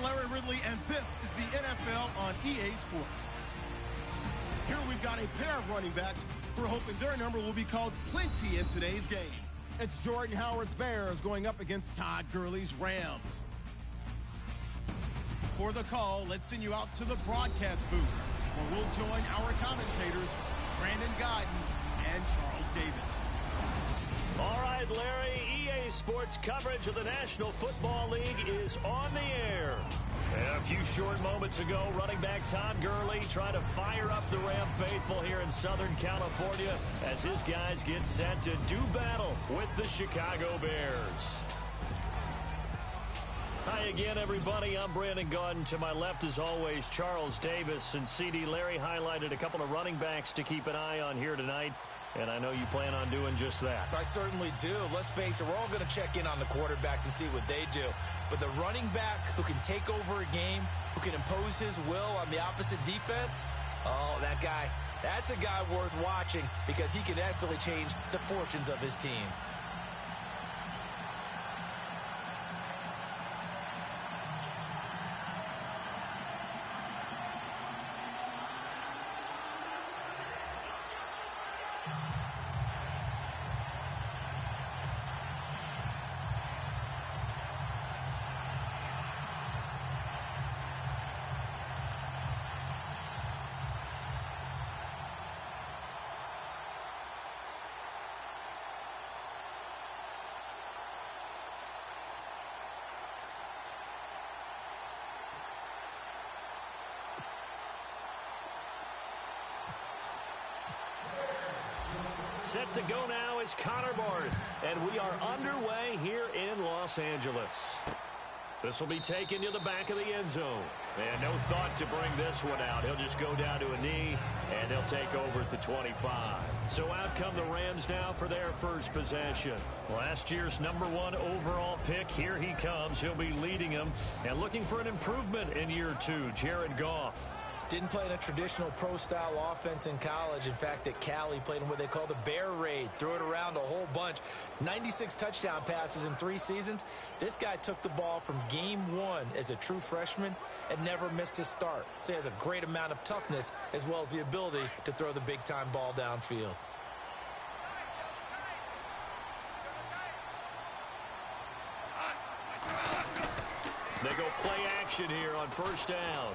Larry Ridley, and this is the NFL on EA Sports. Here we've got a pair of running backs who are hoping their number will be called plenty in today's game. It's Jordan Howard's Bears going up against Todd Gurley's Rams. For the call, let's send you out to the broadcast booth, where we'll join our commentators, Brandon Guyton and Charles Davis. All right, Larry, EA Sports coverage of the National Football League is on the air. And a few short moments ago, running back Todd Gurley trying to fire up the Ram faithful here in Southern California as his guys get set to do battle with the Chicago Bears. Hi again, everybody. I'm Brandon Guyton. To my left, as always, Charles Davis. And CD Larry highlighted a couple of running backs to keep an eye on here tonight. And I know you plan on doing just that. I certainly do. Let's face it, we're all going to check in on the quarterbacks and see what they do. But the running back who can take over a game, who can impose his will on the opposite defense, oh, that guy, that's a guy worth watching because he can definitely change the fortunes of his team. Set to go now is Connor Barth, and we are underway here in Los Angeles. This will be taken to the back of the end zone. And no thought to bring this one out. He'll just go down to a knee, and he'll take over at the 25. So out come the Rams now for their first possession. Last year's #1 overall pick, here he comes. He'll be leading them and looking for an improvement in year 2, Jared Goff. Didn't play in a traditional pro-style offense in college. In fact, at Cal, he played in what they call the Bear Raid. Threw it around a whole bunch. 96 touchdown passes in 3 seasons. This guy took the ball from game 1 as a true freshman and never missed his start. So he has a great amount of toughness as well as the ability to throw the big-time ball downfield. They go play action here on first down.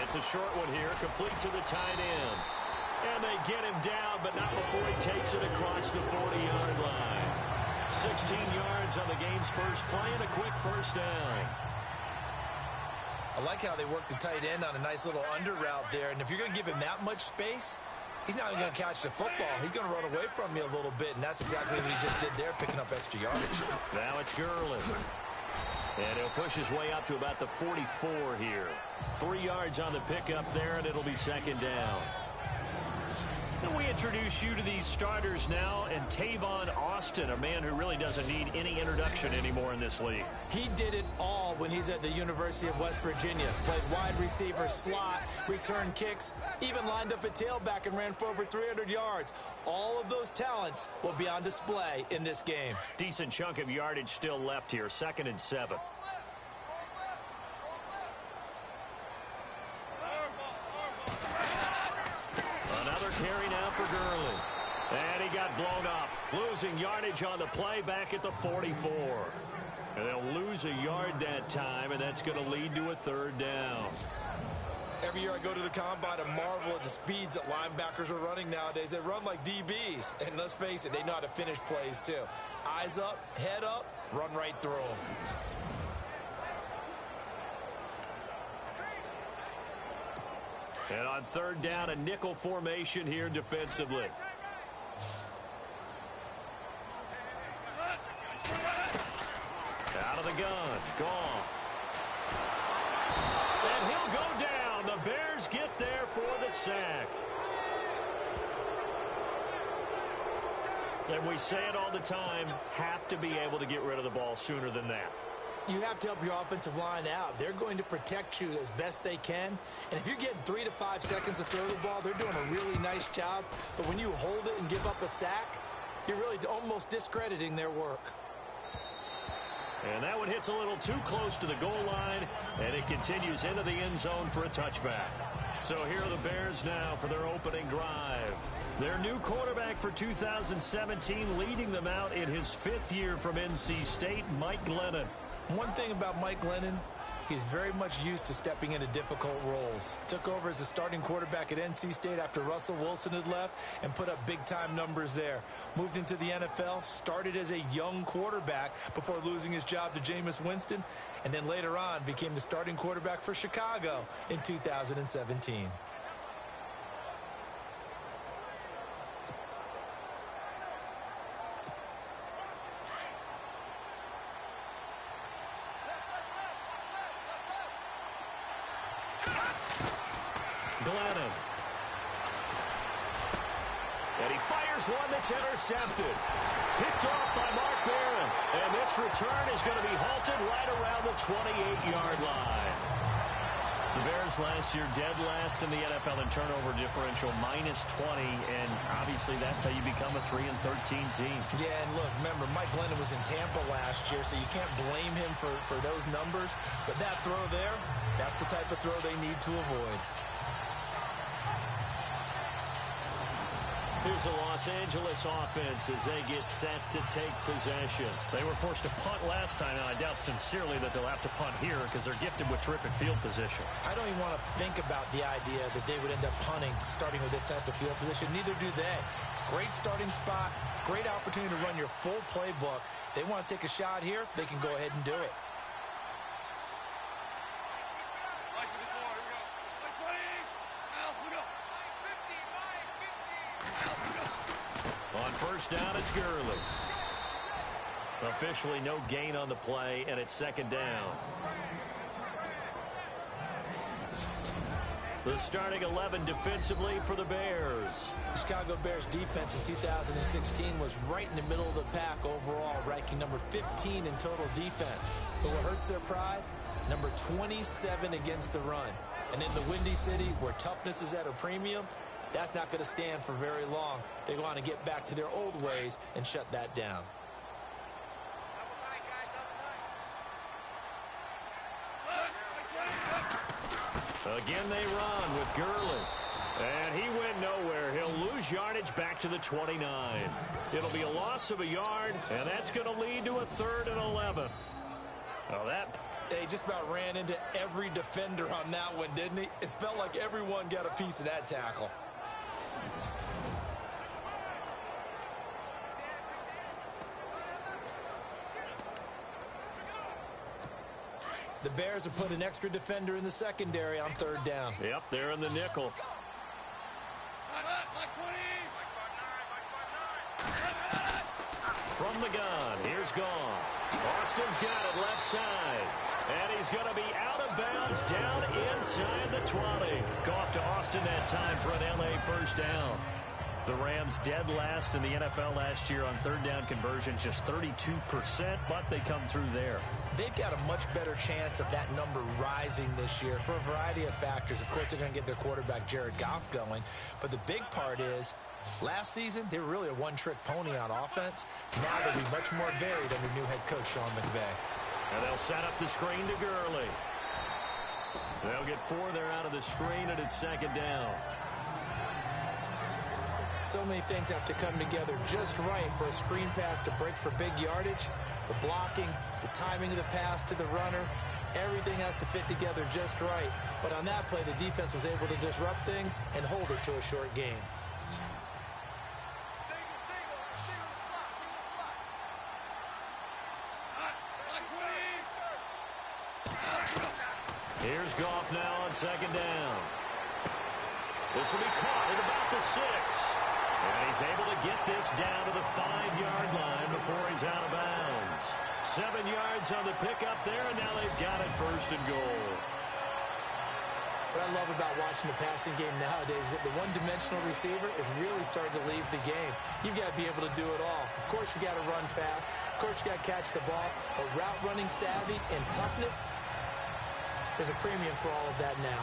It's a short one here, complete to the tight end. And they get him down, but not before he takes it across the 40-yard line. 16 yards on the game's first play and a quick first down. I like how they work the tight end on a nice little under route there. And if you're going to give him that much space, he's not going to catch the football. He's going to run away from you a little bit, and that's exactly what he just did there, picking up extra yardage. Now it's Gurley. And he'll push his way up to about the 44 here. 3 yards on the pickup there, and it'll be second down. And we introduce you to these starters now, and Tavon Austin, a man who really doesn't need any introduction anymore in this league. He did it all when he's at the University of West Virginia. Played wide receiver, slot, returned kicks, even lined up at tailback and ran for over 300 yards. All of those talents will be on display in this game. Decent chunk of yardage still left here, 2nd and 7. Carry now for Gurley. And he got blown up. Losing yardage on the play back at the 44. And they'll lose a yard that time, and that's going to lead to a 3rd down. Every year I go to the combine and marvel at the speeds that linebackers are running nowadays. They run like DBs. And let's face it, they know how to finish plays too. Eyes up, head up, run right through them. And on 3rd down, a nickel formation here defensively. Out of the gun, Goff. And he'll go down. The Bears get there for the sack. And we say it all the time, have to be able to get rid of the ball sooner than that. You have to help your offensive line out. They're going to protect you as best they can. And if you're getting 3 to 5 seconds to throw the ball, they're doing a really nice job. But when you hold it and give up a sack, you're really almost discrediting their work. And that one hits a little too close to the goal line, and it continues into the end zone for a touchback. So here are the Bears now for their opening drive. Their new quarterback for 2017 leading them out in his 5th year from NC State, Mike Glennon. One thing about Mike Glennon, he's very much used to stepping into difficult roles. Took over as the starting quarterback at NC State after Russell Wilson had left and put up big-time numbers there. Moved into the NFL, started as a young quarterback before losing his job to Jameis Winston, and then later on became the starting quarterback for Chicago in 2017. Glennon. And he fires one that's intercepted. Picked off by Mark Barron. And this return is going to be halted right around the 28-yard line. The Bears last year dead last in the NFL in turnover differential, -20, and obviously that's how you become a 3-13 team. Yeah, and look, remember, Mike Glennon was in Tampa last year, so you can't blame him for those numbers. But that throw there, that's the type of throw they need to avoid. Here's the Los Angeles offense as they get set to take possession. They were forced to punt last time, and I doubt sincerely that they'll have to punt here because they're gifted with terrific field position. I don't even want to think about the idea that they would end up punting starting with this type of field position. Neither do they. Great starting spot, great opportunity to run your full playbook. They want to take a shot here, they can go ahead and do it. On first down, it's Gurley. Officially no gain on the play, and it's second down. The starting 11 defensively for the Bears. The Chicago Bears defense in 2016 was right in the middle of the pack overall, ranking number 15 in total defense. But what hurts their pride? Number 27 against the run. And in the Windy City, where toughness is at a premium, that's not going to stand for very long. They want to get back to their old ways and shut that down. Again, they run with Gurley. And he went nowhere. He'll lose yardage back to the 29. It'll be a loss of a yard, and that's going to lead to a 3rd and 11. Well, They just about ran into every defender on that one, didn't he? It felt like everyone got a piece of that tackle. The Bears have put an extra defender in the secondary on 3rd down. Yep, they're in the nickel. From the gun, here's Goff. Austin's got it left side. And he's going to be out of bounds down inside the 20. Goff to Austin that time for an LA first down. The Rams dead last in the NFL last year on 3rd down conversions, just 32%, but they come through there. They've got a much better chance of that number rising this year for a variety of factors. Of course, they're going to get their quarterback, Jared Goff, going. But the big part is, last season, they were really a one-trick pony on offense. Now they'll be much more varied under new head coach Sean McVay. And they'll set up the screen to Gurley. They'll get 4 there out of the screen, and it's 2nd down. So many things have to come together just right for a screen pass to break for big yardage. The blocking, the timing of the pass to the runner, everything has to fit together just right. But on that play, the defense was able to disrupt things and hold it to a short game. Here's Goff now on 2nd down. This will be caught at about the 6. And he's able to get this down to the 5-yard line before he's out of bounds. 7 yards on the pickup there, and now they've got it 1st and goal. What I love about watching the passing game nowadays is that the one-dimensional receiver is really starting to leave the game. You've got to be able to do it all. Of course, you got to run fast. Of course, you got to catch the ball. But route running savvy and toughness, there's a premium for all of that now.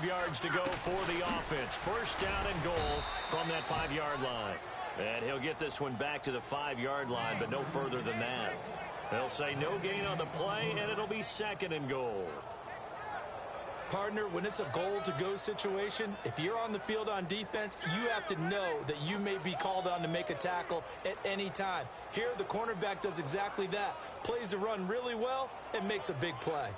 5 yards to go for the offense. First down and goal from that 5-yard line. And he'll get this one back to the 5-yard line, but no further than that. They'll say no gain on the play, and it'll be 2nd and goal. Partner, when it's a goal-to-go situation, if you're on the field on defense, you have to know that you may be called on to make a tackle at any time. Here, the cornerback does exactly that. Plays the run really well and makes a big play.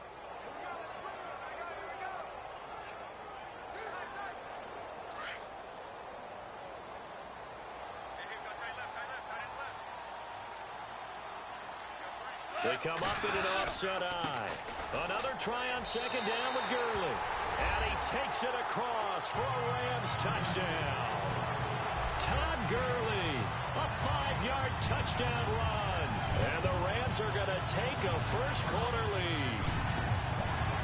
They come up in an offset eye. Another try on 2nd down with Gurley. And he takes it across for a Rams touchdown. Todd Gurley, a 5-yard touchdown run. And the Rams are going to take a first-quarter lead.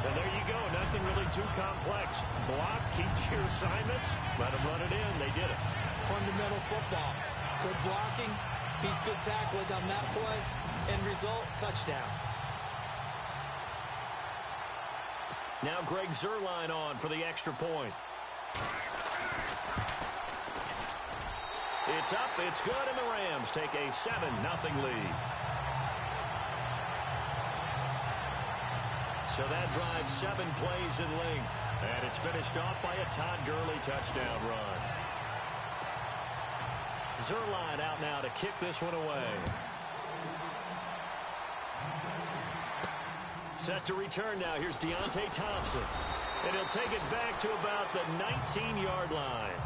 And there you go. Nothing really too complex. Block, keep your assignments, let them run it in. They did it. Fundamental football. Good blocking beats good tackling on that play. End result, touchdown. Now Greg Zuerlein on for the extra point. It's up, it's good, and the Rams take a 7-0 lead. So that drives 7 plays in length, and it's finished off by a Todd Gurley touchdown run. Zuerlein out now to kick this one away. Set to return now. Here's Deontay Thompson. And he'll take it back to about the 19-yard line.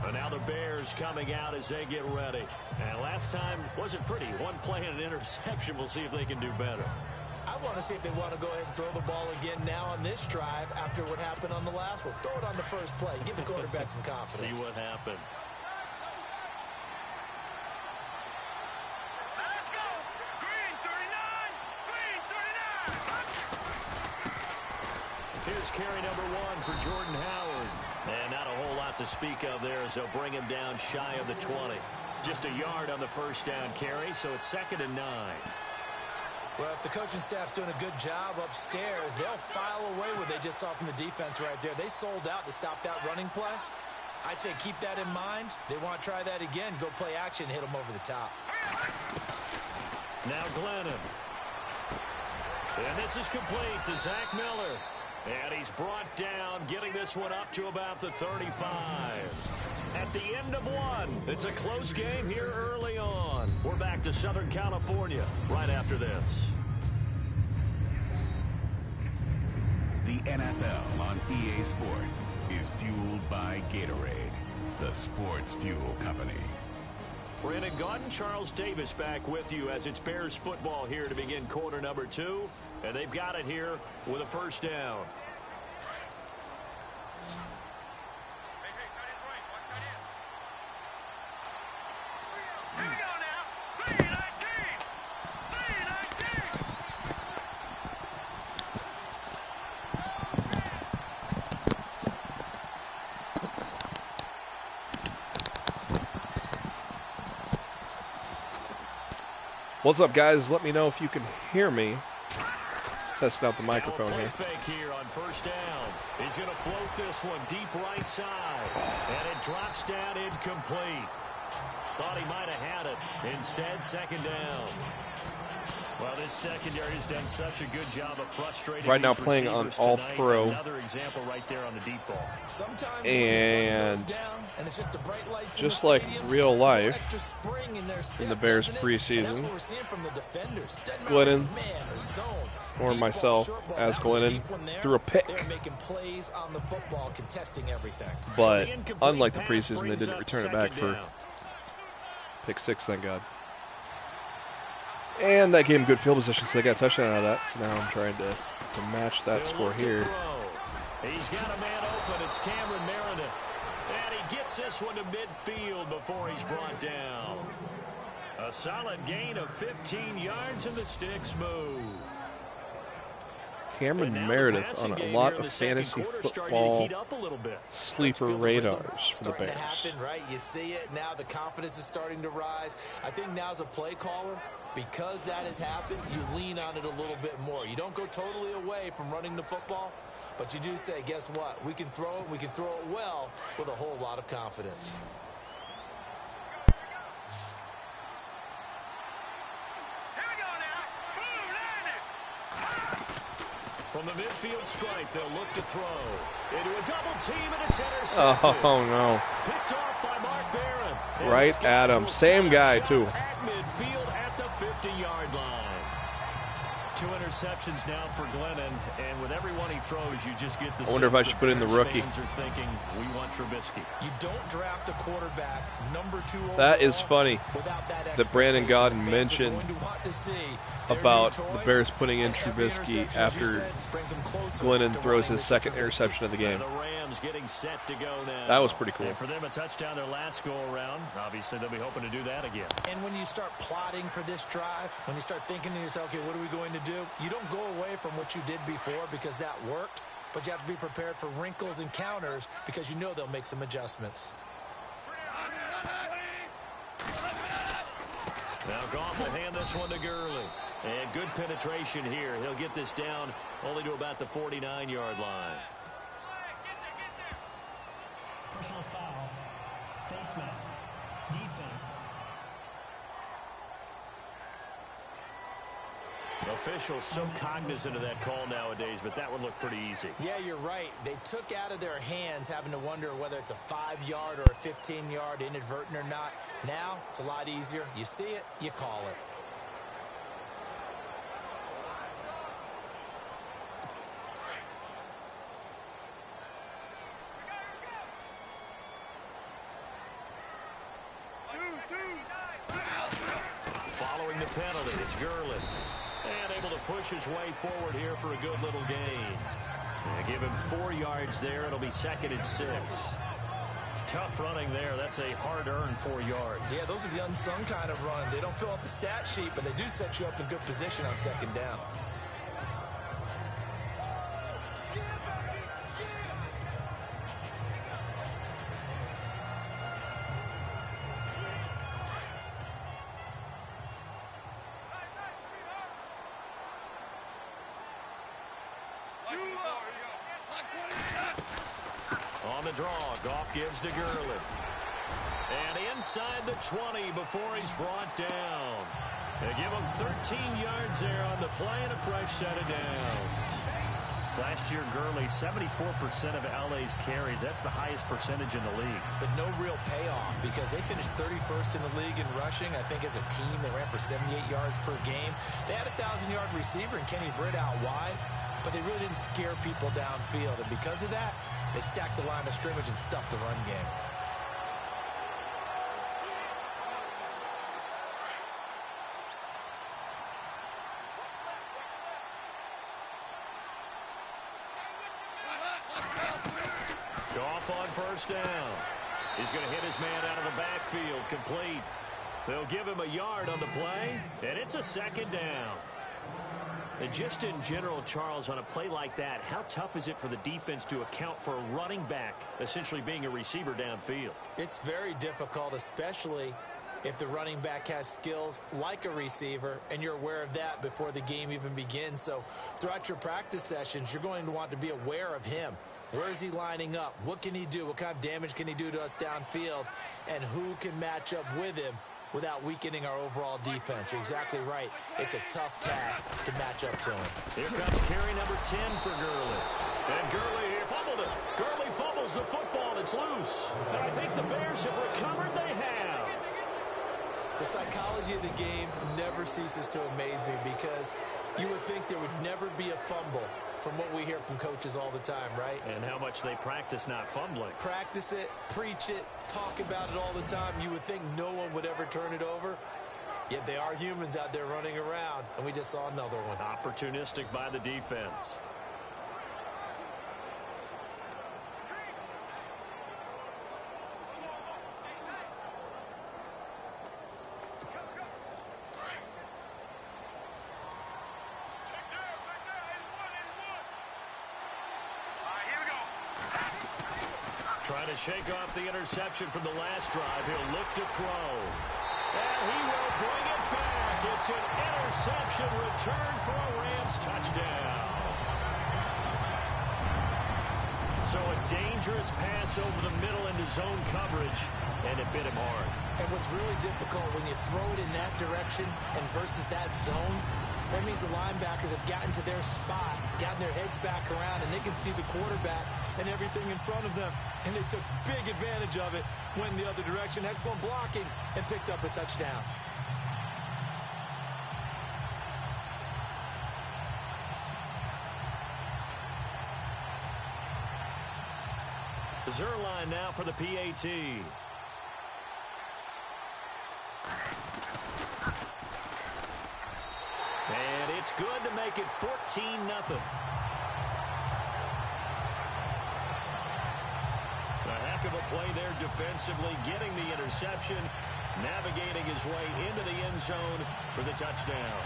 And now the Bears coming out as they get ready. And last time wasn't pretty. One play and an interception. We'll see if they can do better. I want to see if they want to go ahead and throw the ball again now on this drive after what happened on the last one. Throw it on the first play. Give the quarterback some confidence. See what happens. Here's carry number 1 for Jordan Howard. And not a whole lot to speak of there as they'll bring him down shy of the 20. Just a yard on the first down carry, so it's 2nd and 9. Well, if the coaching staff's doing a good job upstairs, they'll file away what they just saw from the defense right there. They sold out to stop that running play. I'd say keep that in mind. They want to try that again. Go play action, hit them over the top. Now Glennon. And this is complete to Zach Miller. And he's brought down, getting this one up to about the 35. At the end of 1, it's a close game here early on. We're back to Southern California right after this. The NFL on EA Sports is fueled by Gatorade, the sports fuel company. Brandon Gaudin, Charles Davis back with you as it's Bears football here to begin quarter number 2. And they've got it here with a first down. What's up, guys? Let me know if you can hear me. Testing out the microphone here. Fake here on first down. He's going to float this one deep right side. And it drops down incomplete. Thought he might have had it. Instead, 2nd down. Well, this secondary has done such a good job of frustrating. Right now playing on All-Pro. Another example right there on the deep ball. And just like real life in the Bears preseason, Glennon, or myself as Glennon, threw a pick. But unlike the preseason, they didn't return it back for pick 6, thank God. And that gave him good field position, so they got a touchdown out of that. So now I'm trying to match that score here. He's got a man open. It's Cameron Meredith. And he gets this one to midfield before he's brought down. A solid gain of 15 yards, and the sticks move. Cameron Meredith on a lot of fantasy football sleeper radars for the Bears. Right? You see it now. The confidence is starting to rise. I think now's a play caller Because that has happened, you lean on it a little bit more. You don't go totally away from running the football, but you do say, guess what? We can throw it. We can throw it well with a whole lot of confidence. From the midfield stripe, they'll look to throw. Into a double team, and it's intercepted. Oh, no. Picked off by Mark Barron. And Right at him. Same guy, too. At midfield at the 50-yard line. 2 interceptions now for Glennon, and with every one he throws, you just get the I wonder if I should put in the rookie. Fans are thinking, we want Trubisky. You don't draft a quarterback number 2 overall. That is funny without that Brandon Gaudin mentioned about the Bears putting in Trubisky after Glennon throws his second interception of the game. The Rams getting set to go now. That was pretty cool. And for them, a touchdown their last go-around. Obviously, they'll be hoping to do that again. And when you start plotting for this drive, when you start thinking to yourself, okay, what are we going to do? You don't go away from what you did before because that worked, but you have to be prepared for wrinkles and counters because you know they'll make some adjustments. Now Goff will hand this one to Gurley. And good penetration here. He'll get this down only to about the 49-yard line. Personal foul. Face mask. Defense. Officials so cognizant of that call nowadays, but that one looked pretty easy. Yeah, you're right. They took out of their hands having to wonder whether it's a 5-yard or a 15-yard inadvertent or not. Now, it's a lot easier. You see it, you call it. Following the penalty, it's Gurley. And able to push his way forward here for a good little gain. They give him 4 yards there. It'll be 2nd and 6. Tough running there. That's a hard-earned 4 yards. Yeah, those are the unsung kind of runs. They don't fill up the stat sheet, but they do set you up in good position on 2nd down. On the draw, Goff gives to Gurley. And inside the 20 before he's brought down. They give him 13 yards there on the play and a fresh set of downs. Last year, Gurley, 74% of LA's carries. That's the highest percentage in the league. But no real payoff because they finished 31st in the league in rushing. I think as a team, they ran for 78 yards per game. They had a 1,000-yard receiver in Kenny Britt out wide, but they really didn't scare people downfield. And because of that, they stacked the line of scrimmage and stuffed the run game. Goff on first down. He's going to hit his man out of the backfield, complete. They'll give him a yard on the play, and it's a 2nd down. And just in general, Charles, on a play like that, how tough is it for the defense to account for a running back essentially being a receiver downfield? It's very difficult, especially if the running back has skills like a receiver, and you're aware of that before the game even begins. So throughout your practice sessions, you're going to want to be aware of him. Where is he lining up? What can he do? What kind of damage can he do to us downfield? And who can match up with him without weakening our overall defense? You're exactly right. It's a tough task to match up to him. Here comes carry number 10 for Gurley. And Gurley here fumbled it. Gurley fumbles the football. It's loose. And I think the Bears have recovered. They have. The psychology of the game never ceases to amaze me because you would think there would never be a fumble from what we hear from coaches all the time, right? And how much they practice not fumbling. Practice it, preach it, talk about it all the time. You would think no one would ever turn it over. Yet they are humans out there running around, and we just saw another one. Opportunistic by the defense. Trying to shake off the interception from the last drive. He'll look to throw. And he will bring it back. It's an interception return for a Rams touchdown. So a dangerous pass over the middle into zone coverage, and it bit him hard. And what's really difficult when you throw it in that direction and versus that zone, that means the linebackers have gotten to their spot, gotten their heads back around, and they can see the quarterback and everything in front of them. And they took big advantage of it, went the other direction, excellent blocking, and picked up a touchdown. Zerline now for the PAT. And it's good to make it 14-0. A heck of a play there defensively, getting the interception, navigating his way into the end zone for the touchdown.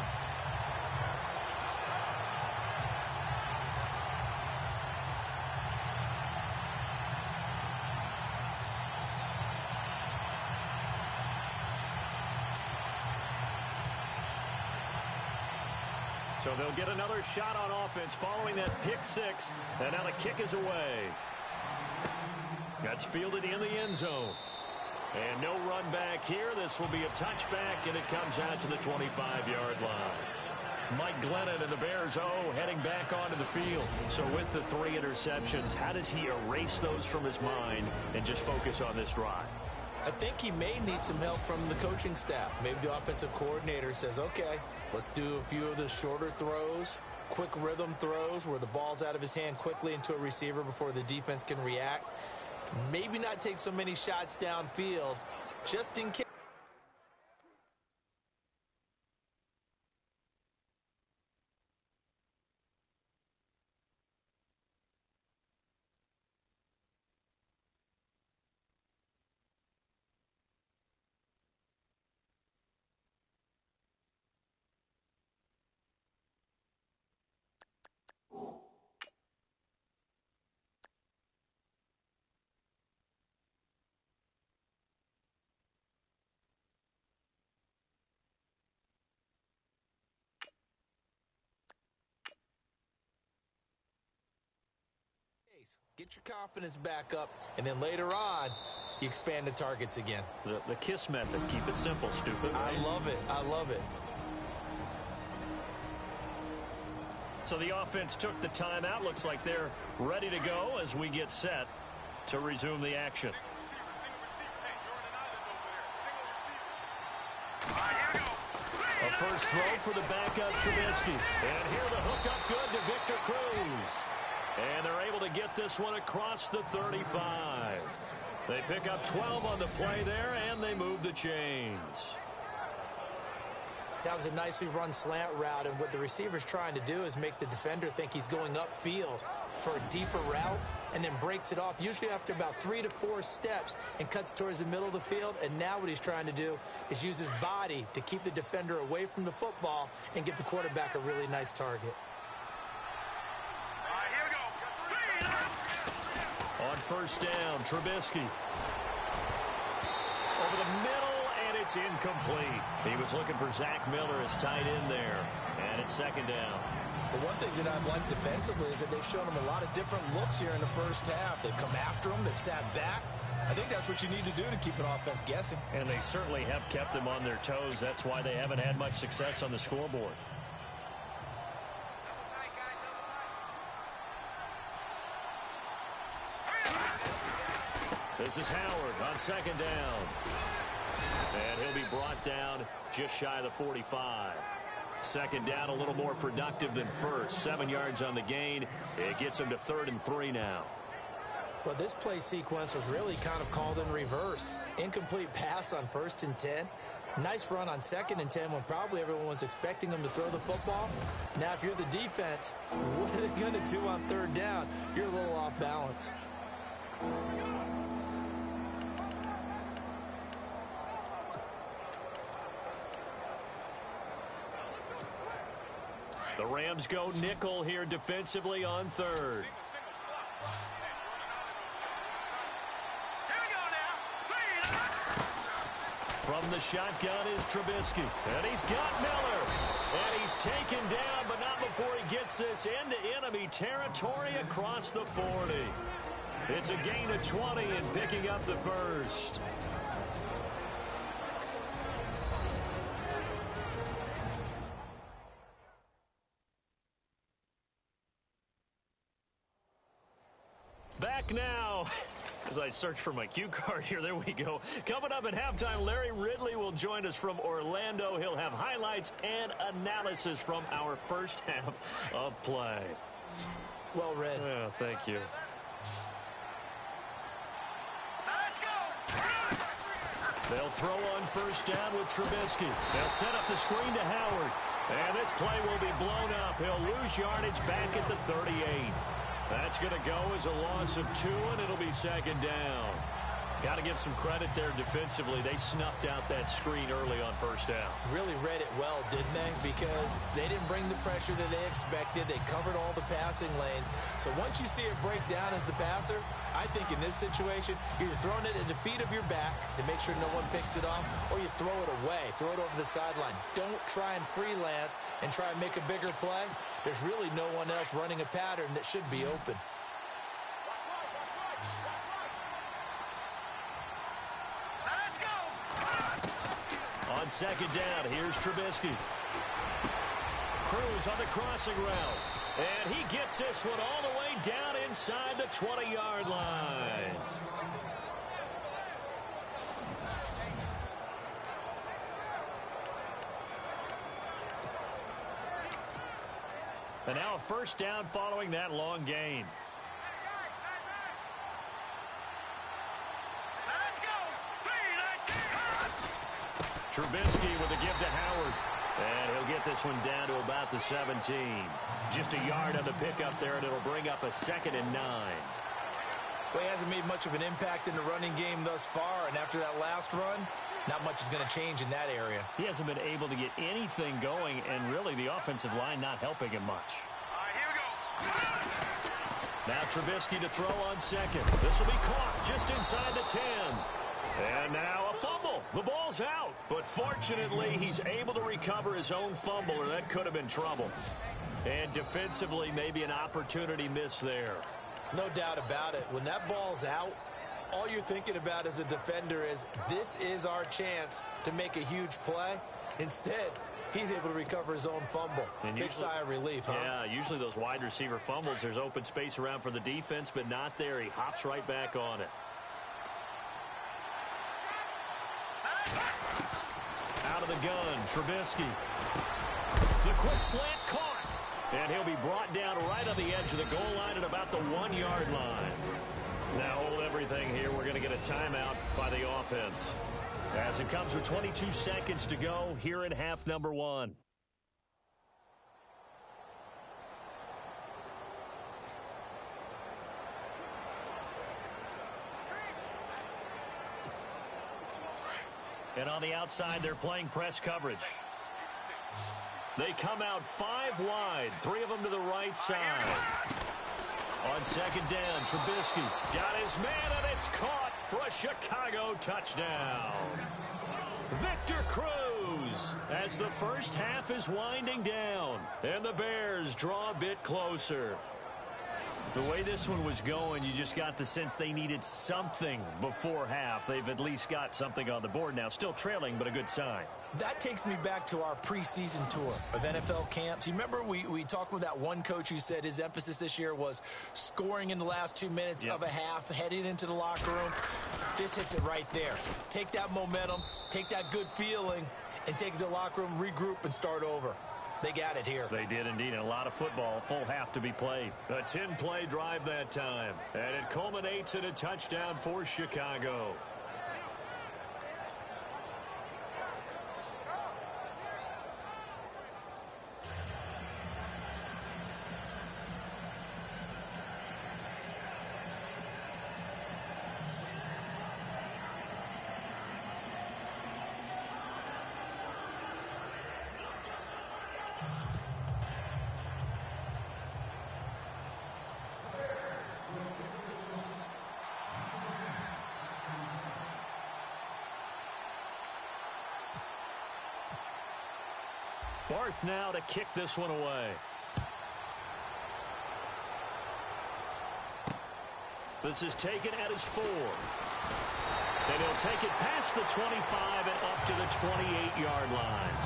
So they'll get another shot on offense following that pick six. And now the kick is away. That's fielded in the end zone. And no run back here. This will be a touchback, and it comes out to the 25-yard line. Mike Glennon and the Bears, heading back onto the field. So with the 3 interceptions, how does he erase those from his mind and just focus on this drive? I think he may need some help from the coaching staff. Maybe the offensive coordinator says, okay, let's do a few of the shorter throws, quick rhythm throws where the ball's out of his hand quickly into a receiver before the defense can react. Maybe not take so many shots downfield just in case. Get your confidence back up, and then later on, you expand the targets again. The KISS method. Keep it simple, stupid. Right? I love it. I love it. So the offense took the timeout. Looks like they're ready to go as we get set to resume the action. A first throw for the backup, Trubisky. And here the hook up good to Victor Cruz. And they're able to get this one across the 35. They pick up 12 on the play there, and they move the chains. That was a nicely run slant route, and what the receiver's trying to do is make the defender think he's going upfield for a deeper route, and then breaks it off, usually after about 3 to 4 steps, and cuts towards the middle of the field. And now what he's trying to do is use his body to keep the defender away from the football and give the quarterback a really nice target. On first down, Trubisky. Over the middle, and it's incomplete. He was looking for Zach Miller as tight end there. And it's second down. The one thing that I've liked defensively is that they've shown him a lot of different looks here in the first half. They've come after him. They've sat back. I think that's what you need to do to keep an offense guessing. And they certainly have kept them on their toes. That's why they haven't had much success on the scoreboard. This is Howard on second down. And he'll be brought down just shy of the 45. Second down, a little more productive than first. 7 yards on the gain. It gets him to 3rd and 3 now. Well, this play sequence was really kind of called in reverse. Incomplete pass on 1st and 10. Nice run on 2nd and 10 when probably everyone was expecting him to throw the football. Now, if you're the defense, what are they going to do on 3rd down? You're a little off balance. The Rams go nickel here defensively on 3rd. From the shotgun is Trubisky. And he's got Miller. And he's taken down, but not before he gets this into enemy territory across the 40. It's a gain of 20 and picking up the first. Back now. As I search for my cue card here, there we go. Coming up at halftime, Larry Ridley will join us from Orlando. He'll have highlights and analysis from our first half of play. Well read. Yeah, thank you. They'll throw on first down with Trubisky. They'll set up the screen to Howard. And this play will be blown up. He'll lose yardage back at the 38. That's going to go as a loss of 2, and it'll be second down. Got to give some credit there defensively. They snuffed out that screen early on first down. Really read it well, didn't they? Because they didn't bring the pressure that they expected. They covered all the passing lanes. So once you see it break down as the passer, I think in this situation, you're either throwing it at the feet of your back to make sure no one picks it off, or you throw it away, throw it over the sideline. Don't try and freelance and try and make a bigger play. There's really no one else running a pattern that should be open. On second down, here's Trubisky. Cruz on the crossing route. And he gets this one all the way down inside the 20-yard line. And now a first down following that long gain. Trubisky with a give to Howard. And he'll get this one down to about the 17. Just a yard on the pickup there, and it'll bring up a 2nd and 9. Well, he hasn't made much of an impact in the running game thus far, and after that last run, not much is going to change in that area. He hasn't been able to get anything going, and really the offensive line not helping him much. Here we go. Now Trubisky to throw on second. This will be caught just inside the 10. And now a fumble. The ball's out. But fortunately, he's able to recover his own fumble, or that could have been trouble. And defensively, maybe an opportunity miss there. No doubt about it. When that ball's out, all you're thinking about as a defender is, this is our chance to make a huge play. Instead, he's able to recover his own fumble. And big sigh of relief, huh? Yeah, usually those wide receiver fumbles, there's open space around for the defense, but not there. He hops right back on it. Out of the gun, Trubisky. The quick slant caught. And he'll be brought down right on the edge of the goal line at about the 1-yard line. Now hold everything here. We're going to get a timeout by the offense. As it comes with 22 seconds to go here in half number 1. And on the outside, they're playing press coverage. They come out 5 wide, 3 of them to the right side. On second down, Trubisky got his man, and it's caught for a Chicago touchdown. Victor Cruz, as the first half is winding down, and the Bears draw a bit closer. The way this one was going, you just got the sense they needed something before half. They've at least got something on the board now. Still trailing, but a good sign. That takes me back to our preseason tour of NFL camps. You remember we talked with that one coach who said his emphasis this year was scoring in the last 2 minutes of a half, heading into the locker room. This hits it right there. Take that momentum, take that good feeling, and take it to the locker room, regroup, and start over. They got it here. They did indeed, and a lot of football, full half to be played. A 10-play drive that time, and it culminates in a touchdown for Chicago. Barth now to kick this one away. This is taken at his 4. And he'll take it past the 25 and up to the 28-yard line.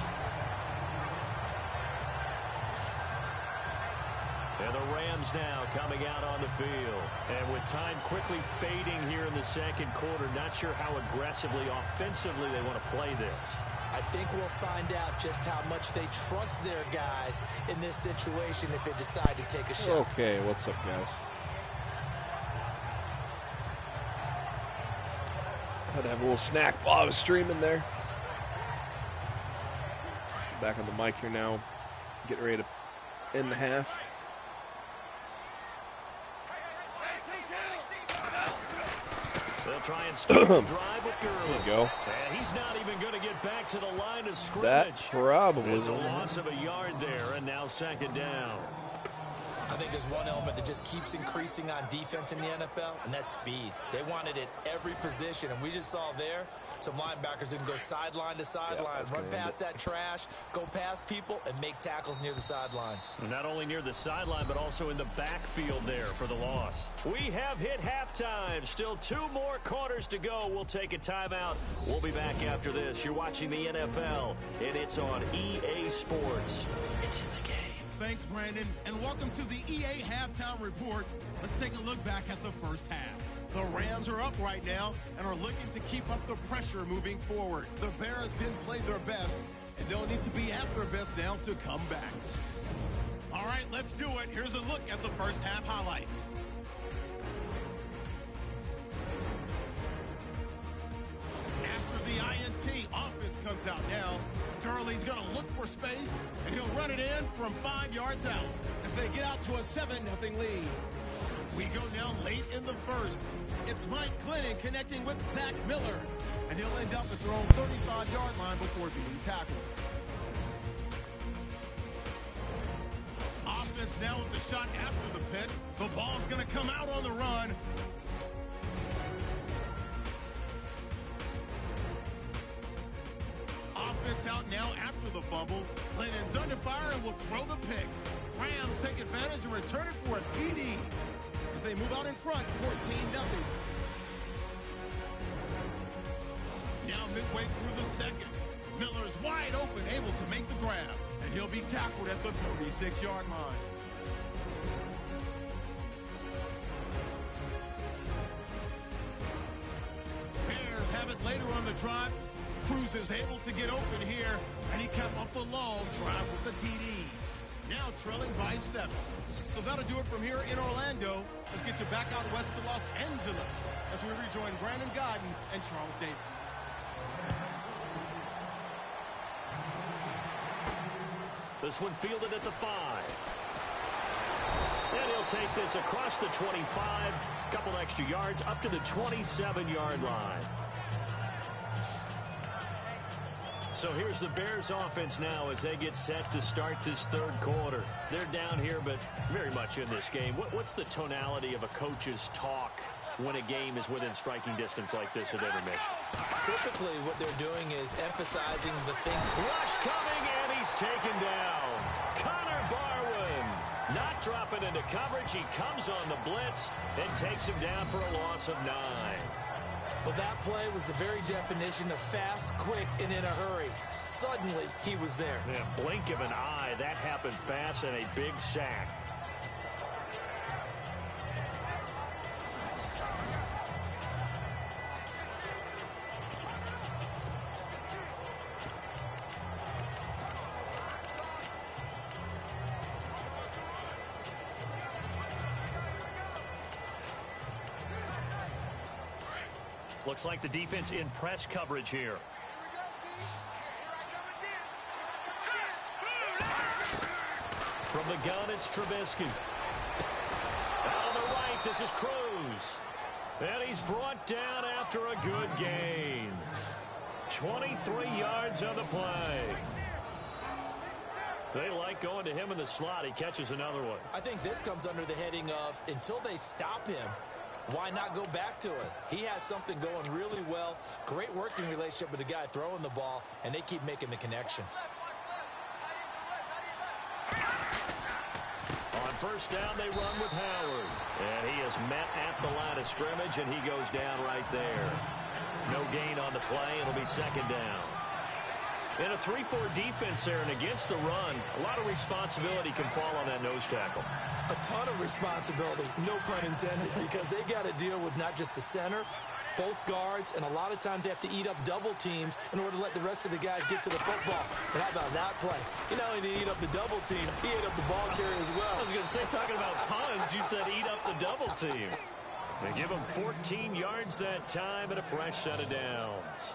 And the Rams now coming out on the field. And with time quickly fading here in the second quarter, not sure how aggressively, offensively they want to play this. I think we'll find out just how much they trust their guys in this situation if they decide to take a shot. Okay, what's up, guys? Had to have a little snack while I was streaming there. Back on the mic here now. Getting ready to end the half. They'll try and start the drive with Gurley. There you go. And he's not even going to get back to the line of scrimmage. That probably It's a loss of a yard there, and now second down. I think there's one element that just keeps increasing on defense in the NFL, and that's speed. They want it at every position, and we just saw there some linebackers that can go sideline to sideline, run past that trash, go past people, and make tackles near the sidelines. Not only near the sideline, but also in the backfield there for the loss. We have hit halftime. Still 2 more quarters to go. We'll take a timeout. We'll be back after this. You're watching the NFL, and it's on EA Sports. It's in the game. Thanks, Brandon, and welcome to the EA Halftime Report. Let's take a look back at the first half. The Rams are up right now and are looking to keep up the pressure moving forward. The Bears didn't play their best, and they'll need to be at their best now to come back. All right, let's do it. Here's a look at the first half highlights. After the INT, offense comes out now. Gurley's going to look for space, and he'll run it in from 5 yards out as they get out to a 7-0 lead. We go now late in the first. It's Mike Glennon connecting with Zach Miller, and he'll end up at their own 35-yard line before being tackled. Offense now with the shot after the pit. The ball's going to come out on the run. Offense out now after the fumble. Glennon's under fire and will throw the pick. Rams take advantage and return it for a TD as they move out in front, 14-0. Now midway through the second, Miller's wide open, able to make the grab, and he'll be tackled at the 36-yard line. Bears have it later on the drive. Cruz is able to get open here, and he kept off the long drive with the TD. Now trailing by 7. So that'll do it from here in Orlando. Let's get you back out west to Los Angeles as we rejoin Brandon Godden and Charles Davis. This one fielded at the 5. And he'll take this across the 25. Couple extra yards up to the 27-yard line. So here's the Bears offense now as they get set to start this third quarter. They're down here, but very much in this game. What's the tonality of a coach's talk when a game is within striking distance like this at intermission? Typically, what they're doing is emphasizing the thing. Rush coming, and he's taken down. Connor Barwin not dropping into coverage. He comes on the blitz and takes him down for a loss of 9. Well, that play was the very definition of fast, quick, and in a hurry. Suddenly, he was there. Yeah, blink of an eye. That happened fast and a big sack. Looks like the defense in press coverage here. From the gun, it's Trubisky. Out on the right, this is Cruz. And he's brought down after a good gain. 23 yards on the play. They like going to him in the slot. He catches another one. I think this comes under the heading of until they stop him, why not go back to it? He has something going really well. Great working relationship with the guy throwing the ball, and they keep making the connection. first down, they run with Howard. And he is met at the line of scrimmage, and he goes down right there. No gain on the play. It'll be second down. In a 3-4 defense there and against the run, a lot of responsibility can fall on that nose tackle. A ton of responsibility, no pun intended, because they got to deal with not just the center, both guards, and a lot of times they have to eat up double teams in order to let the rest of the guys get to the football. But how about that play? He not only did he eat up the double team, he ate up the ball carrier as well. I was going to say, talking about puns, you said eat up the double team. They give him 14 yards that time and a fresh set of downs.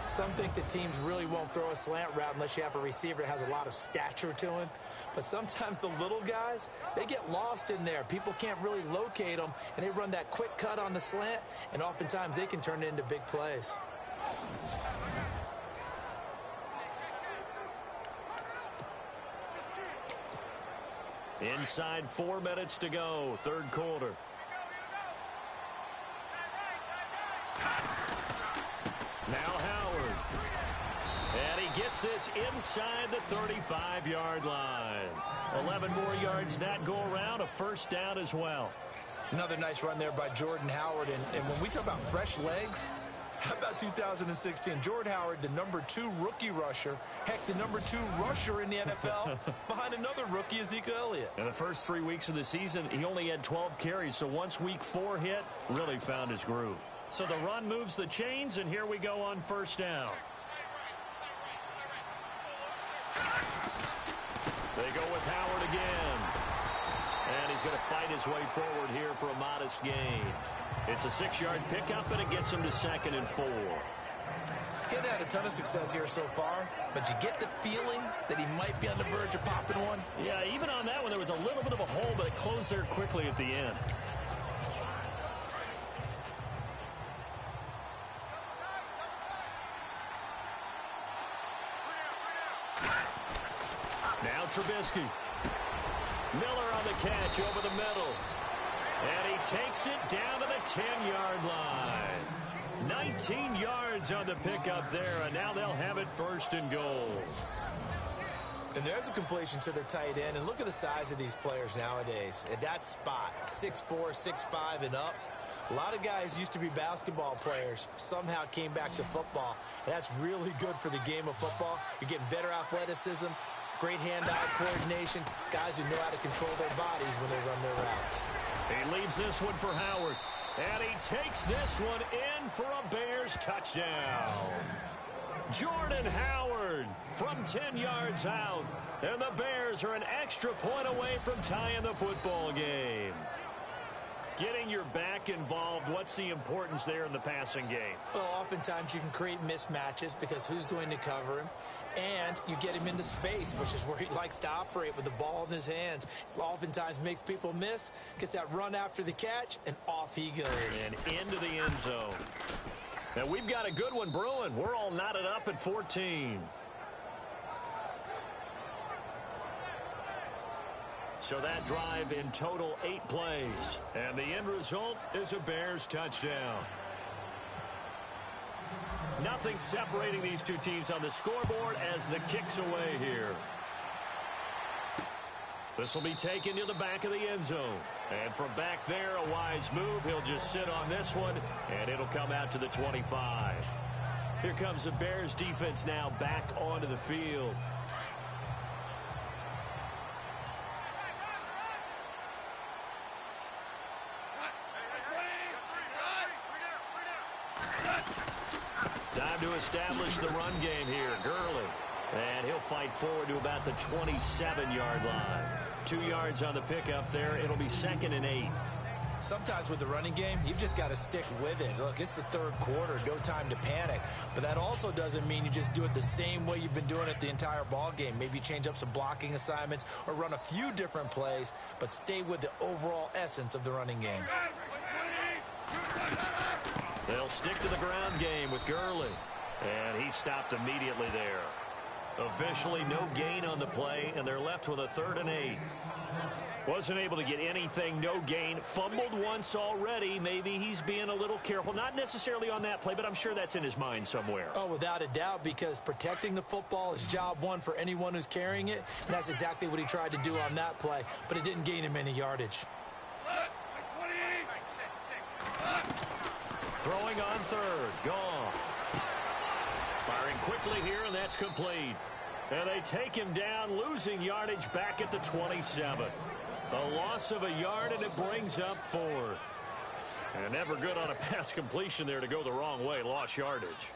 Some think that teams really won't throw a slant route unless you have a receiver that has a lot of stature to him. But sometimes the little guys, they get lost in there. People can't really locate them, and they run that quick cut on the slant, and oftentimes they can turn it into big plays. Inside 4 minutes to go, third quarter. Now Howard. And he gets this inside the 35-yard line. 11 more yards that go around, a first down as well. Another nice run there by Jordan Howard. And when we talk about fresh legs, how about 2016? Jordan Howard, the #2 rookie rusher. Heck, the #2 rusher in the NFL behind another rookie, Ezekiel Elliott. In the first 3 weeks of the season, he only had 12 carries. So once week 4 hit, really found his groove. So the run moves the chains, and here we go on first down. They go with Howard again. And he's going to fight his way forward here for a modest gain. It's a 6-yard pickup, and it gets him to 2nd and 4. He's had a ton of success here so far, but you get the feeling that he might be on the verge of popping one. Yeah, even on that one, there was a little bit of a hole, but it closed there quickly at the end. Now Trubisky. Miller on the catch over the middle. And he takes it down to the 10-yard line. 19 yards on the pickup there, and now they'll have it 1st and goal. And there's a completion to the tight end. And look at the size of these players nowadays. At that spot, 6'4", 6'5", and up. A lot of guys used to be basketball players, somehow came back to football. And that's really good for the game of football. You're getting better athleticism, great hand-eye coordination, guys who know how to control their bodies when they run their routes. He leaves this one for Howard. And he takes this one in for a Bears touchdown. Jordan Howard from 10 yards out. And the Bears are an extra point away from tying the football game. Getting your back involved, what's the importance there in the passing game? Well, oftentimes you can create mismatches because who's going to cover him? And you get him into space, which is where he likes to operate with the ball in his hands. Oftentimes makes people miss, gets that run after the catch, and off he goes. And into the end zone. Now we've got a good one brewing. We're all knotted up at 14. So that drive in total 8 plays. And the end result is a Bears touchdown. Nothing separating these two teams on the scoreboard as the kick's away here. This will be taken to the back of the end zone. And from back there, a wise move. He'll just sit on this one, and it'll come out to the 25. Here comes the Bears defense now back onto the field. Time to establish the run game here. Gurley. And he'll fight forward to about the 27-yard line. 2 yards on the pickup there. It'll be 2nd and 8. Sometimes with the running game, you've just got to stick with it. Look, it's the third quarter. No time to panic. But that also doesn't mean you just do it the same way you've been doing it the entire ball game. Maybe change up some blocking assignments or run a few different plays, but stay with the overall essence of the running game. They'll stick to the ground game with Gurley. And he stopped immediately there. Officially no gain on the play, and they're left with a 3rd and 8. Wasn't able to get anything, no gain. Fumbled once already. Maybe he's being a little careful. Not necessarily on that play, but I'm sure that's in his mind somewhere. Oh, without a doubt, because protecting the football is job one for anyone who's carrying it. And that's exactly what he tried to do on that play, but it didn't gain him any yardage. Throwing on third. Goff. Firing quickly here, and that's complete. And they take him down, losing yardage back at the 27. A loss of a yard, and it brings up fourth. And never good on a pass completion there to go the wrong way. Lost yardage.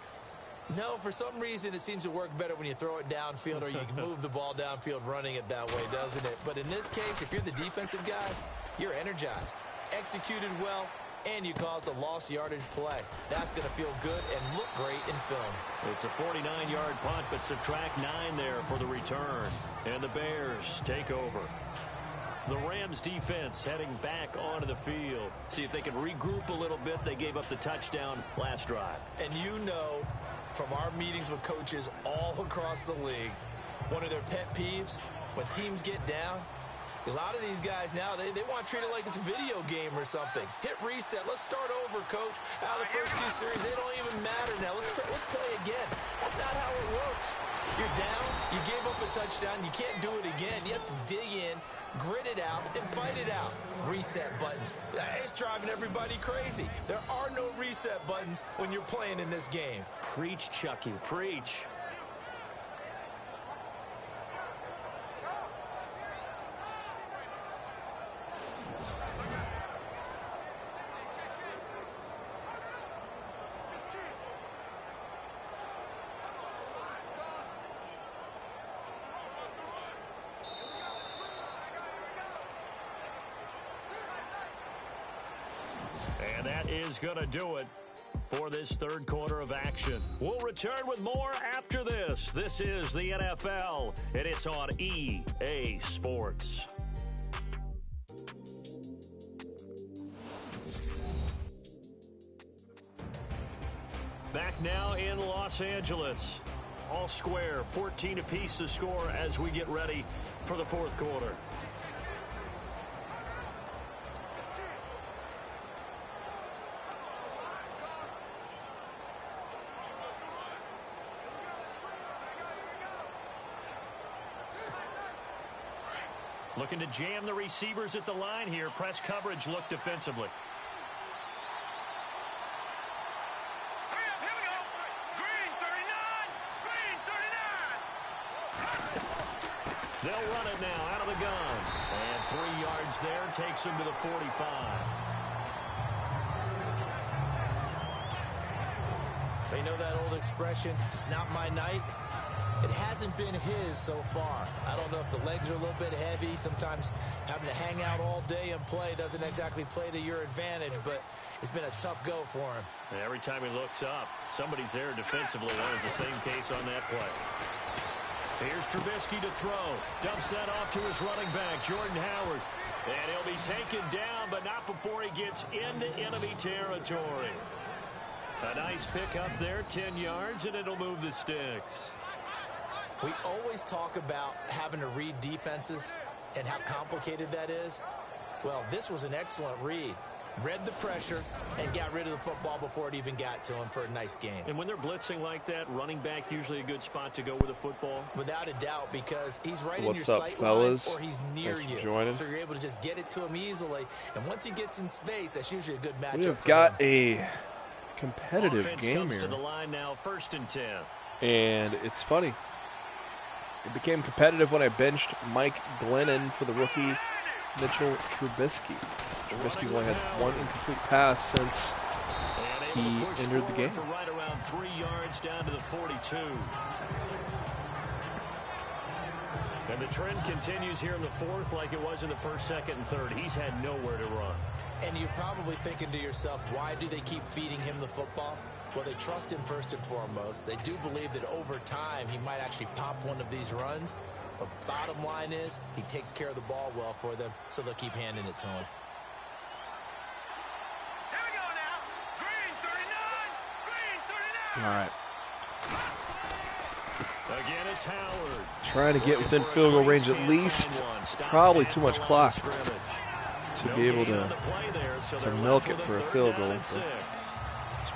No, for some reason it seems to work better when you throw it downfield or you can move the ball downfield running it that way, doesn't it? But in this case, if you're the defensive guys, you're energized, executed well, and you caused a lost yardage play. That's going to feel good and look great in film. It's a 49-yard punt, but subtract 9 there for the return. And the Bears take over. The Rams defense heading back onto the field. See if they can regroup a little bit. They gave up the touchdown last drive. And you know from our meetings with coaches all across the league, one of their pet peeves, when teams get down, a lot of these guys now, they want to treat it like it's a video game or something. Hit reset. Let's start over, coach. Out of the first 2 series, they don't even matter now. Let's play again. That's not how it works. You're down. You gave up a touchdown. You can't do it again. You have to dig in, grit it out, and fight it out. Reset buttons. It's driving everybody crazy. There are no reset buttons when you're playing in this game. Preach, Chucky. Preach. And that is going to do it for this third quarter of action. We'll return with more after this. This is the NFL, and it's on EA Sports. Back now in Los Angeles. All square, 14 apiece to score as we get ready for the fourth quarter. Looking to jam the receivers at the line here. Press coverage look defensively. Hurry up, here we go. Green 39. Green 39. They'll run it now out of the gun. And 3 yards there takes him to the 45. They know that old expression, it's not my night. It hasn't been his so far. I don't know if the legs are a little bit heavy. Sometimes having to hang out all day and play doesn't exactly play to your advantage, but it's been a tough go for him. And every time he looks up, somebody's there defensively. That was the same case on that play. Here's Trubisky to throw. Dumps that off to his running back, Jordan Howard. And he'll be taken down, but not before he gets into enemy territory. A nice pick up there, 10 yards, and it'll move the sticks. We always talk about having to read defenses and how complicated that is. Well, this was an excellent read. Read the pressure and got rid of the football before it even got to him for a nice game. And when they're blitzing like that, running back usually a good spot to go with the football? Without a doubt, because he's right in your What's up, sight fellas? line or he's near Thanks for you. joining. So you're able to just get it to him easily. And once he gets in space, that's usually a good matchup. We have for got him. a competitive Offense game comes here. to the line now, 1st and 10. And it's funny. It became competitive when I benched Mike Glennon for the rookie Mitchell Trubisky. Trubisky's only had 1 incomplete pass since he entered the game. For right around 3 yards down to the 42. And the trend continues here in the fourth like it was in the first, second, and third. He's had nowhere to run. And you're probably thinking to yourself, why do they keep feeding him the football? Well, they trust him first and foremost. They do believe that over time he might actually pop one of these runs. But bottom line is, he takes care of the ball well for them, so they'll keep handing it to him. Here we go now. Green 39. Green 39. All right. Again, it's Howard. Trying to get within field goal range at least. Probably too much clock to be able to milk it for a field goal.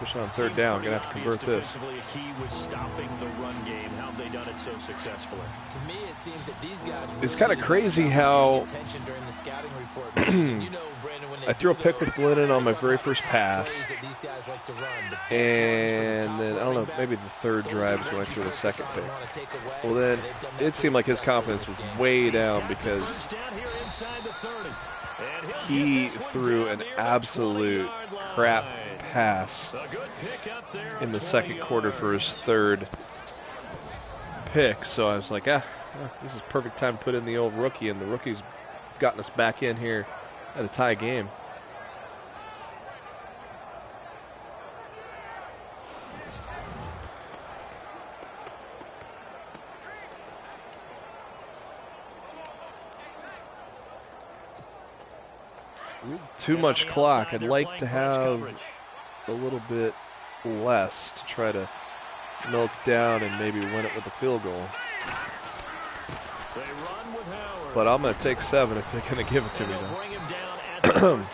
Especially on third down, gonna have to convert this. A key with stopping the run game. How have they done it so successfully? To me, it seems that these guys It's kind of crazy how I threw a pick with Glennon on my very first pass, and then, I don't know, maybe the third drive is when I threw the second pick. Well, then it seemed like his confidence was way down because he threw an absolute crap pass in the second quarter for his third pick. So I was like, this is perfect time to put in the old rookie, and the rookie's gotten us back in here at a tie game. Too much clock. I'd like to have a little bit less to try to milk down and maybe win it with a field goal. But I'm going to take 7 if they're going to give it to me now.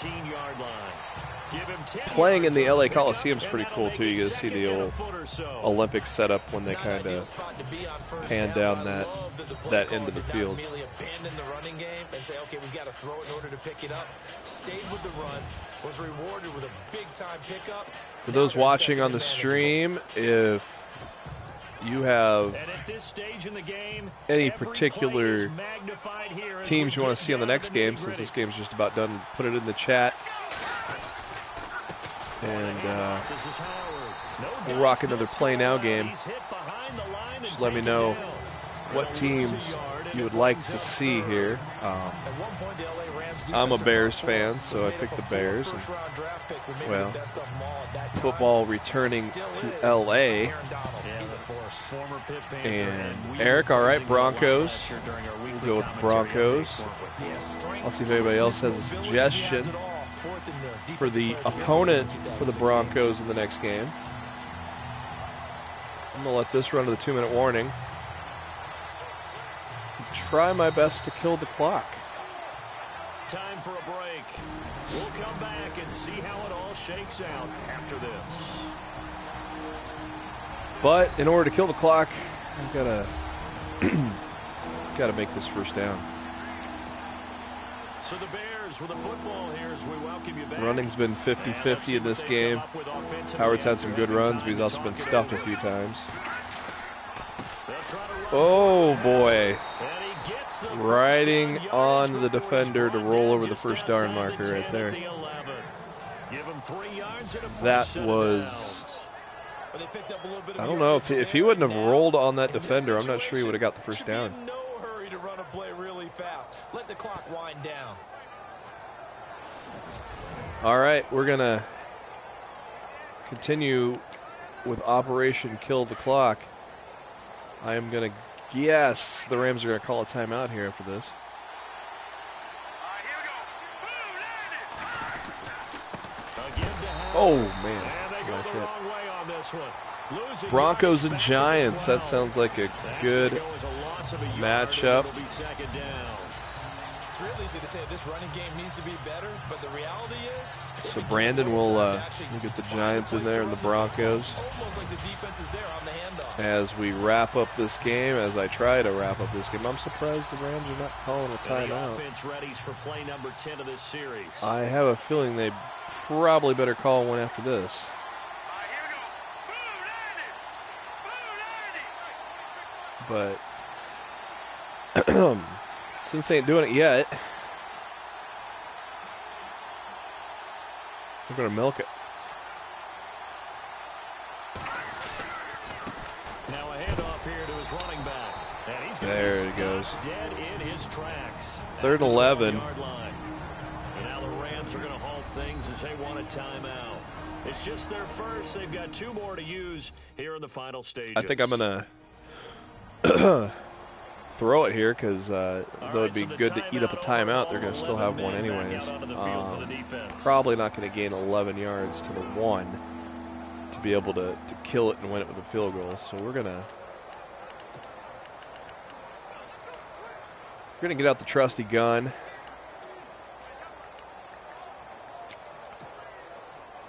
Playing in the LA Coliseum is pretty cool too. You get to see the old Olympic setup when they kind of pan down that end of the field. Abandoned the running game and say, okay, we've got to throw it in order to pick it up. Stayed with the run, was rewarded with a big-time pickup. For those watching on the stream, if you have any particular teams you want to see on the next game, since this game's just about done, put it in the chat. And we'll rock another Play Now game. Just let me know what teams you would like to see here. I'm a Bears fan, so I picked the Bears. And, well, football returning to L.A. And Eric, all right, Broncos. We'll go with Broncos. I'll see if anybody else has a suggestion for the opponent for the Broncos in the next game. I'm going to let this run to the 2-minute warning. Try my best to kill the clock. Time for a break. We'll come back and see how it all shakes out after this. But in order to kill the clock, I've got to make this first down. So the Bears with the football here as we welcome you back. Running's been 50-50 in this game. Howard's had some good runs, but he's also been stuffed a few times. Oh, boy. Riding on the defender to roll over the first down marker right there. That was... I don't know. If he wouldn't have rolled on that defender, I'm not sure he would have got the first down. To run a play really fast. Let the clock wind down. All right, we're going to continue with Operation Kill the Clock. I am going to guess the Rams are going to call a timeout here after this. Oh, man. Nice hit. Broncos and Giants. That sounds like a good matchup. It's real easy to say this running game needs to be better, but the reality is... So Brandon will get the Giants in there and the Broncos. Almost like the defense is there on the handoff. As we wrap up this game, as I try to wrap up this game, I'm surprised the Rams are not calling a timeout. For play number 10 of this series. I have a feeling they probably better call one after this. But since they ain't doing it yet, we're going to milk it. Now a handoff here to his running back. And he's there it goes. Dead in his tracks. 3rd and 11. And now the Rams are going to halt things as they want a timeout. It's just their first. They've got 2 more to use here in the final stages. I think I'm going to throw it here because though it'd be good to eat up a timeout, they're going to still have one anyways. Probably not going to gain 11 yards to the 1 to be able to kill it and win it with a field goal. So we're going to We're going to get out the trusty gun.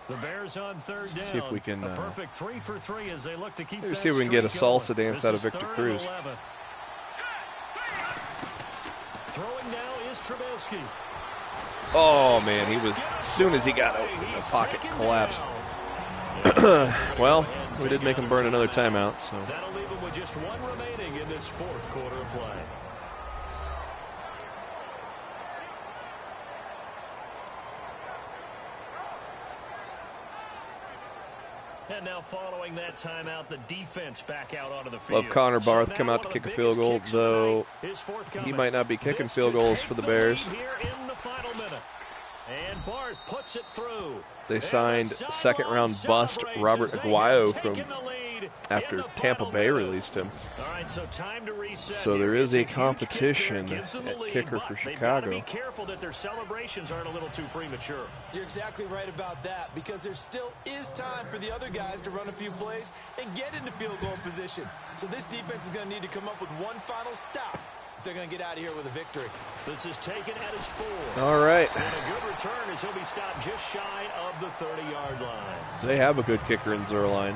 The Bears on third down. See if we can. A perfect 3 for 3 as they look to keep. See if we can get a salsa dance out of Victor Cruz. Throwing now is Trubisky. Oh man, he was as soon as he got open, the pocket collapsed. Well, we did make him burn another timeout, so. That'll leave him with just one remaining in this fourth quarter of play. And now following that timeout, the defense back out onto the field. Love Connor Barth come out to kick a field goal, though he might not be kicking field goals for the Bears. And Barth puts it through. They signed second-round bust Robert Aguayo from after Tampa Bay released him. All right, so time to reset. So there is a competition at kicker for Chicago. Be careful that their celebrations aren't a little too premature. You're exactly right about that, because there still is time for the other guys to run a few plays and get into field goal position. So this defense is going to need to come up with one final stop if they're going to get out of here with a victory. This is taken at his 4. All right. And a good return as he'll be stopped just shy of the 30-yard line. They have a good kicker in Zerline.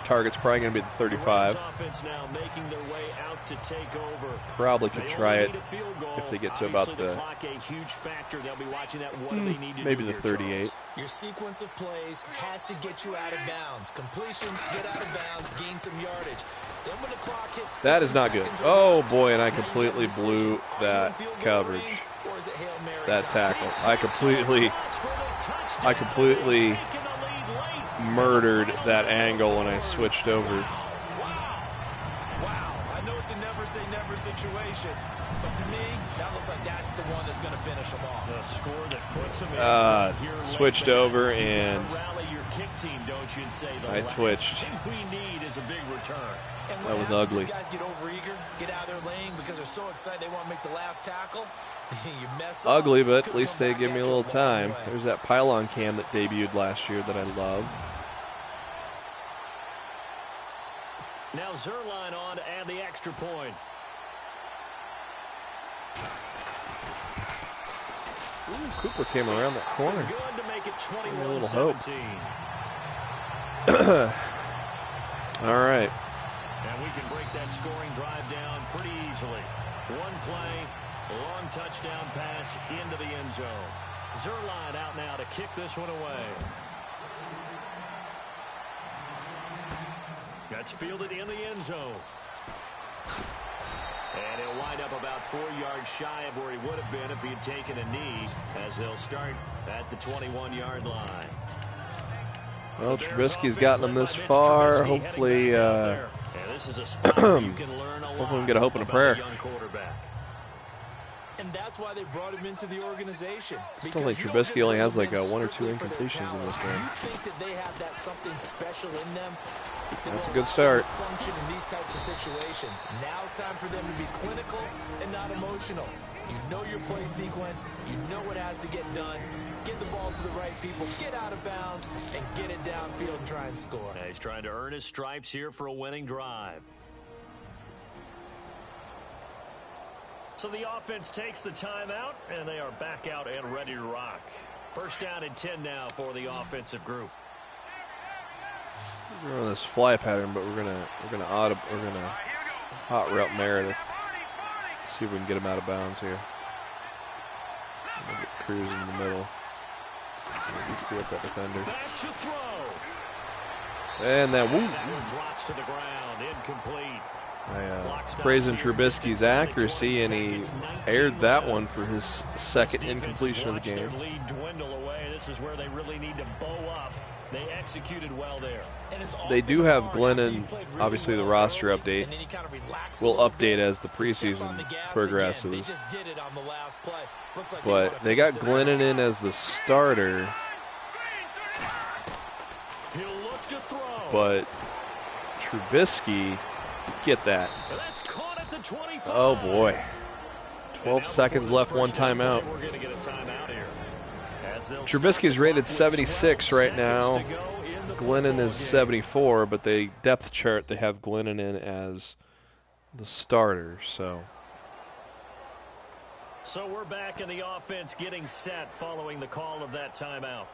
Target's probably going to be the 35. Offense now making their way out to take over. Probably could try it if they get to about the clock, a huge factor. They'll be watching that. What do they need to maybe do the 38. Charles? Your sequence of plays has to get you out of bounds. Completions, get out of bounds, gain some yardage. Then when the clock hits, that is not good. Oh boy, and I completely blew that coverage. That tackle. I completely murdered that angle when I switched over. Wow. I know it's a never say never situation, but to me, that looks like that's the one that's going to finish them off. The score that puts them in switched over and rally your kick team, don't you, and say I twitched. Thing we need is a big return. That was ugly. These guys get overeager, get out of their lane because they're so excited they want to make the last tackle. You mess up. Ugly, but at least they give me a little time. There's that pylon cam that debuted last year that I love. Now Zerline on to add the extra point. Ooh, Cooper came around that corner. Good to make it 21-17. A little hope. All right. And we can break that scoring drive down pretty easily. One play, long touchdown pass into the end zone. Zerline out now to kick this one away. That's fielded in the end zone. And he'll wind up about 4 yards shy of where he would have been if he had taken a knee, as they'll start at the 21-yard line. Well, Trubisky's gotten them this far. Hopefully, hopefully we can get a hope and a prayer. And that's why they brought him into the organization. I still think Trubisky only has like 1 or 2 incompletions in this game. You think that they have that something special in them? That's a good start. Function in these types of situations. Now it's time for them to be clinical and not emotional. You know your play sequence. You know what has to get done. Get the ball to the right people. Get out of bounds and get it downfield and try and score. Yeah, he's trying to earn his stripes here for a winning drive. So the offense takes the timeout, and they are back out and ready to rock. First down and 10 now for the offensive group. We're on this fly pattern, but we're gonna hot route Meredith. See if we can get him out of bounds here. We'll get Cruz in the middle. Maybe up that defender. Back to throw. And that woo. Drops to the ground, incomplete. Praising Trubisky's accuracy, and he aired that one for his second incompletion of the game. Their lead dwindle away. This is where they really need to bow up. They executed well there. They do have Glennon, obviously the roster update. Will update as the preseason progresses. But they got Glennon in as the starter. But Trubisky, get that. Oh boy. 12 seconds left, one timeout. Trubisky's rated 76 right now. Glennon is 74, but they depth chart they have Glennon in as the starter. So So we're back in the offense getting set following the call of that timeout.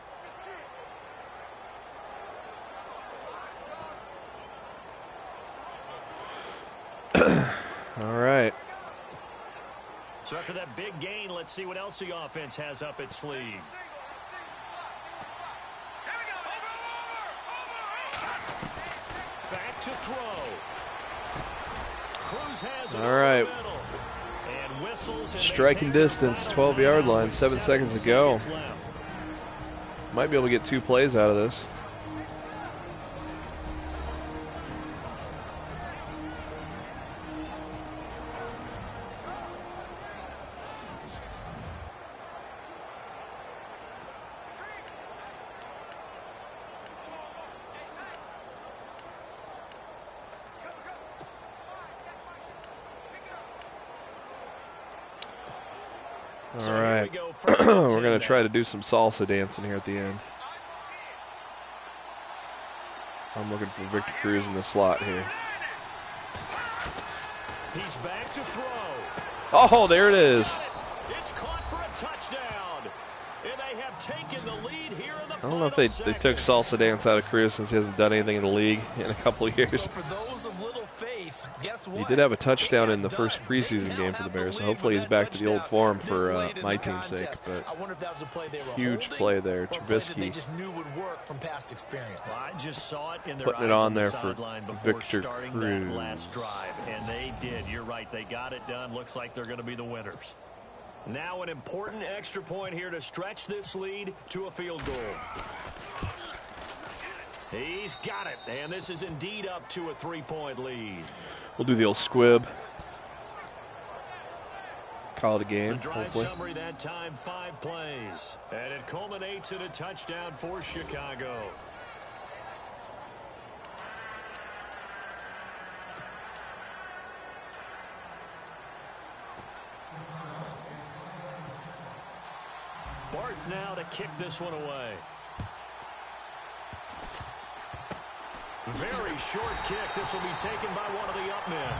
All right. So after that big gain, let's see what else the offense has up its sleeve. Back to throw. Cruz has it. All right. And whistles and Striking distance, 12-yard line, 7 seconds to go. Might be able to get 2 plays out of this. All right, we're going to try to do some salsa dancing here at the end. I'm looking for Victor Cruz in the slot here. He's back to throw. Oh, there it is. It's caught for a touchdown. And they have taken the lead here in the I don't know if they took salsa dance out of Cruz since he hasn't done anything in the league in a couple of years. So for those of little faith, guess what? He did have a touchdown in the first preseason game for the Bears, so hopefully he's back to the old form for my team's sake. But I wonder if that was a play they were huge play there, Trubisky. They just knew would work from past experience. Well, I just saw it in their putting it eyes on on the there for sideline before Victor starting Cruz. that last drive, and they did. You're right. They got it done. Looks like they're going to be the winners. Now an important extra point here to stretch this lead to a field goal. He's got it, and this is indeed up to a 3-point lead. We'll do the old squib. Call it a game, The drive hopefully. summary that time, 5 plays, and it culminates in a touchdown for Chicago. Barth now to kick this one away. Very short kick. This will be taken by one of the up men.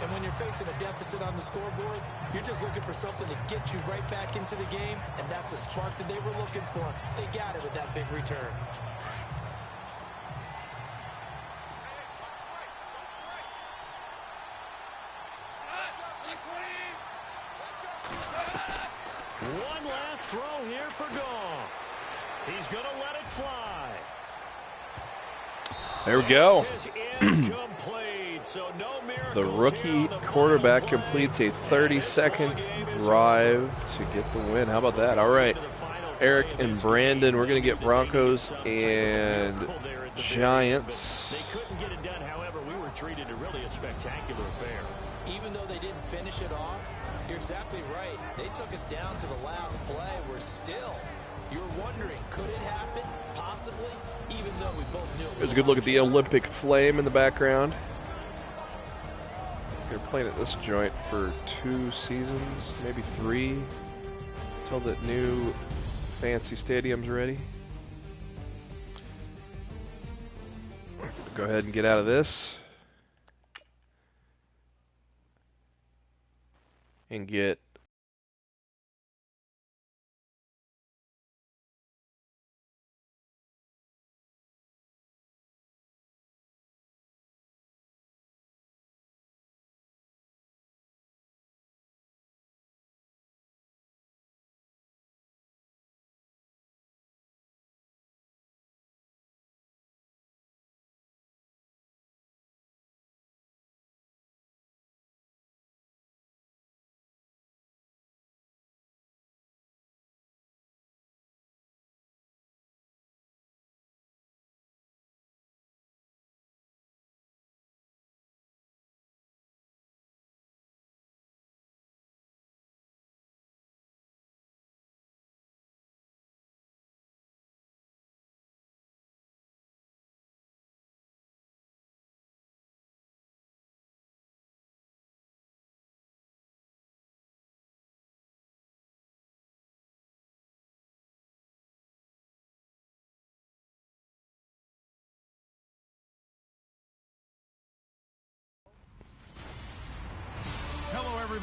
And when you're facing a deficit on the scoreboard, you're just looking for something to get you right back into the game, and that's the spark that they were looking for. They got it with that big return. One last throw here for Goff. He's going to let it fly. There we go. So no The rookie quarterback completes a 30-second drive to get the win. How about that? All right, Eric and Brandon, we're going to get Broncos and Giants. They couldn't get it done. However, we were treated to really a spectacular affair. Even though they didn't finish it off, you're exactly right. They took us down to the last play. We're still, you're wondering, could it happen? Possibly, even though we both knew it was. There's a good look at the Olympic flame in the background. They're playing at this joint for 2 seasons, maybe 3, until that new fancy stadium's ready. Go ahead and get out of this. And get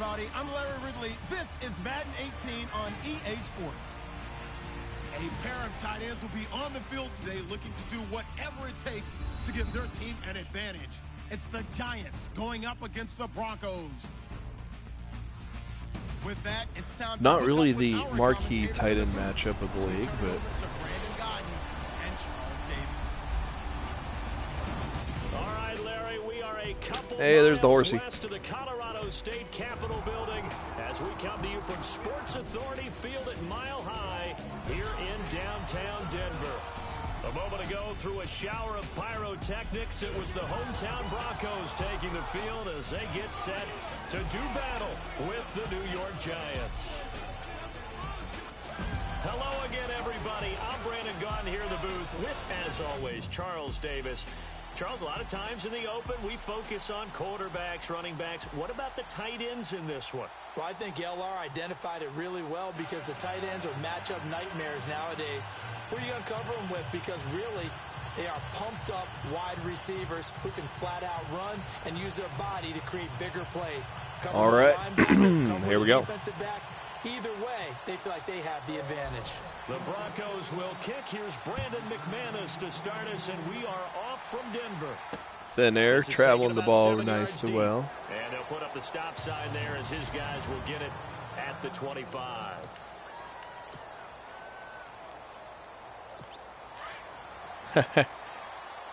everybody. I'm Larry Ridley. This is Madden 18 on EA Sports. A pair of tight ends will be on the field today looking to do whatever it takes to give their team an advantage. It's the Giants going up against the Broncos. With that, it's time to Not really the marquee tight end matchup of the league, but All right, Larry, we are a couple hey, there's the horsey. west of the Colorado State Capitol building as we come to you from Sports Authority Field at Mile High here in downtown Denver. A moment ago, through a shower of pyrotechnics, it was the hometown Broncos taking the field as they get set to do battle with the New York Giants. Hello again, everybody. I'm Brandon Gaughan here in the booth with, as always, Charles Davis. Charles, a lot of times in the open, we focus on quarterbacks, running backs. What about the tight ends in this one? Well, I think LR identified it really well because the tight ends are matchup nightmares nowadays. Who are you going to cover them with? Because really, they are pumped up wide receivers who can flat out run and use their body to create bigger plays. All right, here we go. Back. Either way, they feel like they have the advantage. The Broncos will kick. Here's Brandon McManus to start us, and we are off from Denver. Thin air, traveling the ball nice to well. And he'll put up the stop sign there as his guys will get it at the 25.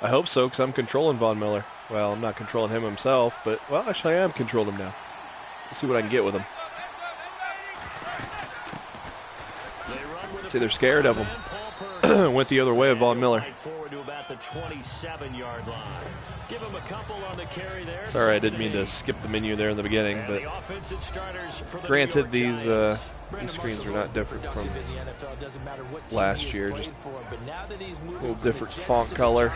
I hope so, because I'm controlling Von Miller. Well, I'm not controlling him himself, but, well, actually I am controlling him now. Let's see what I can get with him. See, they're scared of him. Went the other way of Von Miller. Forward to about the 27-yard line. Give him a couple on the carry there. Sorry, I didn't mean to skip the menu there in the beginning, but granted, these screens are not different from last year. Just a little different font color.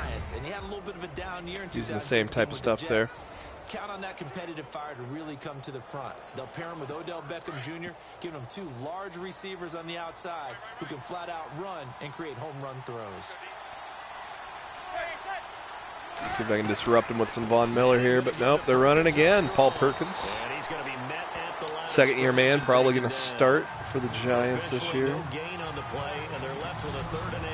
Using the same type of stuff there. Count on that competitive fire to really come to the front. They'll pair him with Odell Beckham Jr., giving him two large receivers on the outside who can flat out run and create home run throws. Let's see if I can disrupt him with some Von Miller here, but nope, they're running again. Paul Perkins, second-year man, probably going to start for the Giants this year. No gain on the play, and they're left with a 3rd and 8.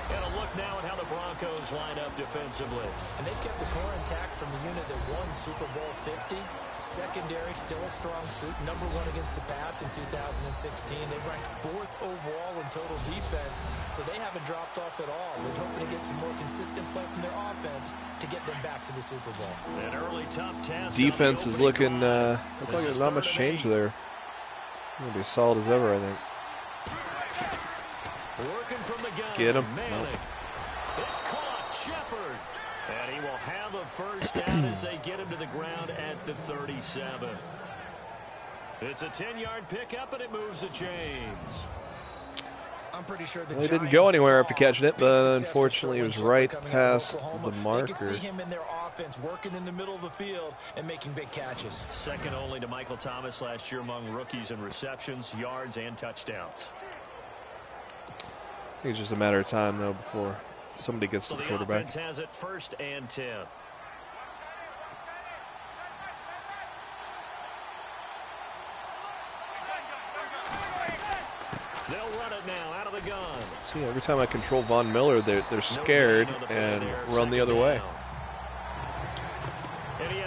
And a look now at how the Broncos line up defensively. And they've kept the core intact from the unit that won Super Bowl 50. Secondary still a strong suit. Number 1 against the pass in 2016. They ranked 4th overall in total defense, so they haven't dropped off at all. They're hoping to get some more consistent play from their offense to get them back to the Super Bowl. An early tough test. Defense is looking like there's not much change there. It'll be as solid as ever, I think. Working from the gun. Get him. Nope. It's caught. Shepard. And he will have a first down as they get him to the ground at the 37. It's a 10-yard pickup, and it moves the chains. I'm pretty sure the Well, he didn't go anywhere after catching it, but unfortunately, he was right past the marker. They can see him in their offense, working in the middle of the field and making big catches. Second only to Michael Thomas last year among rookies in receptions, yards, and touchdowns. I think it's just a matter of time, though, before somebody gets to the quarterback. So the offense has it 1st and 10. They'll run it now out of the gun. See, every time I control Von Miller, they're scared and run the other way.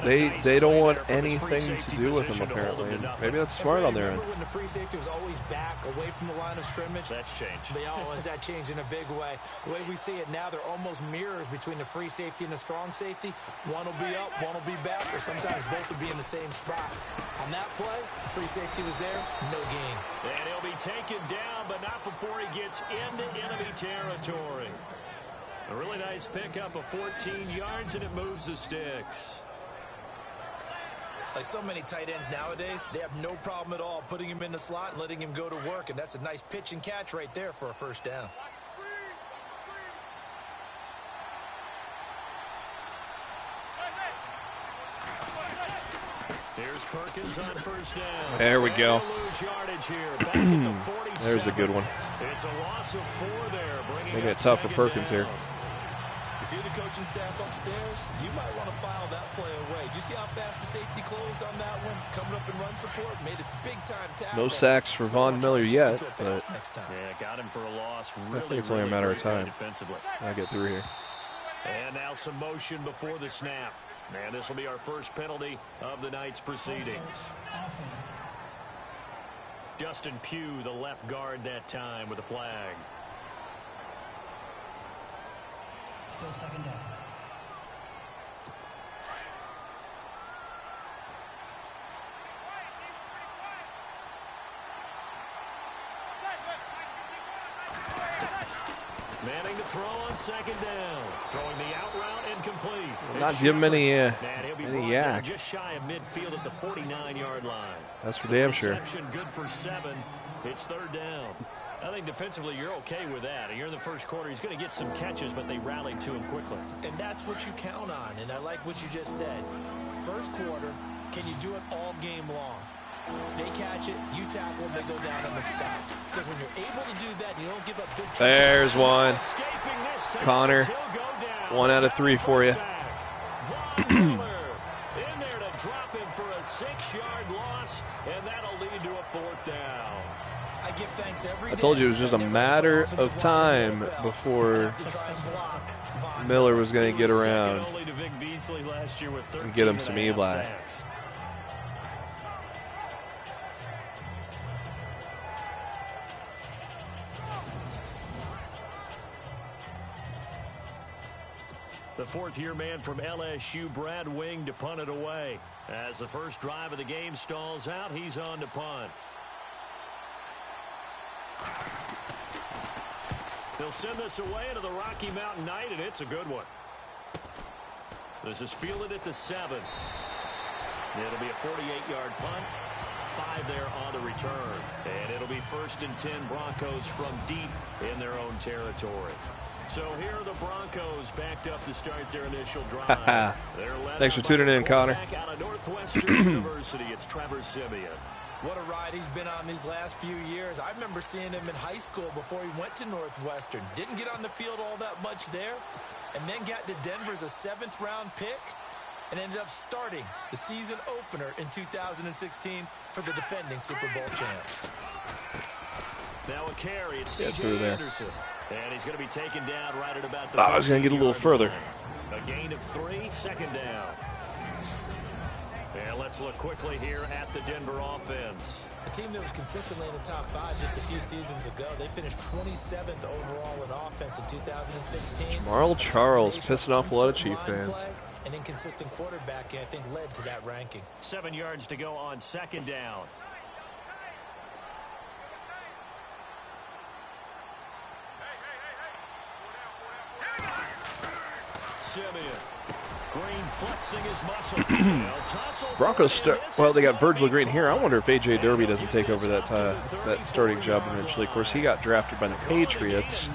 They don't want anything to do with him, apparently. And maybe that's smart on their end. When the free safety was always back, away from the line of scrimmage. That's changed. Has that changed in a big way? The way we see it now, they're almost mirrors between the free safety and the strong safety. One will be up, one will be back, or sometimes both will be in the same spot. On that play, free safety was there, no gain. And he'll be taken down, but not before he gets into enemy territory. A really nice pickup of 14 yards, and it moves the sticks. Like so many tight ends nowadays, they have no problem at all putting him in the slot and letting him go to work, and that's a nice pitch and catch right there for a first down. Here's Perkins on first down. There we go. Lose yardage here. Back at the 47. There's a good one. It's a loss of 4 there. Making it tough for Perkins here. if you're the coaching staff upstairs, you might want to file that play away. Do you see how fast the safety closed on that one? Coming up in run support, made a big-time tackle. No sacks for Von Miller yet, but yeah, got him for a loss. Really, I think it's only a matter of time. Defensively. I'll get through here. And now some motion before the snap. And this will be our first penalty of the night's proceedings. Justin Pugh, the left guard that time with a flag. Still second down. Manning to throw on second down. Throwing the out route incomplete. Not give him any yak. Just shy of midfield at the 49-yard line. That's for damn sure. Reception good for 7. It's third down. I think defensively you're okay with that. You're in the first quarter. He's going to get some catches, but they rallied to him quickly. And that's what you count on. And I like what you just said. First quarter, can you do it all game long? They catch it, you tackle them, they go down on the spot. Because when you're able to do that, you don't give up big chances. There's one. Connor, 1 out of 3 for you. In there to drop him for a 6-yard loss, and that'll lead to a 4th down. I give thanks every day. I told you it was just a matter of time before Miller was going to get around and get him some Eli. The 4th-year man from LSU, Brad Wing, to punt it away. As the first drive of the game stalls out, he's on to punt. They'll send this away into the Rocky Mountain Night, and it's a good one. This is fielded at the 7. It'll be a 48-yard punt. 5 there on the return. And it'll be 1st and 10 Broncos from deep in their own territory. So here are the Broncos backed up to start their initial drive. Thanks for tuning in, Connor. Out of Northwestern University, it's Trevor Siemian. What a ride he's been on these last few years. I remember seeing him in high school before he went to Northwestern. Didn't get on the field all that much there, and then got to Denver as a 7th-round pick and ended up starting the season opener in 2016 for the defending Super Bowl champs. Now a carry. It's C.J. Anderson. And he's going to be taken down right at about the I was going to get a little further. A gain of 3, 2nd down. And let's look quickly here at the Denver offense. A team that was consistently in the top 5 just a few seasons ago. They finished 27th overall in offense in 2016. Marl Charles pissing off a lot of Chief fans. An inconsistent quarterbacking, I think, led to that ranking. 7 yards to go on 2nd down. Siemian. Green flexing his muscle. Broncos well, they got Virgil Green here. I wonder if A.J. Derby doesn't take over that starting job eventually. Of course, he got drafted by the Patriots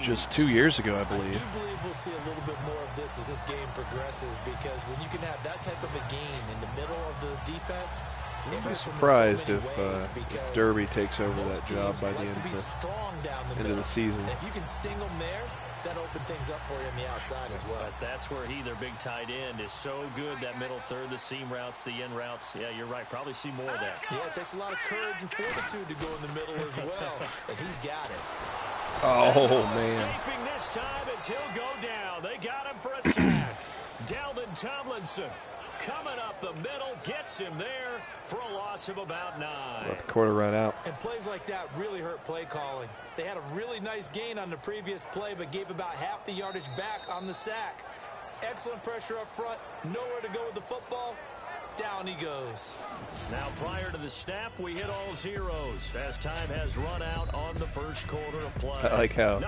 just 2 years ago, I believe. I do believe we'll see a little bit more of this as this game progresses, because when you can have that type of a gain in the middle of the defense, I'd be surprised if Derby takes over that job by the end of the season. And if you can sting them there, that opened things up for you on the outside as well. But that's where their big tight end, is so good. That middle third, the seam routes, the in routes. Yeah, you're right. Probably see more of that. Yeah, it takes a lot of courage and fortitude to go in the middle as well. And he's got it. Oh, man. Escaping this time as he'll go down. They got him for a sack. Delvin Tomlinson coming up the middle, gets him there for a loss of about 9. Let the quarter run out. And plays like that really hurt play calling. They had a really nice gain on the previous play, but gave about half the yardage back on the sack. Excellent pressure up front, nowhere to go with the football. Down he goes. Now, prior to the snap, we hit all zeros as time has run out on the first quarter of play. I like how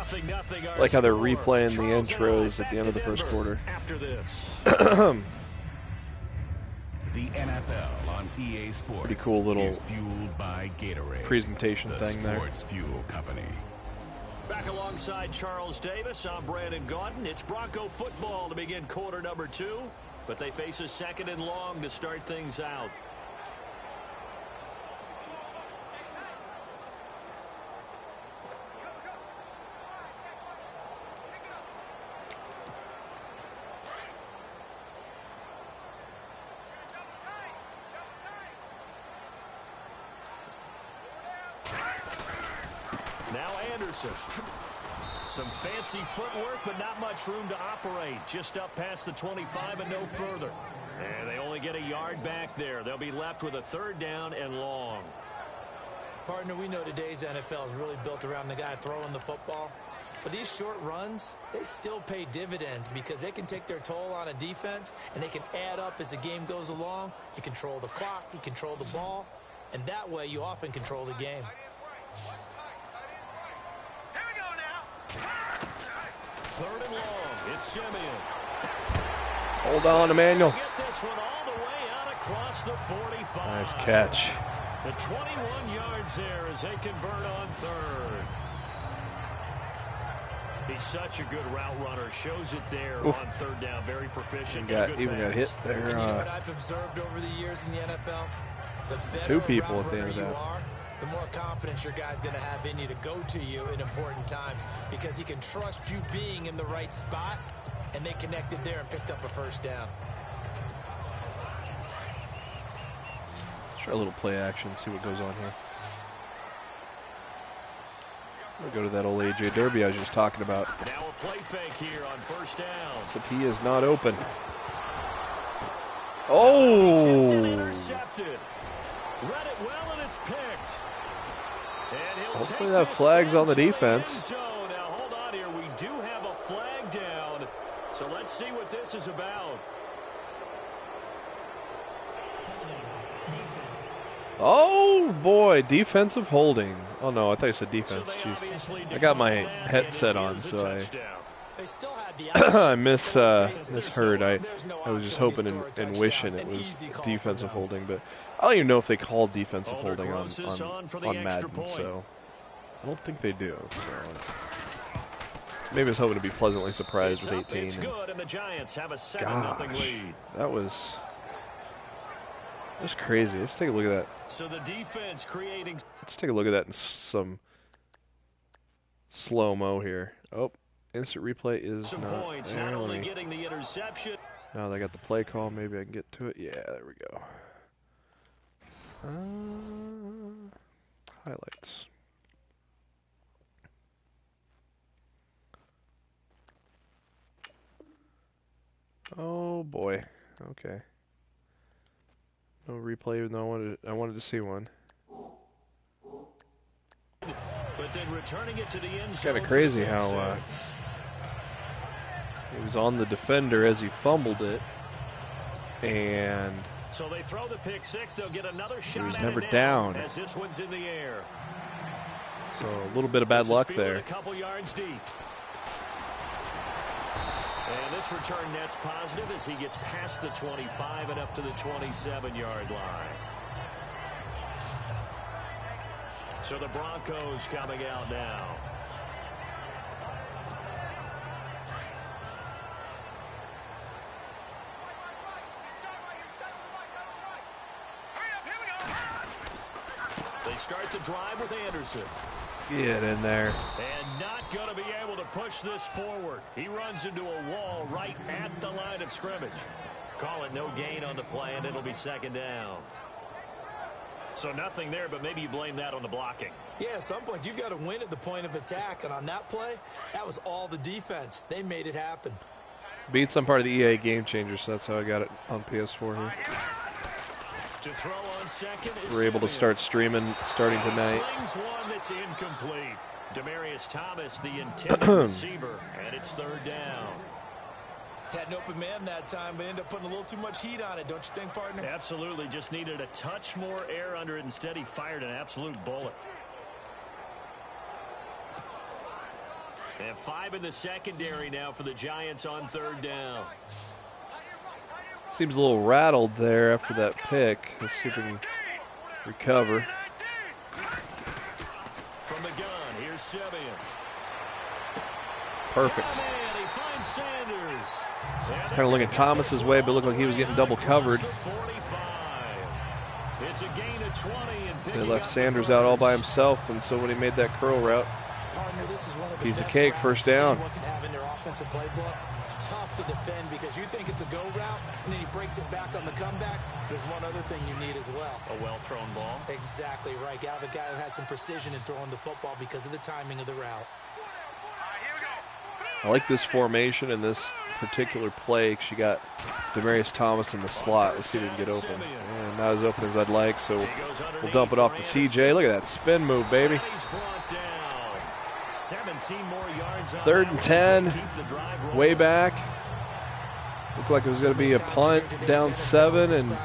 they're replaying the intros at the end of the first quarter. After this. The NFL on EA Sports. Pretty cool little is fueled by Gatorade, presentation thing there. The Sports Fuel Company. Back alongside Charles Davis, I'm Brandon Gaudin. It's Bronco football to begin quarter number 2, but they face a 2nd and long to start things out. Now Anderson. Some fancy footwork, but not much room to operate. Just up past the 25 and no further. And they only get a yard back there. They'll be left with a 3rd down and long. Partner, we know today's NFL is really built around the guy throwing the football. But these short runs, they still pay dividends because they can take their toll on a defense and they can add up as the game goes along. You control the clock, you control the ball, and that way you often control the game. Here we go now. 3rd and long. It's Simeon. Hold on, Emmanuel. Get this one all the way out across the 45. Nice catch. The 21 yards there as they convert on 3rd. He's such a good route runner. Shows it there on 3rd down. Very proficient. Even got hit there. You know what I've observed over the years in the NFL? The better 2 people route at the end of runner that. you are, the more confidence your guy's going to have in you to go to you in important times because he can trust you being in the right spot, and they connected there and picked up a 1st down. Try a little play action, see what goes on here. We'll go to that old A.J. Derby I was just talking about. Now a play fake here on 1st down. But he is not open. Oh! Intercepted. Read it well, and it's picked. And he'll Hopefully take that this flag's on the into end defense. zone. Now hold on here. We do have a flag down. So let's see what this is about. Oh, boy. Defensive holding. Oh, no. I thought you said defense. Jeez. I got my headset on, so I misheard. I was just hoping and wishing it was defensive holding, but I don't even know if they call defensive holding on Madden, so I don't think they do. So maybe I was hoping to be pleasantly surprised with 18. It's good, and the Giants have a 7-0 lead. That was crazy. Let's take a look at that. So the defense creating. Let's take a look at that in some slow-mo here. Oh, instant replay is some not points, there. not only getting the interception. Now they got the play call. Maybe I can get to it. Yeah, there we go. Highlights. Oh boy. Okay. No replay, even though I wanted to see one. But then returning it to the end It's zone. kind of crazy how he was on the defender as he fumbled it, and so they throw the pick six. They'll get another shot. he was at never it now down. as this one's in the air. So a little bit of bad luck there. A couple yards deep. And this return net's positive as he gets past the 25 and up to the 27-yard line. So the Broncos coming out now. They start the drive with Anderson. Get in there. And not going to be able to push this forward. He runs into a wall right at the line of scrimmage. Call it no gain on the play, and it'll be 2nd down. So nothing there, but maybe you blame that on the blocking. Yeah, at some point you've got to win at the point of attack, and on that play, that was all the defense. They made it happen. Beat some part of the EA Game Changer, so that's how I got it on PS4 here. To throw on second is We're able to start streaming starting tonight. Slings one that's incomplete. Demarius Thomas, the intended receiver, and it's 3rd down. Had an open man that time, but ended up putting a little too much heat on it, don't you think, partner? Absolutely. Just needed a touch more air under it. Instead, he fired an absolute bullet. And 5 in the secondary now for the Giants on 3rd down. Seems a little rattled there after that pick. Let's see if we can recover. From the gun, here's Simeon. Perfect. He finds Sanders. Kind of looking Thomas's way, but looked like he was getting double covered. It's a gain of 20 and They left Sanders out all by himself, and so when he made that curl route, Partner, this is one of the piece of best cake, routes 1st down. anyone can have in their offensive playbook. tough to defend because you think it's a go route, and then he breaks it back on the comeback. There's one other thing you need as well. A well-thrown ball. Exactly right. You have a guy who has some precision in throwing the football because of the timing of the route. I like this formation and this particular play because you got Demaryius Thomas in the slot. Let's see if he can get open. And not as open as I'd like, so we'll dump it off to CJ. Look at that spin move, baby. 3rd and 10, way back. Looked like it was going to be a punt, down 7, and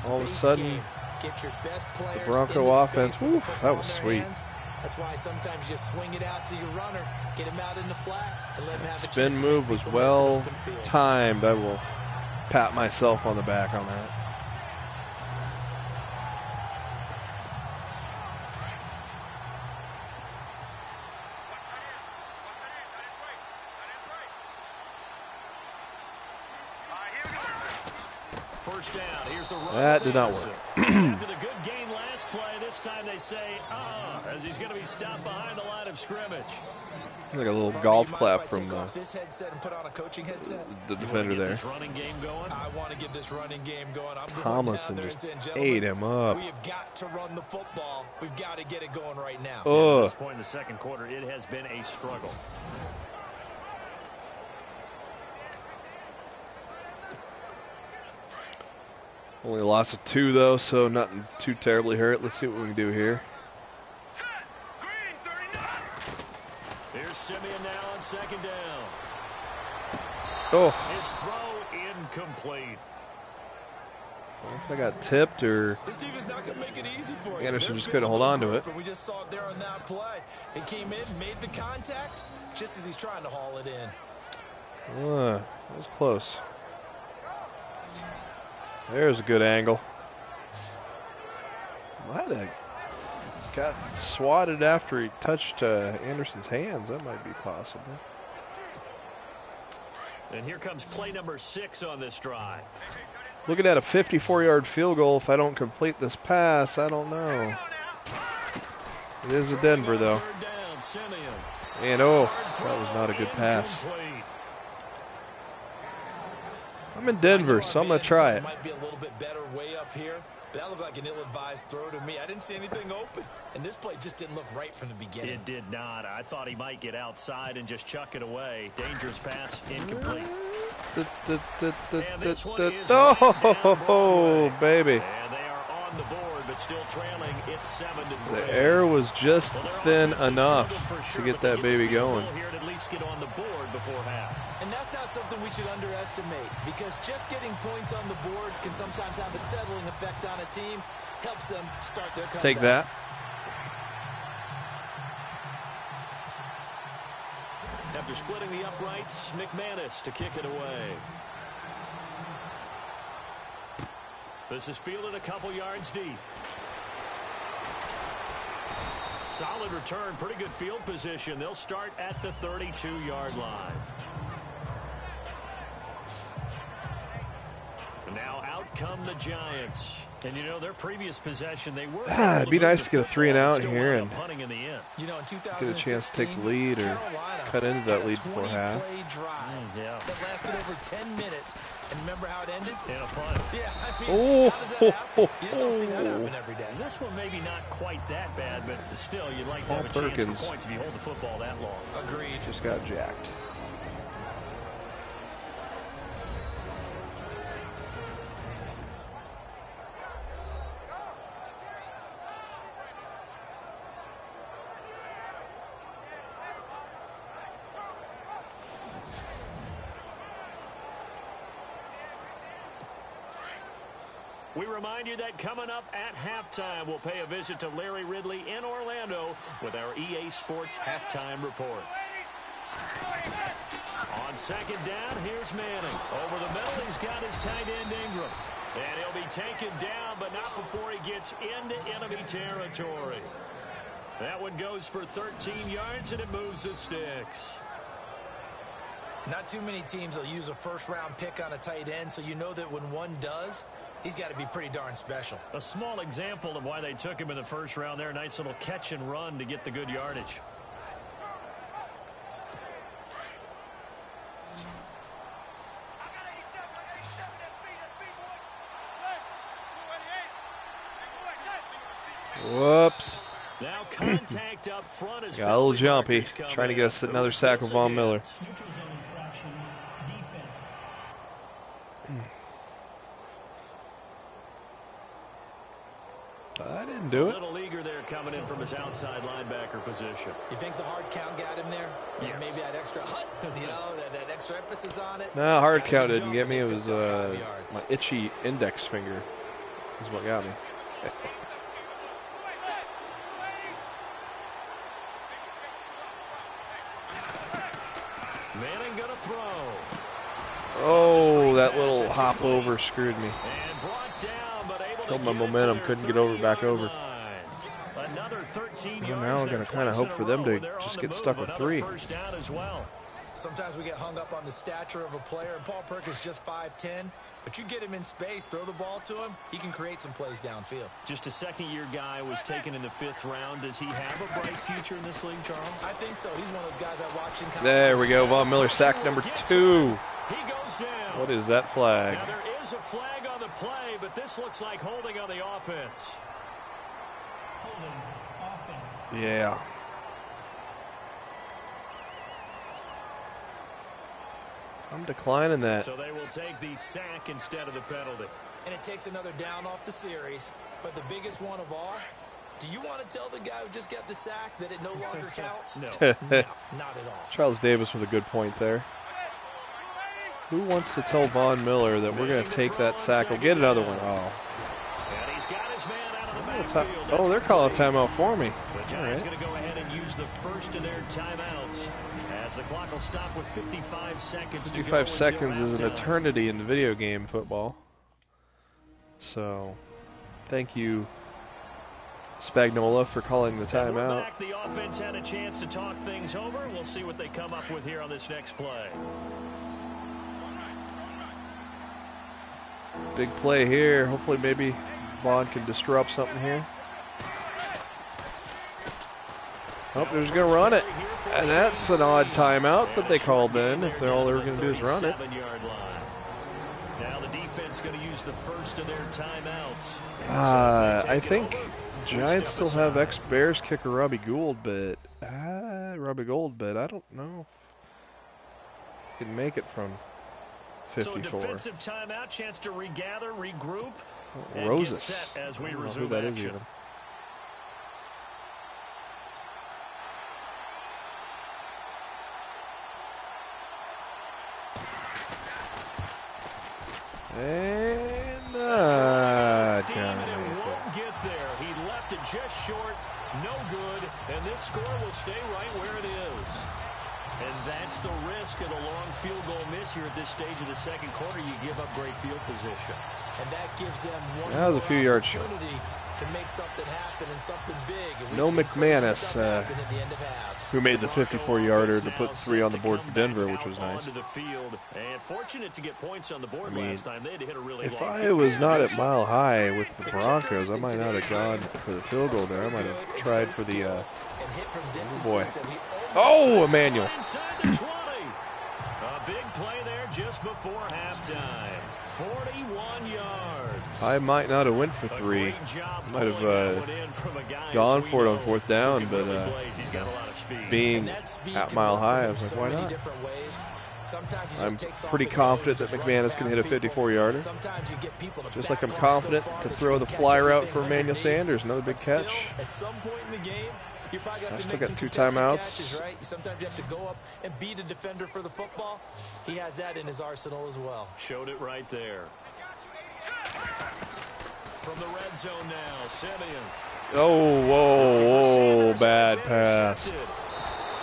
all of a sudden, the Bronco offense, whew, that was sweet. That's why sometimes you swing it out to your runner, get him out in the flat, and let him have a chance. Spin move was well timed. I will pat myself on the back on that. First down. Here's the run. That did not work. After the good gain last play, this time they say, as he's going to be stopped behind the line of scrimmage. Like a little golf clap from this headset and put on a coaching headset. The defender there. This running game going? I want to get this running game going. Tomlinson just ate him up. We have got to run the football. We've got to get it going right now. At this point in the second quarter, it has been a struggle. Only a loss of 2, though, so nothing too terribly hurt. Let's see what we can do here. Here's Simeon now on second down. Oh. His throw incomplete. Well, if I got tipped or this defense not going to make it easy for you. Anderson just couldn't hold on to it. But we just saw it there on that play. It came in, made the contact, just as he's trying to haul it in. That was close. There's a good angle. Might have got swatted after he touched Anderson's hands. That might be possible. And here comes play number 6 on this drive. Looking at a 54-yard field goal if I don't complete this pass. I don't know. It is a Denver, though. And, that was not a good pass. I'm in Denver, so I'm going to try it. Might be a little bit better way up here, but that looked like an ill-advised throw to me. I didn't see anything open, and this play just didn't look right from the beginning. It did not. I thought he might get outside and just chuck it away. Dangerous pass, incomplete. Oh, baby. And they are on the board, but still trailing. It's 7-3. The air was just thin enough to get that baby going. Here to at least get on the board before half. And that's not something we should underestimate, because just getting points on the board can sometimes have a settling effect on a team. Helps them start their comeback. Take that. After splitting the uprights, McManus to kick it away. This is fielded a couple yards deep. Solid return, pretty good field position. They'll start at the 32-yard line. And now out come the Giants. And you know, their previous possession, they were it'd be nice to get a 3-and-out here and you know, in get a chance to take the lead or cut into that lead before half. That lasted over 10 minutes. And remember how it ended? In a punt. Yeah, I mean, how does that happen? You just don't see that happen every day. This one maybe not quite that bad, but still, you'd like to have a chance for points if you hold the football that long. Agreed. Just got jacked. We remind you that coming up at halftime, we'll pay a visit to Larry Ridley in Orlando with our EA Sports Halftime Report. On second down, here's Manning. Over the middle, he's got his tight end Ingram. And he'll be taken down, but not before he gets into enemy territory. That one goes for 13 yards, and it moves the sticks. Not too many teams will use a first-round pick on a tight end, so you know that when one does, he's got to be pretty darn special. A small example of why they took him in the first round there. Nice little catch and run to get the good yardage. Whoops. Now contact up front as Got a little jumpy. markers come Trying to in. get us another sack of Von Miller. Neutral zone infraction. Defense. I didn't do it. Little eager there coming in from his outside linebacker position. You think the hard count got him there? Yes. Maybe that extra that extra emphasis on it? No, hard Gotta count be didn't get me. It jumping. was Took 5 yards. my itchy index finger is what got me. Manning gonna throw. Oh, that little hop over screwed me. And brought down, but able Killed to my get it to momentum. their Couldn't get over back 30-yard over. line. Another 13 Well, yards. now I'm there going to kind of twice hope in for a them row, to and they're just on get the stuck move. with Another 3. first down as well. Sometimes we get hung up on the stature of a player, and Paul Perkins just 5'10", but you get him in space, throw the ball to him, he can create some plays downfield. Just a second-year guy was taken in the 5th round. Does he have a bright future in this league, Charles? I think so. He's one of those guys I watch in college. There we go. Von Miller, sack number 2. He goes down. What is that flag? Now there is a flag on the play, but this looks like holding on the offense. Holding. Offense. Yeah. I'm declining that. So they will take the sack instead of the penalty. And it takes another down off the series. But the biggest one of all, do you want to tell the guy who just got the sack that it no longer counts? No. No, not at all. Charles Davis with a good point there. Who wants to tell Von Miller that we're going to take that sack? We'll get another one. Oh. And he's got his man out of the backfield. Oh, they're calling a timeout for me. The All Giants right. going to go ahead and use the first of their timeouts as the clock will stop with 55 seconds to go 55 until seconds is an halftime. eternity in video game football. So, thank you, Spagnola, for calling the And we're timeout. back. The offense had a chance to talk things over. We'll see what they come up with here on this next play. Big play here. Hopefully, maybe Vaughn can disrupt something here. Oh, they're just going to run it. And that's an odd timeout that they called then, if they're all they were going to do is run it. 37-yard line. Now the defense going to use the first of their timeouts. I think Giants still have ex-Bears kicker Robbie Gould, but I don't know if he can make it from So a 54. defensive timeout, chance to regather, regroup, and Roses. get set as we I don't know resume who that is action. even. And Steam, got and it it. won't get there. He left it just short, no good, and this score will stay right where it is. And that's the risk of the long field goal miss here at this stage of the second quarter. You give up great field position. And that gives them one That was a more few yards short. opportunity to make something happen and something big. And No we've seen crazy McManus, stuff happen at the end of halves. who made the 54-yarder to put 3 on the board for Denver, which was nice. Onto the field, and fortunate to get points on the board I mean, last time. They had to hit a really If long I field was goal. not at Mile High with the Broncos, I might not have gone for the field goal there. I might have tried for the, And hit from distances boy. that we oh, Emmanuel. Inside the 20. A big play there just before halftime. 41 yards. I might not have went for A 3. great job Might have, pulling that one in from a guy gone as we for it on know 4th down, can but move his legs. He's got a lot of speed. being And that speed at can Mile work High, I in was like, so why many not? different ways. Sometimes he I'm just takes off pretty and confident goes, that just runs McManus can past hit a people. 54-yarder. Sometimes you get people to Just like I'm back off so confident far to that throw you the can catch fly route everything for Emmanuel underneath. Sanders. Another big But still, catch. at some point in the game, you probably have I to still make got some 2 contested timeouts. catches, right? Sometimes you have to go up and beat a defender for the football. He has that in his arsenal as well. Showed it right there. From the red zone now, Simeon. Oh, whoa, bad pass. Intercepted.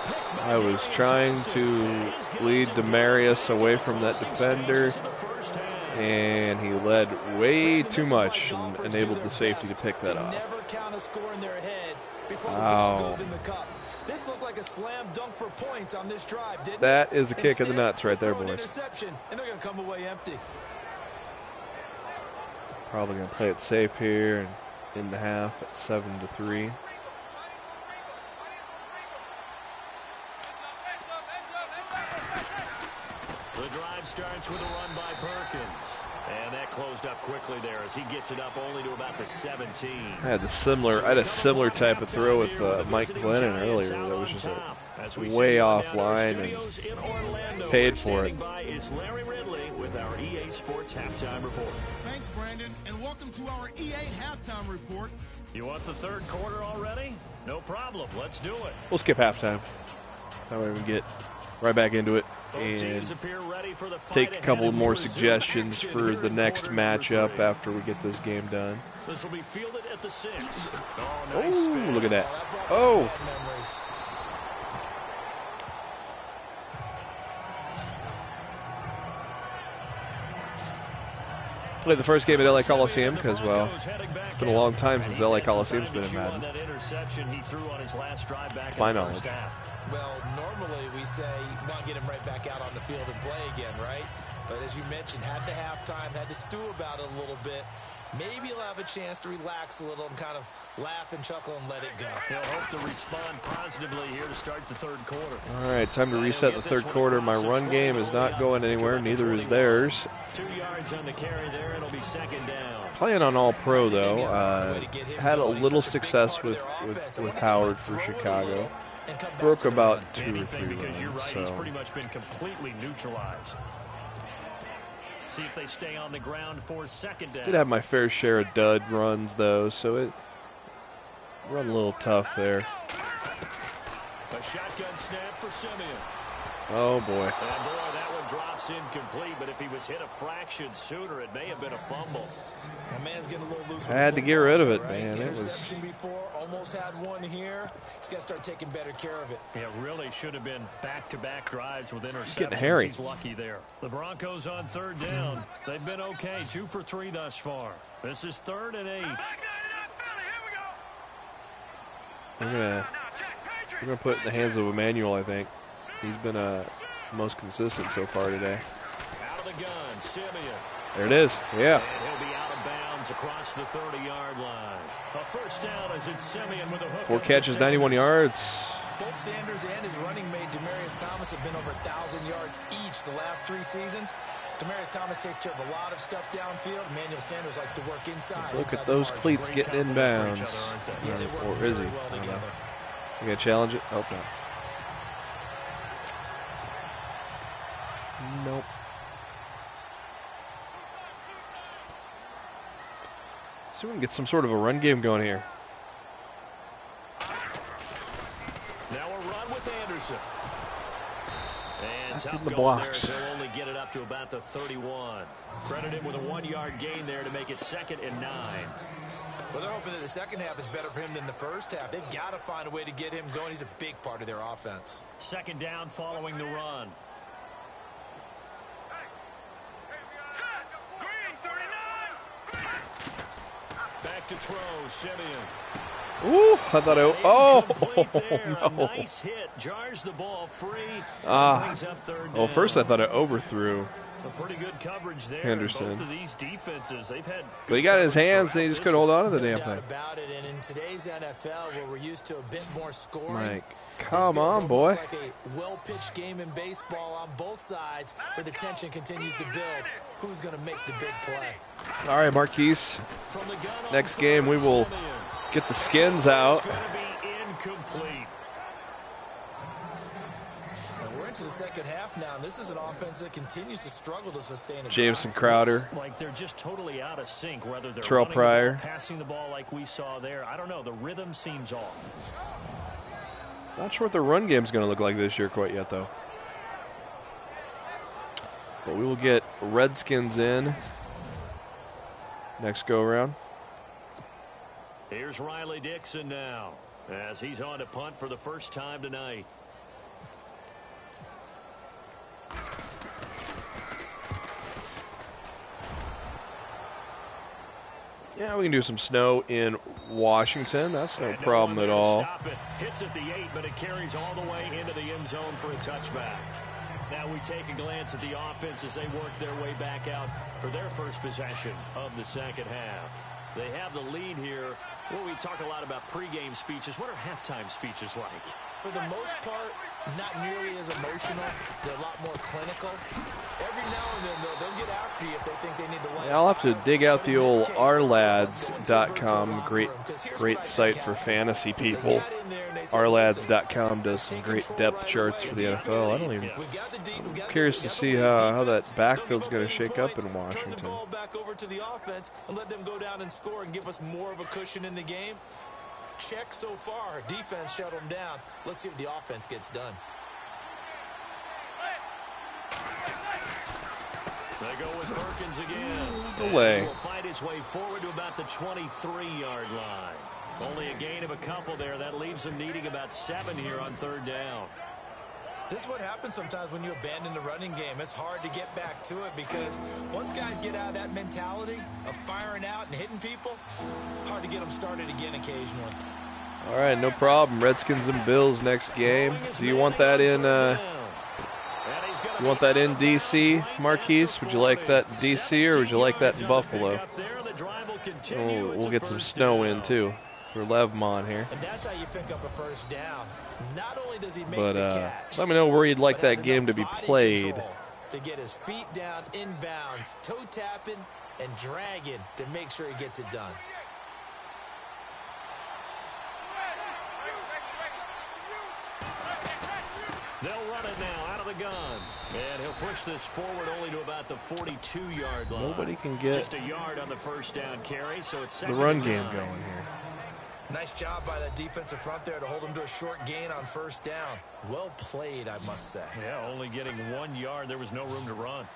Picked by I was Darian trying Thompson. to He's gonna lead some Demarius great away from that closing defender, stages in the first half. and he led way Brandon, too this is why much and golfers do enabled their the safety to best pick that to off. never count a score in their head before the Wow. ball goes in the cup. This looked like a slam dunk for points on this drive, didn't That it? is a kick in the Instead, nuts right they there, throw an boys. interception, and they're going to come away empty. Probably going to play it safe here and in the half at 7-3. The drive starts with a run by Perkins. And that closed up quickly there as he gets it up only to about the 17. I had a similar type of throw with Mike Glennon earlier. That was just way offline and paid for it. Is Larry Ridley with our EA Sports Halftime Report. Thanks, Brandon, and welcome to our EA Halftime Report. You want the third quarter already? No problem. Let's do it. We'll skip halftime. That way we can get right back into it and take a couple more suggestions for the next matchup after we get this game done. This will be fielded at the 6. Oh, look at that. Oh. Played the first game at LA Coliseum because, well, it's been a long time since LA Coliseum's been in Madden. To my knowledge. Well, normally we say you want to get him right back out on the field and play again, right? But as you mentioned, had the halftime, had to stew about it a little bit. Maybe he'll have a chance to relax a little and kind of laugh and chuckle and let it go. He'll hope to respond positively here to start the third quarter. All right, time to reset the third quarter. My run game is not going anywhere. Neither is theirs. 2 yards on the carry there. It'll be second down. Playing on All-Pro, though. Had a little success with Howard for Chicago. Broke about 2 or 3 because you're runs. right, he's pretty much been completely neutralized. See if they stay on the ground for second down. Did have my fair share of dud runs, though, so it run a little tough there. A shotgun snap for Simeon. Oh, boy. And boy, that one drops incomplete, but if he was hit a fraction sooner, it may have been a fumble. The man's getting a little loose. I had to get rid of it, man. Interception before, almost had one here. He's got to start taking better care of it. Yeah, really should have been back-to-back drives with interceptions. Getting hairy. He's lucky there. The Broncos on third down. They've been okay, 2 for 3 thus far. This is 3rd and 8. We're gonna put it in the hands of Emmanuel, I think. He's been most consistent so far today. Out of the gun, Simeon. There it is. Yeah. And he'll be out of bounds across the 30-yard line. A first down as it's Simeon with a hook. 4 catches, 91 yards. Both Sanders and his running mate, Demaryius Thomas, have been over 1,000 yards each the last 3 seasons. Demaryius Thomas takes care of a lot of stuff downfield. Emmanuel Sanders likes to work inside. Look at those cleats getting inbounds. Or is he? Well together. You gonna challenge it? Oh, no. Nope. So we can get some sort of a run game going here. Now a run with Anderson. And That's tough in the goal blocks. there. They'll only get it up to about the 31. Credit him with a 1-yard gain there to make it 2nd and 9. Well, they're hoping that the second half is better for him than the first half. They've got to find a way to get him going. He's a big part of their offense. 2nd down following the run. Back to throw, Simeon. Ooh, I thought no. A nice hit, jars the ball free. Brings up 3rd down. Well, first I thought I overthrew A pretty good coverage there. Henderson. Both of these defenses, they've had. But he got his hands and he just couldn't hold on to the damn thing. About it, and in today's NFL, where we're used to a bit more scoring, Mike, come on, boy. Like a well-pitched game in baseball on both sides, where the tension continues to build. Who's going to make the big play? All right, Marquise. Next game we will get the skins out. It's going to be incomplete. And we're into the second half now, and this is an offense that continues to struggle to sustain a Jameson drive. Crowder. Like they're just totally out of sync, whether they're Terrell running Pryor. the ball, passing the ball like we saw there. I don't know. The rhythm seems off. Not sure what the run game's going to look like this year quite yet, though. But we will get Redskins in next go-around. Here's Riley Dixon now, as he's on to punt for the first time tonight. Yeah, we can do some snow in Washington. That's no problem at all. Stop it. Hits at the 8, but it carries all the way into the end zone for a touchback. Now we take a glance at the offense as they work their way back out for their first possession of the second half. They have the lead here. Well, we talk a lot about pregame speeches. What are halftime speeches like? for the most part, not nearly as emotional. They're a lot more clinical. Every now and then, though, they'll get after you if they think they need to light. Yeah, I'll have to dig out the old ourlads.com, great site for fantasy people. Ourlads.com does some great depth charts for the NFL. I'm curious to see how that backfield's going to shake up in Washington. Ball back over to the offense and let them go down and score and give us more of a cushion in the game. Check so far. Defense shut them down. Let's see if the offense gets done. They go with Perkins again. No way. He will fight his way forward to about the 23-yard line. Only a gain of a couple there. That leaves him needing about 7 here on 3rd down. This is what happens sometimes when you abandon the running game. It's hard to get back to it because once guys get out of that mentality of firing out and hitting people, hard to get them started again occasionally. All right, no problem. Redskins and Bills next game. Do you want that in? You want that in D.C., Marquise? Would you like that in D.C. or would you like that in Buffalo? We'll get some snow in too for Levmon here. And that's how you pick up a first down. Not only does he make But the catch, let me know where you'd like that game to be played. To get his feet down inbounds, toe tapping and dragging to make sure he gets it done. They'll run it now out of the gun. And he'll push this forward only to about the 42-yard line. Nobody can get just a yard on the first down carry, so it's the run game going here. Nice job by that defensive front there to hold him to a short gain on first down. Well played, I must say. Yeah, only getting 1 yard. There was no room to run.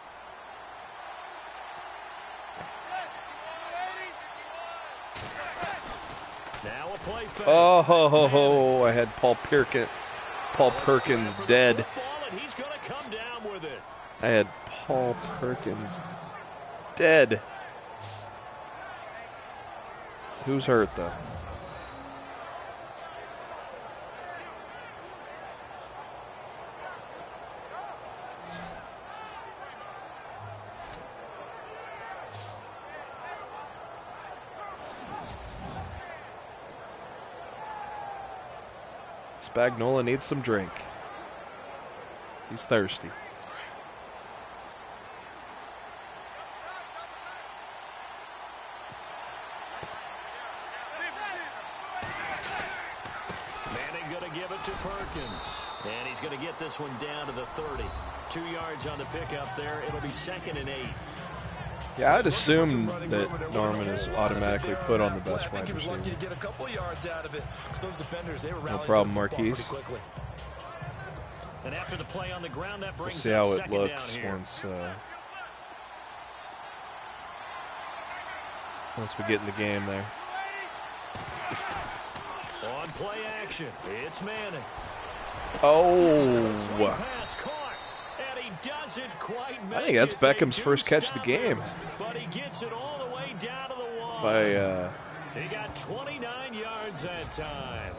Now a play fake. Oh, I had Paul Perkins dead. He's going to come down with it. I had Paul Perkins dead. Who's hurt, though? Spagnola needs some drink. He's thirsty. Manning going to give it to Perkins. And he's going to get this one down to the 30. 2 yards on the pickup there. It'll be 2nd and 8. Yeah, I'd assume that Norman is automatically put on the best wide receiver. No problem, Marquise. And after the play on the ground, that brings we'll see how it looks once we get in the game there. On play action, it's Manning. Oh. Pass caught, and he doesn't quite make I think that's Beckham's first catch of the game. But he gets it all the way down to the wall. He got 29 yards that time.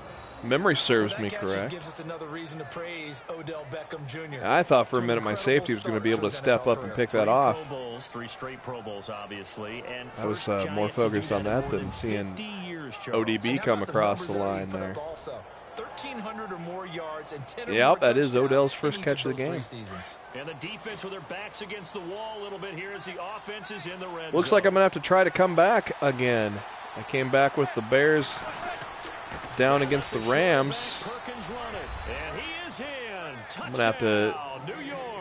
Memory serves me correct. Gives us another reason to praise Odell Beckham Jr. I thought for a minute my safety was going to be able to step up and pick that off. 3 straight Pro Bowls, obviously. And I was more focused on that than seeing ODB come across the line there. 1,300 or more yards and 10 yep, that is Odell's first catch of the game. And the defense with their backs against the wall a little bit here as the offense is in the red Looks zone. like I'm going to have to try to come back again. I came back with the Bears down against the Rams. I'm going to have to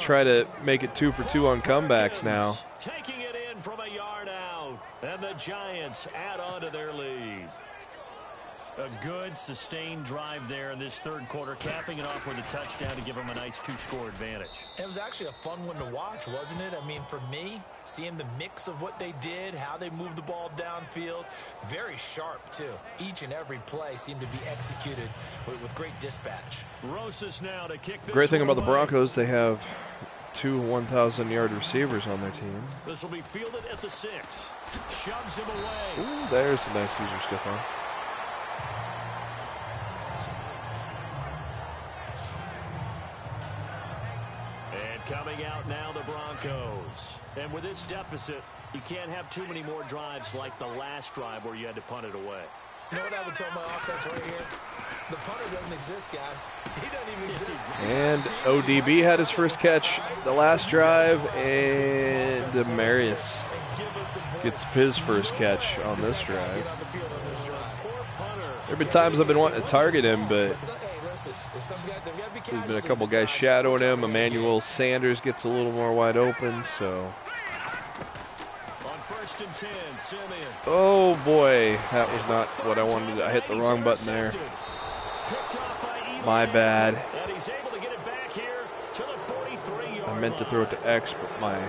try to make it 2 for 2 on comebacks now. Taking it in from a yard out. And the Giants add on to their lead. A good, sustained drive there in this third quarter, capping it off with a touchdown to give them a nice 2-score advantage. It was actually a fun one to watch, wasn't it? I mean, for me, seeing the mix of what they did, how they moved the ball downfield, very sharp, too. Each and every play seemed to be executed with great dispatch. Rosas now to kick this Great thing about the away. Broncos, they have 2 1,000-yard receivers on their team. This will be fielded at the 6. Shoves him away. Ooh, there's a nice user stiff arm. Coming out now, the Broncos. And with this deficit, you can't have too many more drives like the last drive where you had to punt it away. You know what I would tell my offense right here? The punter doesn't exist, guys. He doesn't even exist. And ODB had his first catch the last drive, and Demarius gets his first catch on this drive. There have been times I've been wanting to target him, but there's been a couple guys shadowing him. Emmanuel Sanders gets a little more wide open, so. Oh boy, that was not what I wanted. I hit the wrong button there. My bad. I meant to throw it to X, but my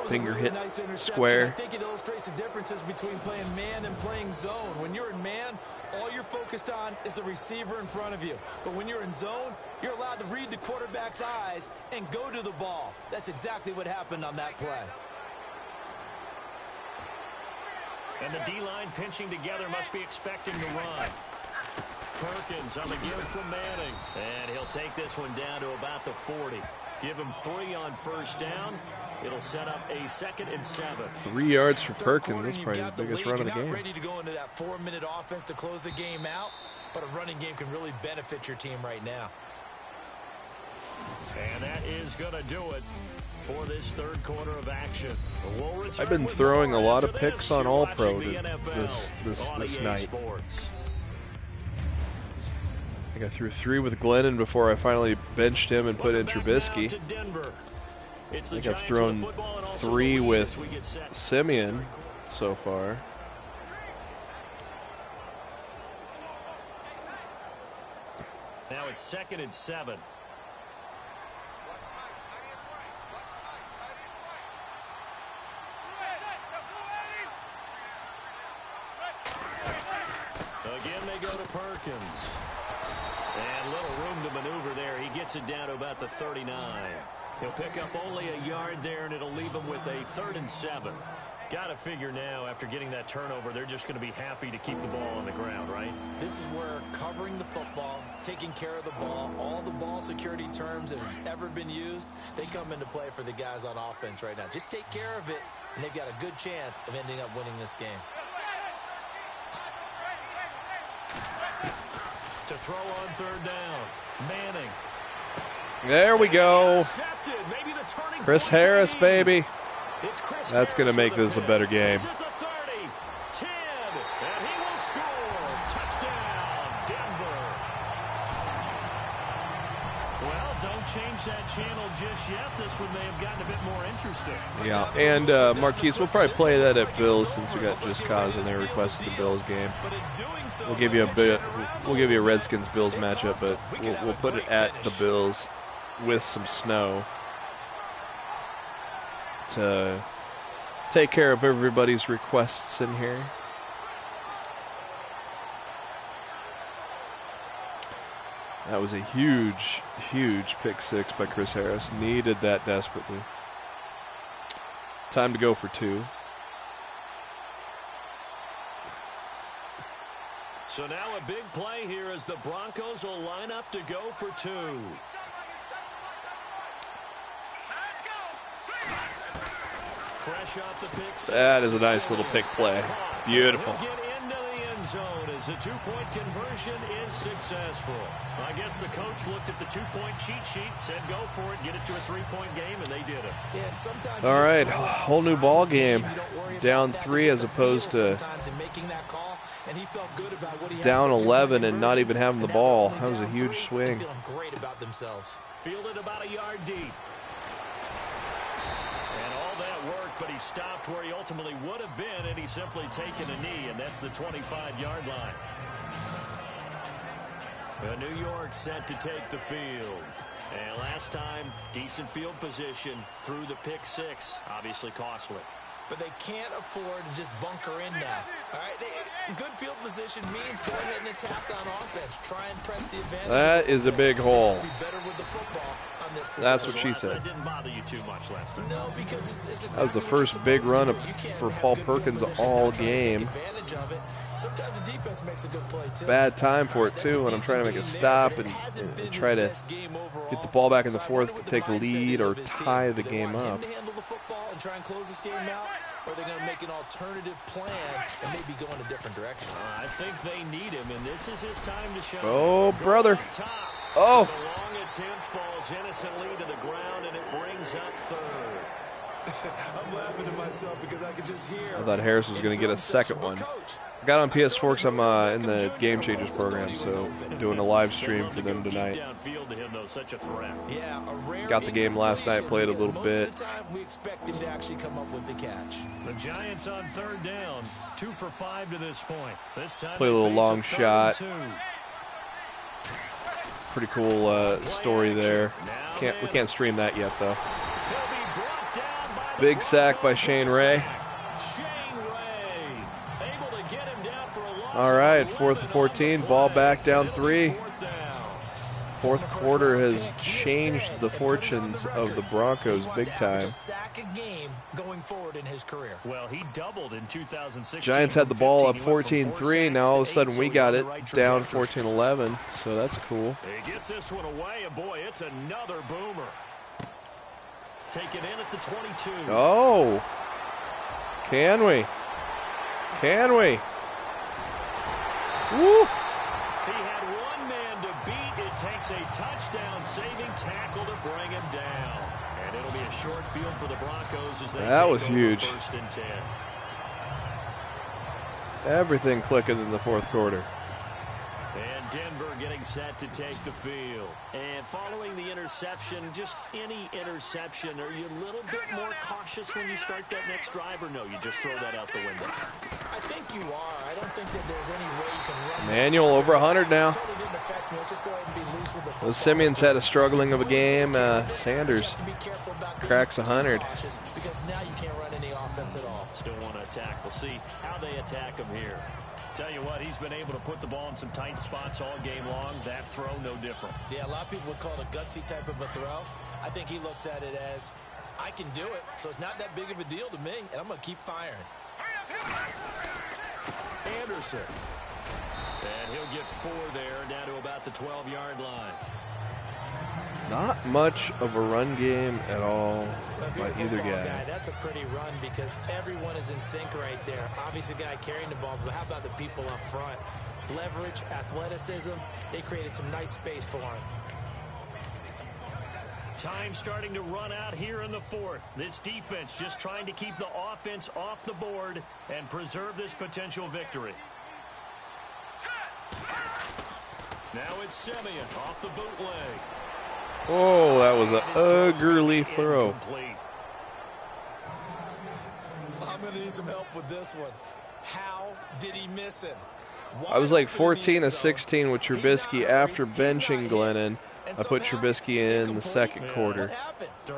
finger hit square. I think it illustrates the differences between playing man and playing zone. When you're in man, all you're focused on is the receiver in front of you. But when you're in zone, you're allowed to read the quarterback's eyes and go to the ball. That's exactly what happened on that play. And the D-line pinching together must be expecting to run. Perkins on the give from Manning. And he'll take this one down to about the 40. Give him 3 on first down. It'll set up a 2nd and 7. 3 yards for Perkins. That's probably his biggest run of the game. You're not ready to go into that 4-minute offense to close the game out, but a running game can really benefit your team right now. And that is going to do it for this third quarter of action. I've been throwing a lot of picks on All-Pro this night. I think I threw 3 with Glennon before I finally benched him and put in Trubisky. I think I've thrown 3 with Simeon so far. Now it's 2nd and 7. Again, they go to Perkins. And little room to maneuver there. He gets it down to about the 39. He'll pick up only a yard there, and it'll leave him with a 3rd and 7. Got to figure now, after getting that turnover, they're just going to be happy to keep the ball on the ground, right? This is where covering the football, taking care of the ball, all the ball security terms that have ever been used, they come into play for the guys on offense right now. Just take care of it, and they've got a good chance of ending up winning this game. To throw on 3rd down, Manning. There we go. Chris Harris, baby. That's going to make this a better game. Well, don't change that channel just yet. This one may have gotten a bit more interesting. Yeah, and Marquise, we'll probably play that at Bills since we got Just Cause and they requested the Bills game. We'll give you a Redskins Bills matchup, but we'll put it at the Bills with some snow to take care of everybody's requests in here. That was a huge, huge pick 6 by Chris Harris. Needed that desperately. Time to go for 2. So now a big play here as the Broncos will line up to go for 2. Fresh off the pick. That is a nice little pick play. Beautiful. Get into the end zone as the 2-point conversion is successful. I guess the coach looked at the 2-point cheat sheet, said go for it, get it to a 3-point game, and they did it. Yeah, and sometimes all right, whole new ball game. Down 3 as opposed to down 11 and not even having the ball. That was a huge swing. Feeling great about themselves. Fielded about a yard deep. And all that work, but he stopped where he ultimately would have been, and he's simply taken a knee, and that's the 25-yard line. New York set to take the field. And last time, decent field position through the pick 6. Obviously costly. But they can't afford to just bunker in now. All right, good field position means go ahead and attack on offense. Try and press the advantage. That is a big hole. Be better with the football on this possession. That's what she said. That didn't bother you too much last time. No, because it's exactly that was the first big run for Paul Perkins all game. Sometimes the defense makes a good play too. Bad time for it too when I'm trying to make a stop and try to get the ball back in the 4th to take the lead or tie the game up. Try and close this game out, or are they going to make an alternative plan and maybe go in a different direction? I think they need him in this This is his time to shine. Oh, brother. Oh. Oh. So the long attempt falls innocently to the ground, and it brings up third. I'm laughing to myself because I could just hear. I thought Harris was going to get a second one. I got on PS4 because I'm in the Game Changers program, so I'm doing a live stream for them tonight. Got the game last night, played a little bit. We expect him to actually come up with the catch. The Giants on third down, 2 for 5 to this point. This time Play a little long shot. Pretty cool story there. We can't stream that yet though. Big sack by Shane Ray. All right, 4th and 14, ball back down 3. Fourth quarter has changed the fortunes of the Broncos big time. Well, he doubled in 2016. Giants had the ball up 14-3. Now all of a sudden we got it down 14-11. So that's cool. He gets this one away, and boy, it's another boomer. Taken in at the 22. Oh, can we? Can we? Woo! He had one man to beat. It takes a touchdown-saving tackle to bring him down. And it'll be a short field for the Broncos as they that take was over huge. 1st and 10. Everything clicking in the fourth quarter. And Denver getting set to take the field. And following the interception, just any interception, are you a little bit more cautious when you start that next drive, or no, you just throw that out the window? I think you are. I don't think that there's any way you can run. Manuel over 100 now. Totally didn't affect me. Let's just go ahead and be loose with the football. Well, Simeon's had a struggling of a game. Sanders cracks 100. Because now you can't run any offense at all. Still want to attack. We'll see how they attack him here. Tell you what, he's been able to put the ball in some tight spots all game long. That throw, no different. Yeah, a lot of people would call it a gutsy type of a throw. I think he looks at it as, I can do it, so it's not that big of a deal to me, and I'm going to keep firing. Anderson. And he'll get 4 there, down to about the 12-yard line. Not much of a run game at all by either guy. That's a pretty run because everyone is in sync right there. Obviously, the guy carrying the ball, but how about the people up front? Leverage, athleticism, they created some nice space for him. Time starting to run out here in the 4th. This defense just trying to keep the offense off the board and preserve this potential victory. Now it's Simeon off the bootleg. Oh, that was an ugly throw. I'm going to need some help with this one. How did he miss him? I was like 14 of 16 with Trubisky after benching Glennon. I put Trubisky in the second quarter.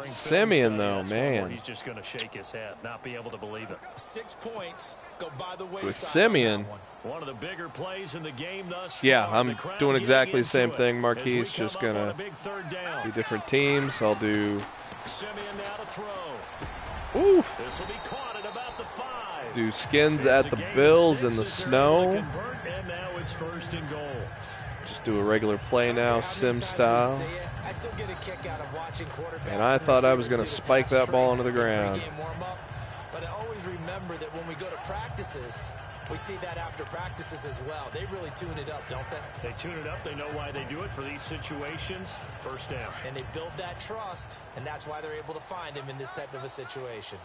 Simeon, though, man. He's just going to shake his head, not be able to believe it. 6 points go by the way. With Simeon. One of the bigger plays in the game thus far. Yeah, I'm doing exactly the same thing. Marquis just going to be different teams. I'll do. Simeon now to throw. Ooh. This will be caught at about the 5. Do Skins at the Bills in the snow. And now it's 1st and goal. Just do a regular play now, sim style. I still get a kick out of watching quarterbacks. And I thought I was going to spike that ball into the ground. But I always remember that when we go to practices, we see that after practices as well. They really tune it up, don't they? They tune it up. They know why they do it for these situations. 1st down. And they build that trust, and that's why they're able to find him in this type of a situation.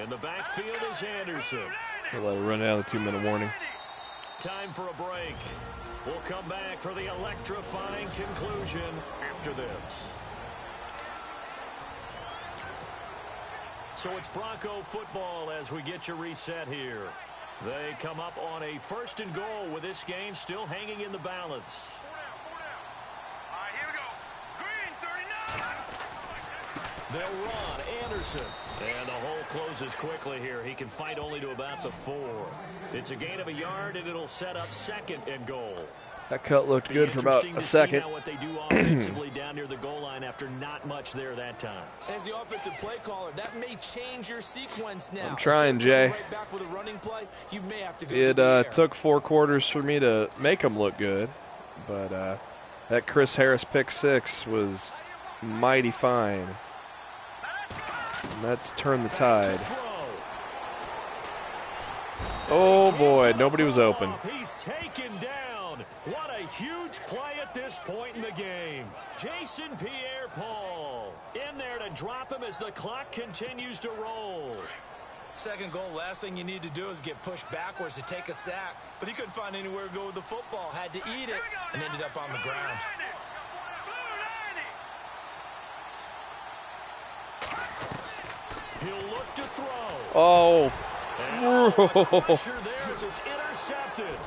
In the backfield is Anderson. We'll let it run out of the 2-minute warning. Time for a break. We'll come back for the electrifying conclusion after this. So it's Bronco football as we get you reset here. They come up on a 1st and goal with this game still hanging in the balance. All right, here we go. Green 39. They'll run. Anderson. And the hole closes quickly here. He can fight only to about the 4. It's a gain of a yard, and it'll set up 2nd and goal. That cut looked good for about a second. What they do offensively down near the goal line after not much there that time. As the offensive play caller, that may change your sequence now. I'm trying, Jay. Right back with a running play, you may have to go It took 4 quarters for me to make them look good, but that Chris Harris pick 6 was mighty fine. And that's turned the tide. Oh boy, nobody was open. He's taken down. What a huge play at this point in the game. Jason Pierre-Paul in there to drop him as the clock continues to roll. Second goal, last thing you need to do is get pushed backwards to take a sack. But he couldn't find anywhere to go with the football. Had to eat it and ended up on the ground. He'll look to throw. Oh. Pressure there as it's intercepted.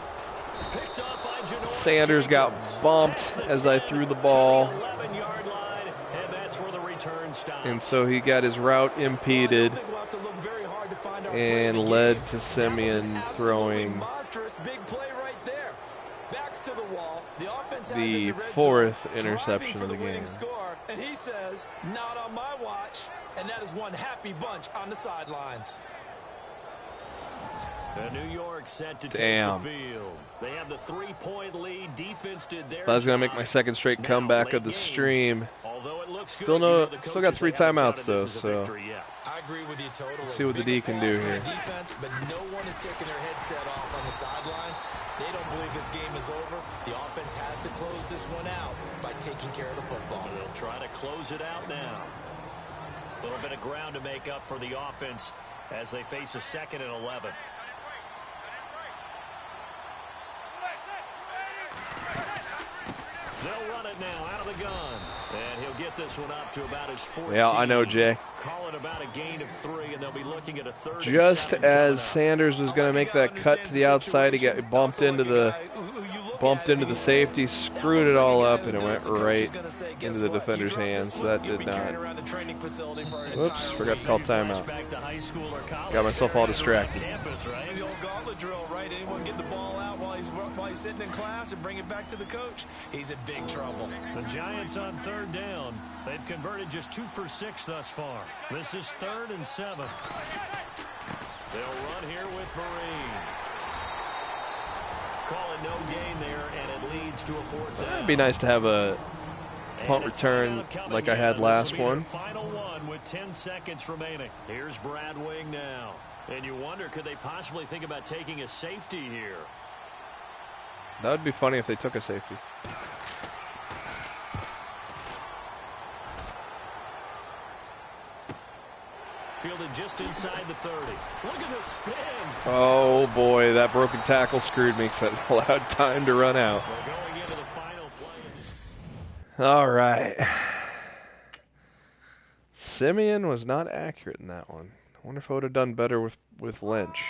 Picked up by Janoris Sanders got Jenkins. bumped as I threw the ball. To the 11-yard line, and that's where the return stops. And so he got his route impeded and led to Simeon throwing the fourth interception of the game. And he says, not on my watch. And that is one happy bunch on the sidelines. New York set to Damn. take the field. They have the 3-point lead. Defense did their I was going to job. make my second straight Now, comeback late of the game. stream. Although it looks Still good, still got 3 timeouts though, so I agree with you totally. let's see what the D can do here. Defense, but no one is taking their headset off on the sidelines. They don't believe this game is over. The offense has to close this one out by taking care of the football. They'll try to close it out now. A little bit of ground to make up for the offense as they face a 2nd and 11. They'll run it now out of the gun. And he'll get this one up to about his 14. Yeah, I know, Jay. Call it about a gain of 3, and they'll be looking at a 3rd and Just 7 as coming up. Sanders was going to make that cut to the outside, he got bumped into the safety, screwed it all up, and it went right into the defender's hands. So that did not. Whoops, forgot to call timeout. Got myself all distracted. The old gauntlet drill, right? Anyone get the ball out while he's sitting in class and bring it back to the coach? He's in big trouble. The Giants on 3rd down. They've converted just 2 for 6 thus far. This is 3rd and 7. They'll run here with Vereen. Call it no gain there, and it leads to a 4th down. It'd be nice to have a punt return like I had last one. Final one with 10 seconds remaining. Here's Brad Wing now. And you wonder, could they possibly think about taking a safety here? That would be funny if they took a safety. Fielded just inside the 30. Look at the spin. Oh boy, that broken tackle screwed me because it allowed time to run out. We're going into the final play. All right. Simeon was not accurate in that one. I wonder if I would have done better with Lynch.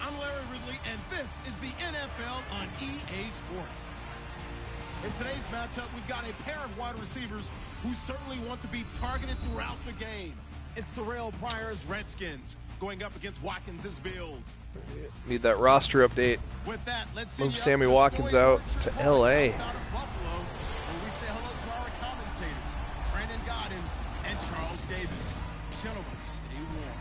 I'm Larry Ridley, and this is the NFL on EA Sports. In today's matchup, we've got a pair of wide receivers who certainly want to be targeted throughout the game. It's Terrell Pryor's Redskins going up against Watkins' Bills. Need that roster update. With that, let's move Sammy Watkins out to L.A. Out of Buffalo, where we say hello to our commentators, Brandon Godden and Charles Davis. Gentlemen, stay warm.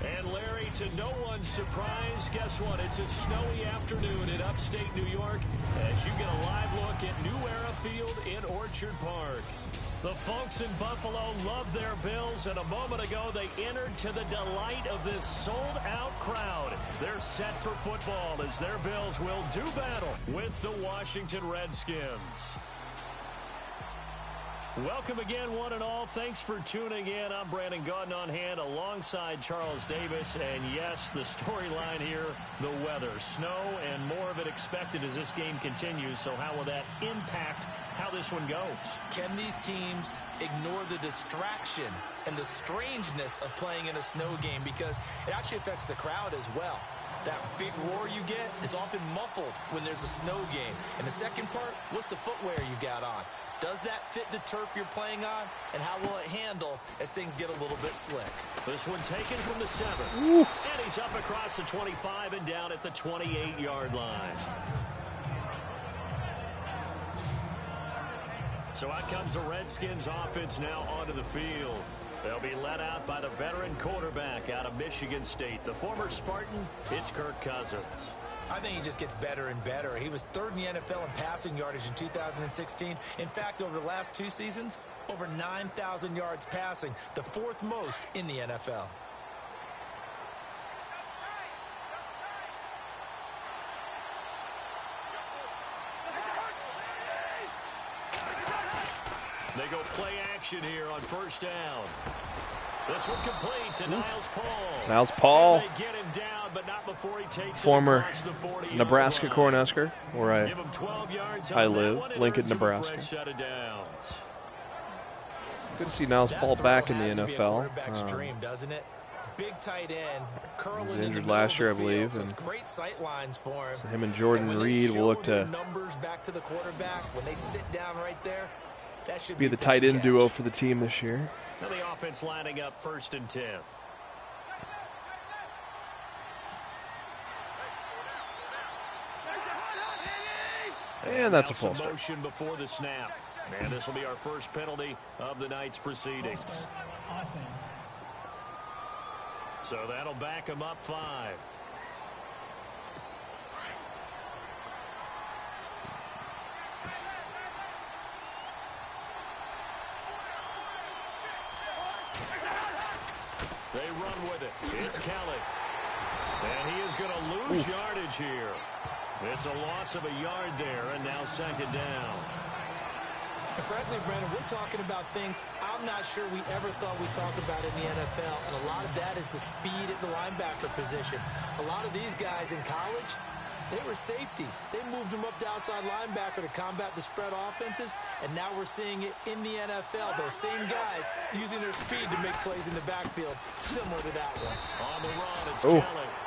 And Larry, to no one's surprise, guess what? It's a snowy afternoon in upstate New York as you get a live look at New Era Field in Orchard Park. The folks in Buffalo love their Bills, and a moment ago they entered to the delight of this sold-out crowd. They're set for football as their Bills will do battle with the Washington Redskins. Welcome again, one and all. Thanks for tuning in. I'm Brandon Gaudin on hand alongside Charles Davis. And yes, the storyline here, the weather. Snow and more of it expected as this game continues. So how will that impact how this one goes? Can these teams ignore the distraction and the strangeness of playing in a snow game? Because it actually affects the crowd as well. That big roar you get is often muffled when there's a snow game. And the second part, what's the footwear you got on? Does that fit the turf you're playing on? And how will it handle as things get a little bit slick? This one taken from the 7. Oof. And he's up across the 25 and down at the 28-yard line. So out comes the Redskins offense now onto the field. They'll be led out by the veteran quarterback out of Michigan State. The former Spartan, it's Kirk Cousins. I think he just gets better and better. He was third in the NFL in passing yardage in 2016. In fact, over the last 2 seasons, over 9,000 yards passing, the 4th most in the NFL. They go play action here on first down. This one complete to Niles Paul. Niles Paul. And they get him down, but not before he takes Former it across the 40-yard Nebraska line. Cornhusker, where Give him 12 yards I on that live, one and Lincoln, earns him a Nebraska. fresh set of downs. Good to see Niles Paul back in the That throw has to be a NFL. quarterback's dream, doesn't it? Big tight end, curling in the injured middle last of year, I the field, believe, so it's and great sight lines for him. So him and Jordan when they Reed will show look their to numbers back to the quarterback when they sit down right there. That should be the tight end duo for the team this year. Now the offense lining up 1st and 10. And that's a Now full some start. motion before the snap. And this will be our first penalty of the night's proceedings. Offense. So that'll back them up 5. They run with it. It's Kelly. And he is going to lose yardage here. It's a loss of a yard there, and now 2nd down. And frankly, Brandon, we're talking about things I'm not sure we ever thought we'd talk about in the NFL. And a lot of that is the speed at the linebacker position. A lot of these guys in college, they were safeties. They moved them up to outside linebacker to combat the spread offenses. And now we're seeing it in the NFL. Those same guys using their speed to make plays in the backfield, similar to that one. On the run, it's Kelly.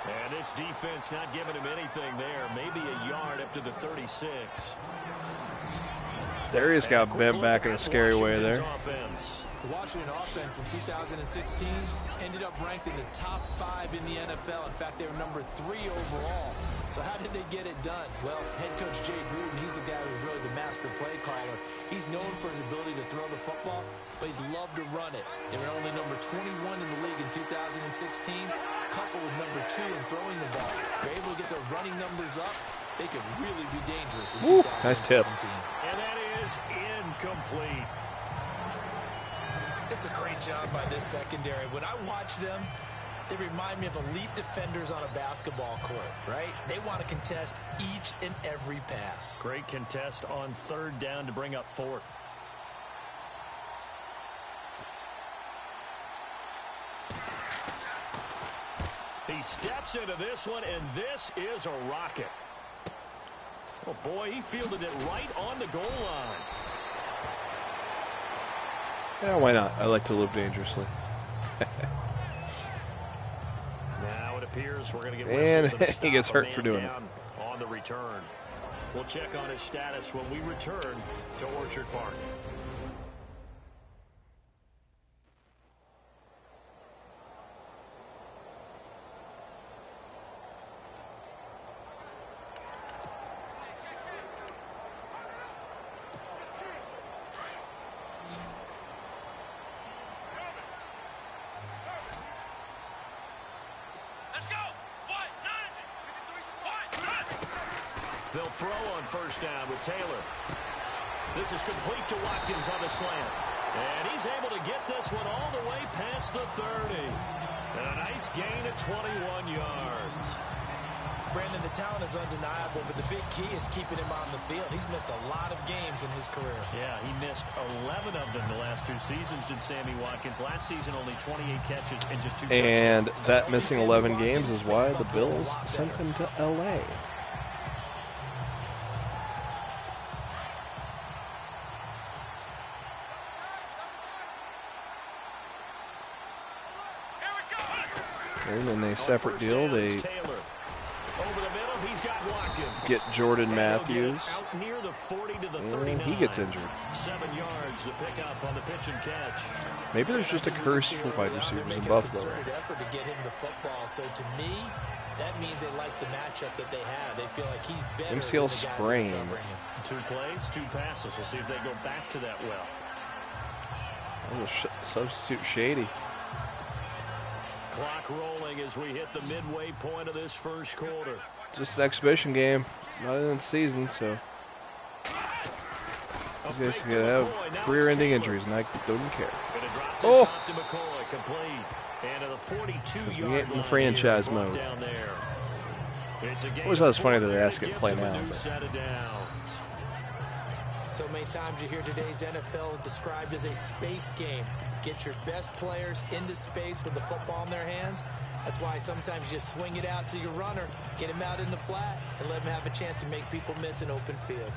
And this defense not giving him anything there. Maybe a yard up to the 36. Darius got bent back in a scary way there. The Washington offense in 2016 ended up ranked in the top 5 in the NFL. In fact, they were number 3 overall. So how did they get it done? Well, head coach Jay Gruden, he's the guy who's really the master play caller. He's known for his ability to throw the football, but he'd love to run it. They were only number 21 in the league in 2016, coupled with number 2 in throwing the ball. They're able to get their running numbers up. They could really be dangerous in 2017. Nice tip. And that is incomplete. It's a great job by this secondary. When I watch them, they remind me of elite defenders on a basketball court, right? They want to contest each and every pass. Great contest on 3rd down to bring up 4th. He steps into this one, and this is a rocket. Oh, boy, he fielded it right on the goal line. Yeah, why not? I like to live dangerously. Now it appears we're going to get And whistles and he gets stop a hurt for man doing it. down on the return. We'll check on his status when we return to Orchard Park. They'll throw on 1st down with Taylor. This is complete to Watkins on the slant. And he's able to get this one all the way past the 30. And a nice gain of 21 yards. Brandon, the talent is undeniable, but the big key is keeping him on the field. He's missed a lot of games in his career. Yeah, he missed 11 of them the last 2 seasons, did Sammy Watkins. Last season, only 28 catches and just 2 touchdowns. And that missing 11 games is why the Bills sent him to L.A. And in a separate deal, they get Jordan Matthews, and he gets injured. 7 yards to pick up on the pitch and catch. Maybe there's just a curse for wide receivers in Buffalo. Effort to get him the football. So to me, that means they like the matchup that they have. They feel like he's better. MCL sprain. 2 plays, 2 passes. We'll see if they go back to that well. Substitute Shady. Clock rolling as we hit the midway point of this first quarter. Just an exhibition game, not in the season, so these guys can have career-ending injuries, and I don't care. Oh! We ain't in franchise mode. Always thought it was funny that they ask it play now. So many times you hear today's NFL described as a space game. Get your best players into space with the football in their hands. That's why sometimes you swing it out to your runner, get him out in the flat, and let him have a chance to make people miss an open field.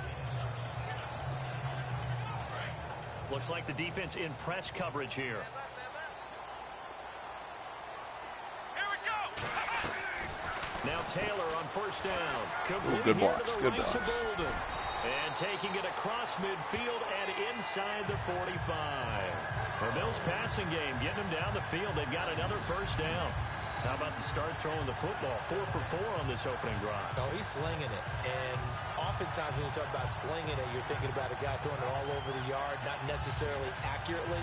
Looks like the defense in press coverage here. Now Taylor on first down. Ooh, good blocks, good blocks. And taking it across midfield and inside the 45. The Bills passing game, getting them down the field. They've got another first down. How about the start throwing the football? 4 for 4 on this opening drive. Oh, he's slinging it. And oftentimes when you talk about slinging it, you're thinking about a guy throwing it all over the yard, not necessarily accurately.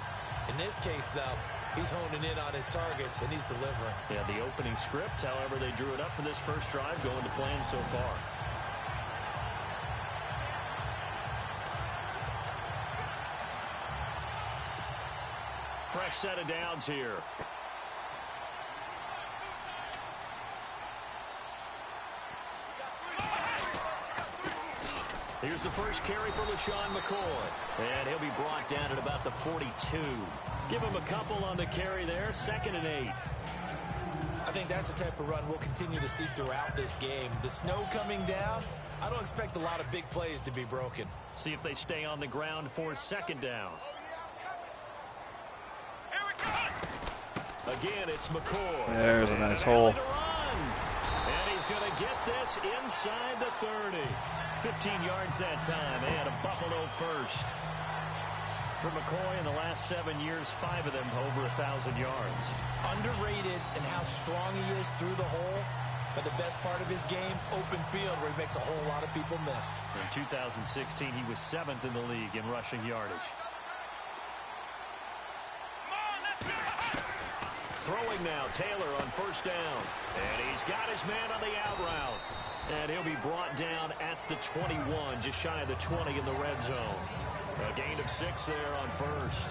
In this case, though, he's honing in on his targets, and he's delivering. Yeah, the opening script, however, they drew it up for this first drive, going to plan so far. Fresh set of downs here. Here's the first carry for LaShawn McCoy. And he'll be brought down at about the 42. Give him a couple on the carry there. 2nd and 8. I think that's the type of run we'll continue to see throughout this game. The snow coming down, I don't expect a lot of big plays to be broken. See if they stay on the ground for 2nd down. Again, it's McCoy. There's a nice hole. And he's going to get this inside the 30. 15 yards that time, and a Buffalo first. For McCoy in the last 7 years, 5 of them over 1,000 yards. Underrated in how strong he is through the hole, but the best part of his game, open field, where he makes a whole lot of people miss. In 2016, he was 7th in the league in rushing yardage. Throwing now, Taylor on first down. And he's got his man on the out route. And he'll be brought down at the 21, just shy of the 20 in the red zone. A gain of 6 there on first.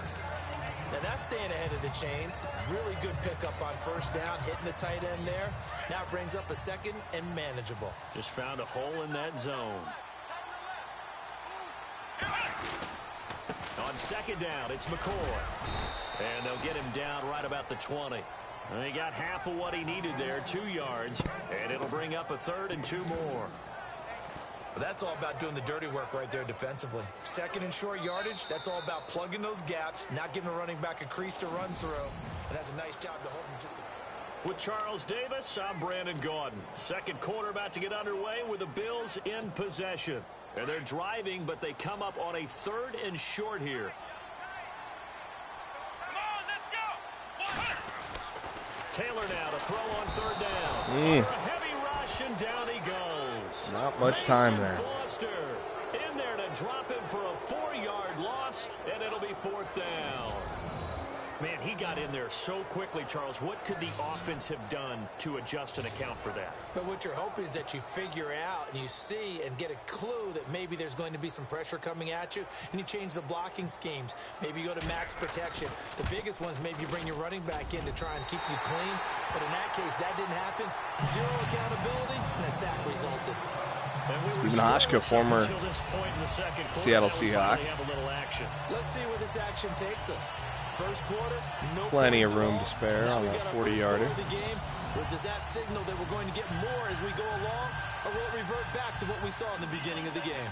Now that's staying ahead of the chains. Really good pickup on first down, hitting the tight end there. Now it brings up a 2nd and manageable. Just found a hole in that zone. On 2nd down, it's McCoy. And they'll get him down right about the 20. And he got half of what he needed there, 2 yards. And it'll bring up a 3rd and 2 more. But that's all about doing the dirty work right there defensively. 2nd and short yardage, that's all about plugging those gaps, not giving a running back a crease to run through. And that's a nice job to hold him just a... With Charles Davis, I'm Brandon Gaudin. 2nd quarter about to get underway with the Bills in possession. And they're driving, but they come up on a 3rd and short here. Taylor now to throw on 3rd down. A heavy rush, and down he goes. Not much time there. Foster in there to drop him for a 4-yard loss, and it'll be 4th down. Man, he got in there so quickly, Charles. What could the offense have done to adjust and account for that? But what you're hoping is that you figure out and you see and get a clue that maybe there's going to be some pressure coming at you, and you change the blocking schemes. Maybe you go to max protection. The biggest one is maybe you bring your running back in to try and keep you clean. But in that case, that didn't happen. Zero accountability, and a sack resulted. JBHuskers, former Seattle Seahawk. Let's see where this action takes us. First quarter, no plenty of room to spare on that 40-yarder. Or does that signal that we're going to get more as we go along, or will it revert back to what we saw in the beginning of the game?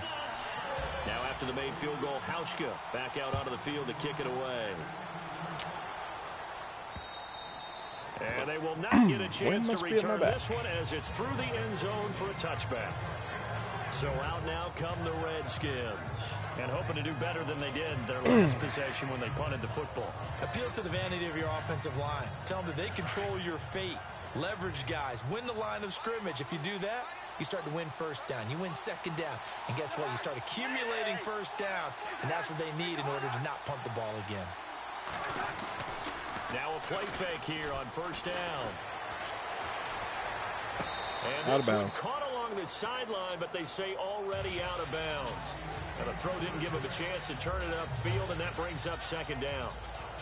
Now after the made field goal, Hauschka back out onto the field to kick it away. And they will not get a chance to return this one as it's through the end zone for a touchback. So out now come the Redskins. And hoping to do better than they did their last possession when they punted the football. Appeal to the vanity of your offensive line. Tell them that they control your fate. Leverage guys. Win the line of scrimmage. If you do that, you start to win first down. You win second down. And guess what? You start accumulating first downs. And that's what they need in order to not punt the ball again. Now a play fake here on first down. And out of bounds. Caught along the sideline, but they say already out of bounds. And the throw didn't give him a chance to turn it upfield, and that brings up second down.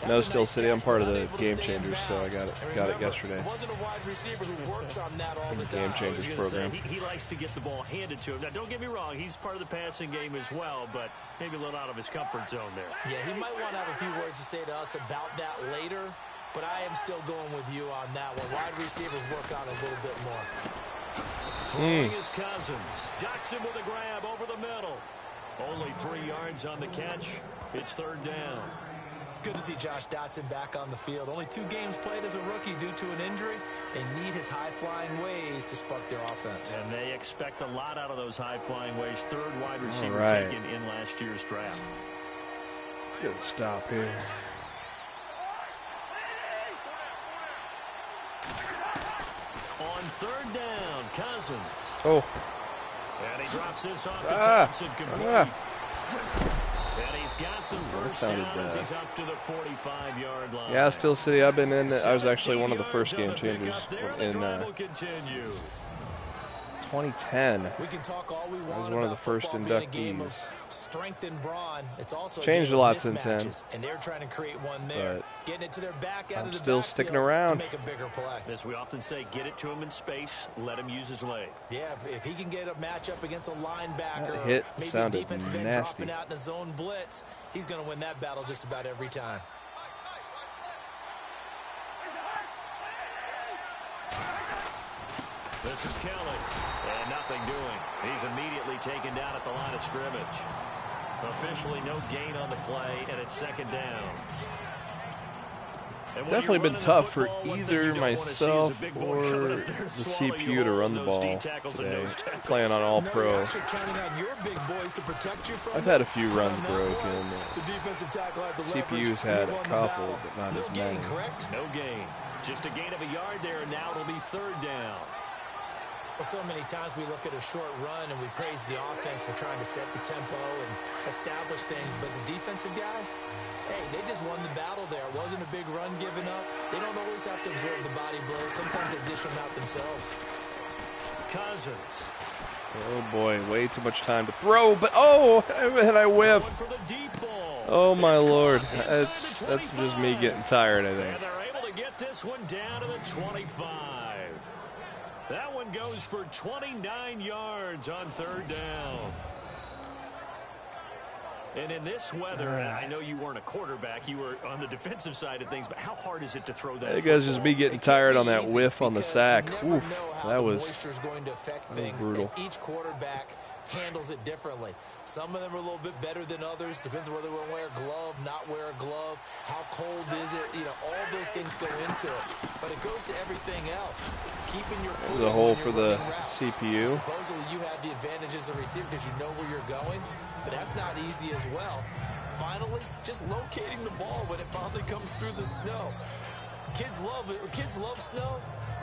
No, Still City. I'm part of the Game Changers, so I got it yesterday. It wasn't a wide receiver who works on that all the Game time. Changers program. He likes to get the ball handed to him. Now, don't get me wrong. He's part of the passing game as well, but maybe a little out of his comfort zone there. Yeah, he might want to have a few words to say to us about that later, but I am still going with you on that one. Wide receivers work on a little bit more. Throwing is Cousins. Ducks him with a grab over the middle. Only 3 yards on the catch. It's third down. It's good to see Josh Dotson back on the field. Only 2 games played as a rookie due to an injury. They need his high-flying ways to spark their offense. And they expect a lot out of those high-flying ways. Third wide receiver taken in last year's draft. Good stop here. On third down, Cousins. Oh. And he drops this off to Thompson complete. And he's got the first down as he's up to the 45-yard line. Yeah, Still City. I've been in. I was actually one of the first Game Changers in 2010. We can talk all we want. I was one of the first inductees. Strength and brawn. It's also changed a lot since then. And they're trying to create one there. Getting it to their back out of the still sticking around to make a bigger play. As we often say, get it to him in space, let him use his leg. Yeah, if he can get a matchup against a linebacker, that hit maybe sounded a defensive end nasty. dropping out in a zone blitz, he's going to win that battle just about every time. This is Kelly, and nothing doing. He's immediately taken down at the line of scrimmage. Officially no gain on the play, and it's second down. Definitely been tough for either myself or the CPU to run the ball today. Playing on All-Pro. I've had a few runs broken. CPU's had a couple, but not as many. No gain. Just a gain of a yard there, and now it'll be third down. Well, so many times we look at a short run and we praise the offense for trying to set the tempo and establish things, but the defensive guys, hey, they just won the battle there. It wasn't a big run given up. They don't always have to absorb the body blows. Sometimes they dish them out themselves. Cousins. Oh, boy, way too much time to throw, but and I whiff. Oh, my Lord. That's just me getting tired, I think. And they're able to get this one down to the 25. That one goes for 29 yards on third down. And in this weather, I know you weren't a quarterback, you were on the defensive side of things, but how hard is it to throw that? I think it's just me getting tired on that whiff on the sack. Oof, that was brutal. Each quarterback handles it differently. Some of them are a little bit better than others. Depends whether they wear a glove, not wear a glove. How cold is it? You know, all those things go into it. But it goes to everything else. Keeping your foot the hole for the CPU. Supposedly you have the advantage as a receiver because you know where you're going. But that's not easy as well. Finally, just locating the ball when it finally comes through the snow. Kids love it. Kids love snow.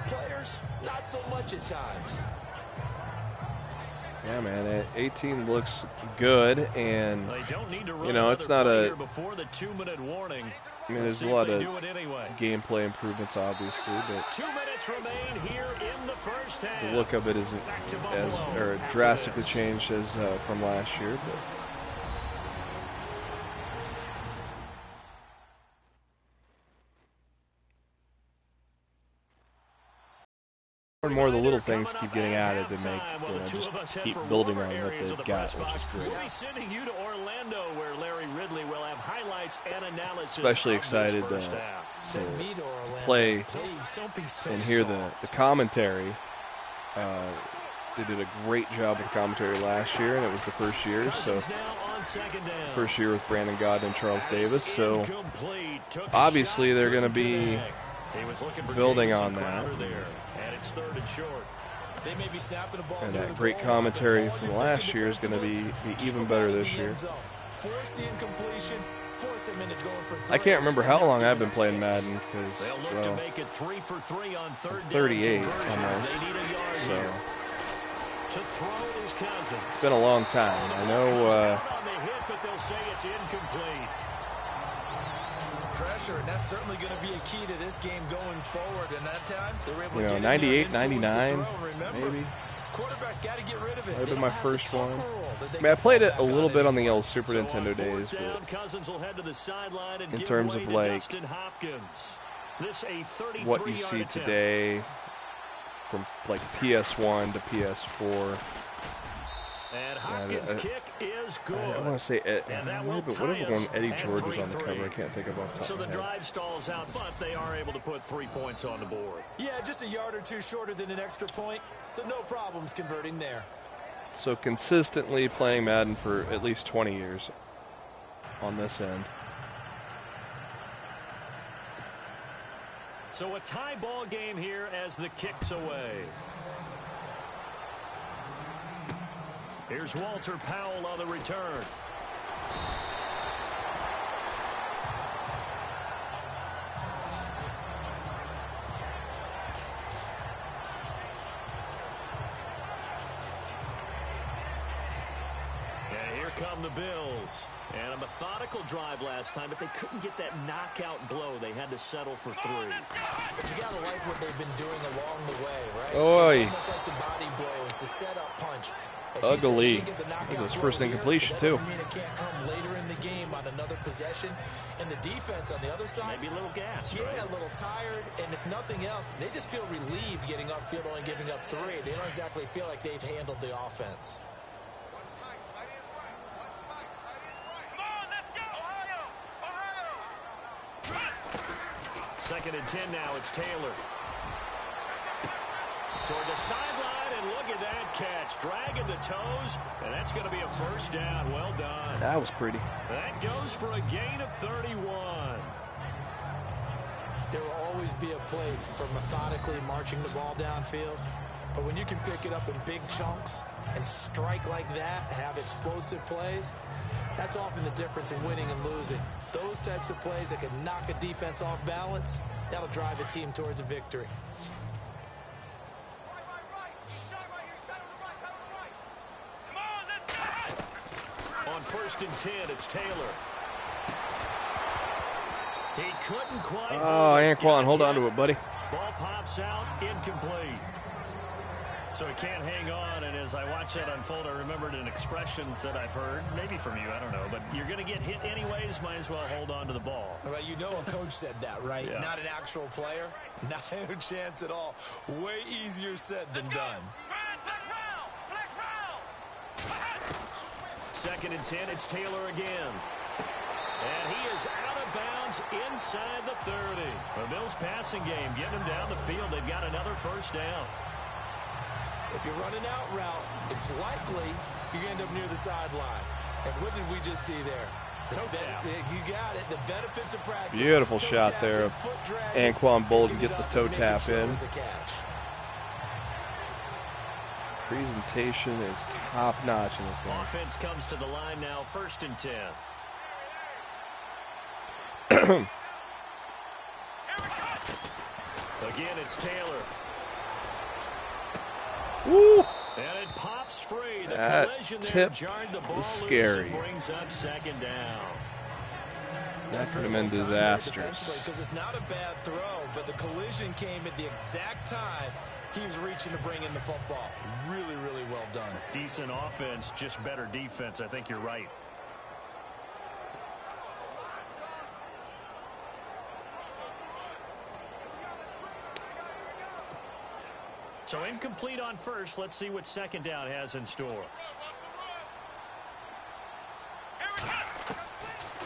Players, not so much at times. Yeah, man, 18 looks good, and they don't need to run you know, it's not a before the 2-minute warning. I mean, there's a lot of gameplay improvements, obviously, but 2 minutes remain here in the first half. the look of it isn't as drastically changed as from last year. But more and more of the little things keep getting added to make, just keep building on what they've got, which is great. Sending you to Orlando, where Larry Ridley will have highlights and analysis. Especially excited to play and hear the commentary. They did a great job with commentary last year, and it was the first year. So, first year with Brandon Gott and Charles Davis. So, obviously, they're going to be building on that. And that great commentary from last year is going to be even better this year. I can't remember how long I've been playing Madden because, well, I'm 38 almost, so it's been a long time. I know. Pressure, and that's certainly going to be a key to this game going forward. And that time, they were able to get 98, 99, maybe. Quarterback's got to get rid of it. Might have been my first one. I mean, I played it a little bit on the old Super Nintendo days, but in terms of like what you see today, from like PS1 to PS4. And Hopkins' kick is good. I want to say whatever one Eddie George was on the cover, I can't think of off the top So of my the head. drive stalls out, but they are able to put 3 points on the board. Yeah, just a yard or two shorter than an extra point, so no problems converting there. So consistently playing Madden for at least 20 years on this end. So a tie ball game here as the kick's away. Here's Walter Powell on the return. And here come the Bills. And a methodical drive last time, but they couldn't get that knockout blow. They had to settle for 3. But you got to like what they've been doing along the way, right? Oy. It's almost like the body blow is the setup punch. Ugly. This is his first incompletion, too. That doesn't mean it can't come later in the game on another possession. And the defense on the other side, maybe a little gas, yeah, right? a little tired. And if nothing else, they just feel relieved getting upfield only giving up 3. They don't exactly feel like they've handled the offense. Second and 10 now, it's Taylor. Toward the sideline, and look at that catch. Dragging the toes, and that's going to be a first down. Well done. That was pretty. That goes for a gain of 31. There will always be a place for methodically marching the ball downfield. But when you can pick it up in big chunks and strike like that, have explosive plays, that's often the difference in winning and losing. Those types of plays that can knock a defense off balance, that'll drive a team towards a victory. On first and 10, it's Taylor. He couldn't quite. Oh, Anquan, hold on to it, buddy. Ball pops out, incomplete. So he can't hang on, and as I watch that unfold, I remembered an expression that I've heard, maybe from you, I don't know, but you're going to get hit anyways, might as well hold on to the ball. Well, you know a coach said that, right? Yeah. Not an actual player. Not a chance at all. Way easier said than done. Second and 10, it's Taylor again. And he is out of bounds inside the 30. The Bills passing game, getting him down the field. They've got another first down. If you're running out route, it's likely you're going to end up near the sideline. And what did we just see there? You got it. The benefits of practice. Beautiful shot there of Anquan Bolden get the toe tap in. Presentation is top-notch in this game. Offense comes to the line now, first and 10. Again, it's Taylor. Woo! And it pops free. The That collision there tip jarred the ball was loose scary. and brings up second down. That could have been disastrous. Because it's not a bad throw, but the collision came at the exact time he was reaching to bring in the football. Really, really well done. Decent offense, just better defense. I think you're right. So incomplete on first. Let's see what second down has in store.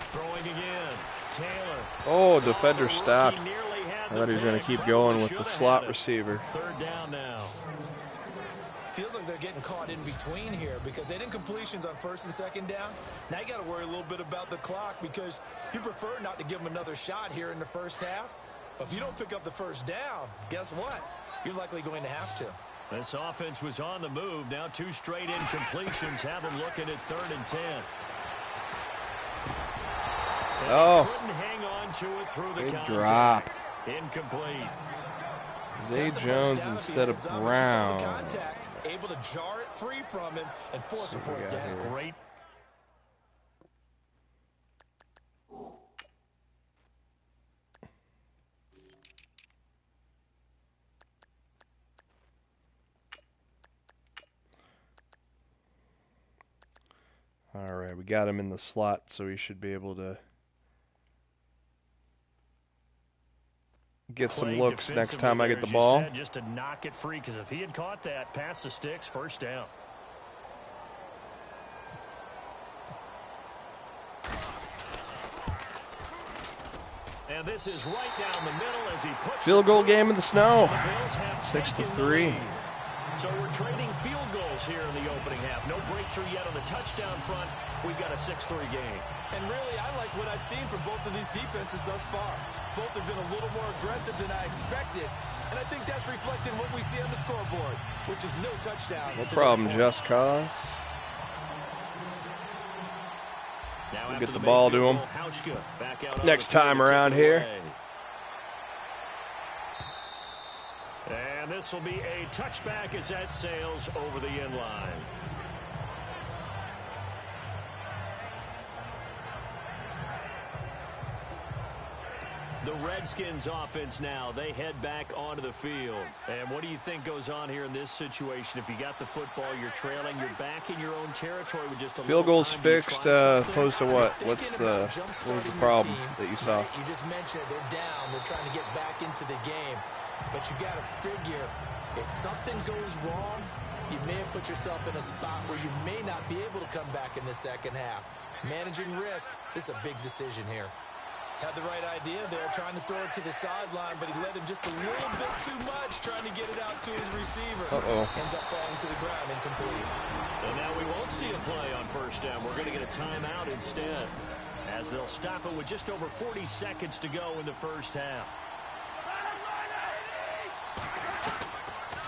Throwing again. Taylor. Oh, defender stopped. I thought he was going to keep going with the slot receiver. Third down now. Feels like they're getting caught in between here because they didn't completions on first and second down. Now you got to worry a little bit about the clock because you prefer not to give them another shot here in the first half. But if you don't pick up the first down, guess what? You're likely going to have to. This offense was on the move. Now 2 straight incompletions have them looking at 3rd and 10. And oh, couldn't hang on to it through the they contact. dropped. Incomplete. Zay Jones instead of Brown. Able to jar it free from him and force a fourth down. Great. All right, we got him in the slot, so he should be able to get some looks next time I get the ball. Just to knock it free, because if he had caught that, pass the sticks, first down. And this is right down the middle as he puts field goal game in the snow. The Bills have 6-3. So we're trading field goals here in the opening half. No breakthrough yet on the touchdown front. We've got a 6-3 game. And really, I like what I've seen from both of these defenses thus far. Both have been a little more aggressive than I expected. And I think that's reflected in what we see on the scoreboard, which is no touchdowns. No problem, Just Cause. We'll get the ball to him next time around here. And this will be a touchback as that sails over the end line. The Redskins offense now, they head back onto the field. And what do you think goes on here in this situation? If you got the football, you're trailing, you're back in your own territory with just a field goals fixed, opposed to what? What was the problem that you saw? You just mentioned it, they're down, they're trying to get back into the game. But you got to figure, if something goes wrong, you may have put yourself in a spot where you may not be able to come back in the second half. Managing risk is a big decision here. Had the right idea there, trying to throw it to the sideline, but he let him just a little bit too much, trying to get it out to his receiver. Ends up falling to the ground, incomplete. And now we won't see a play on first down. We're going to get a timeout instead, as they'll stop it with just over 40 seconds to go in the first half.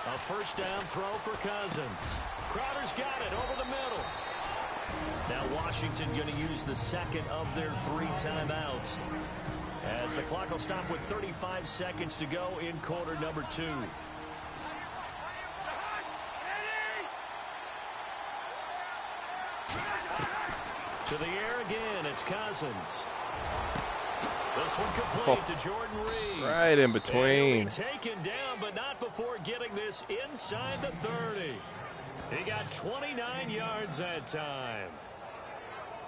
A first down throw for Cousins. Crowder's got it over the middle. Now Washington going to use the second of their 3 timeouts, as the clock will stop with 35 seconds to go in quarter number 2. To the air again, it's Cousins. This one complete to Jordan Reed. Right in between. Taken down, but not before getting this inside the 30. He got 29 yards that time.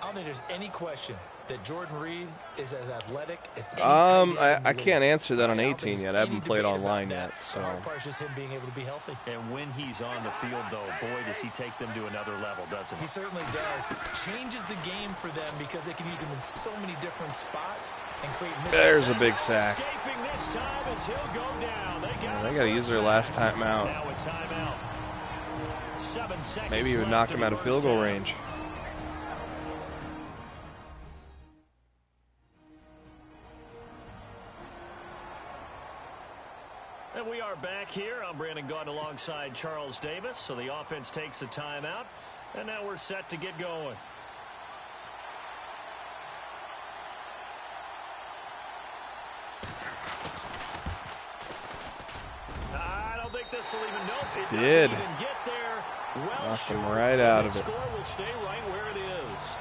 I don't think there's any question that Jordan Reed is as athletic as any I can't answer that on 18 yet. I haven't played online yet. So. The hard part is just him being able to be healthy. And when he's on the field, though, boy, does he take them to another level, doesn't he? He certainly does. Changes the game for them because they can use him in so many different spots and create mistakes. There's a big sack. Escaping this time as he'll go down. They got to use their last timeout. Now a timeout. 7 seconds. Maybe even knock him out of field goal range. And we are back here. I'm Brandon Gaudin alongside Charles Davis. So the offense takes the timeout, and now we're set to get going. I don't think this will even it did. Even get there. Well, knocked him right out of it. The score will stay right where it is.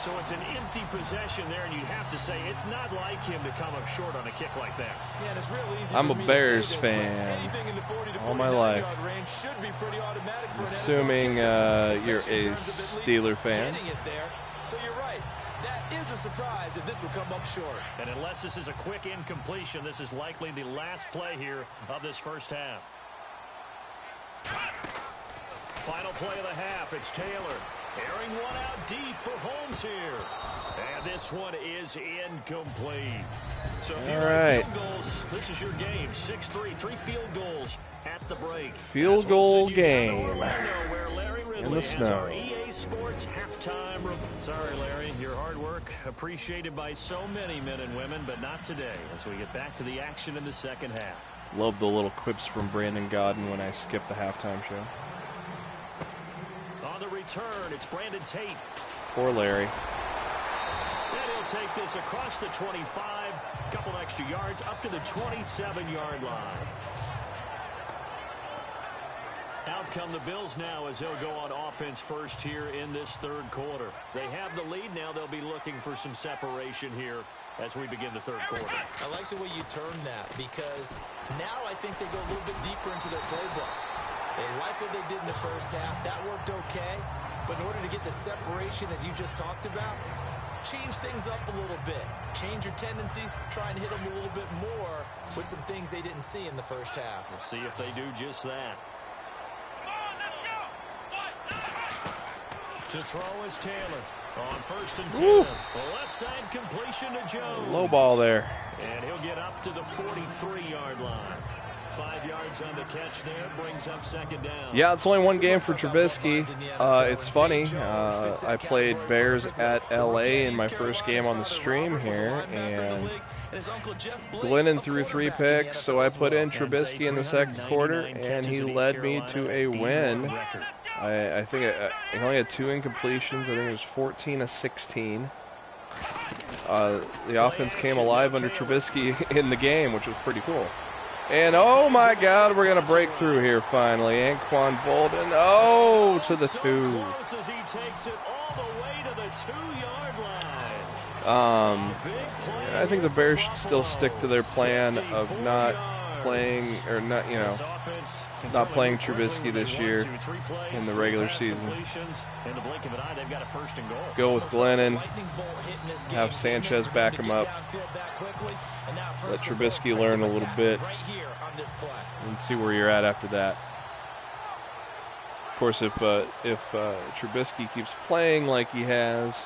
So it's an empty possession there, and you have to say it's not like him to come up short on a kick like that. Yeah, and it's real easy I'm for a me Bears to say this, fan anything in the 40 to all my 49 life. yard range should be pretty automatic for an Assuming NFL you're especially in a terms of at least Steeler fan. getting it there. So you're right. That is a surprise if this would come up short. And unless this is a quick incompletion, this is likely the last play here of this first half. Final play of the half. It's Taylor. Airing one out deep for Holmes here. And this one is incomplete. So if you're right. field goals, this is your game. 6-3, 3 field goals at the break. Field goal game In the snow. Our EA Sports halftime. Sorry, Larry, your hard work appreciated by so many men and women, but not today as we get back to the action in the second half. Love the little quips from Brandon Godden when I skip the halftime show. On the return, it's Brandon Tate. Poor Larry. And he'll take this across the 25, couple extra yards, up to the 27-yard line. Out come the Bills now as they'll go on offense first here in this third quarter. They have the lead now. They'll be looking for some separation here as we begin the third quarter. I like the way you turned that because now I think they go a little bit deeper into their playbook. They like what they did in the first half. That worked okay. But in order to get the separation that you just talked about, change things up a little bit. Change your tendencies. Try and hit them a little bit more with some things they didn't see in the first half. We'll see if they do just that. To throw is Taylor on 1st and 10. The left side completion to Jones. Low ball there. And he'll get up to the 43-yard line. 5 yards on the catch there, brings up second down. Yeah, it's only one game for Trubisky. It's funny. I played Bears at L.A. in my first game on the stream here, and Glennon threw 3 picks, so I put in Trubisky in the second quarter, and he led me to a win. I think he only had 2 incompletions. I think it was 14 of 16. The offense came alive under Trubisky in the game, which was pretty cool. And, oh, my God, we're going to break through here finally. Anquan Bolden, to the 2. Close as he takes it all the way to the 2-yard line. I think the Bears should still stick to their plan of not playing, or not playing Trubisky this year in the regular season. Go with Glennon, have Sanchez back him up, let Trubisky learn a little bit, and see where you're at after that. Of course, if Trubisky keeps playing like he has,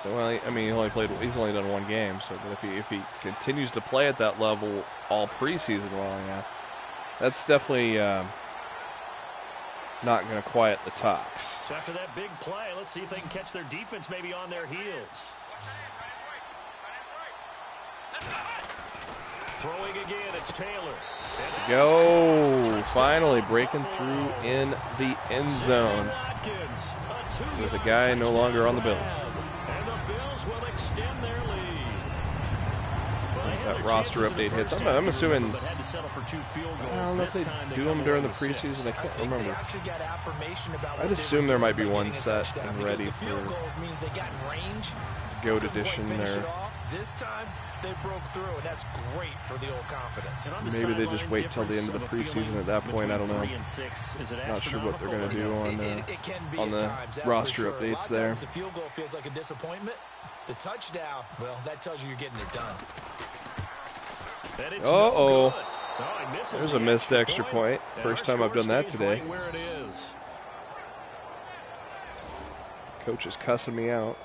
well, I mean, he's only done 1 game. So, but if he continues to play at that level all preseason long, that's definitely not going to quiet the talks. So after that big play, let's see if they can catch their defense maybe on their heels. Throwing again, it's Taylor. Go! Finally breaking through in the end zone with a guy no longer on the Bills. And the Bills will extend their lead. Once that roster update hits, I'm assuming, I don't know if they do them during the preseason. I can't remember. I'd assume there might be one set and ready for GOAT edition there. This time they broke through, and that's great for the old confidence. Maybe they just wait till the end of the preseason at that point. I don't know. Not sure what they're going to do on the roster updates there. The field goal feels like a disappointment. The touchdown, well, that tells you you're getting it done. There's a missed extra point. First time I've done that today. Coach is cussing me out.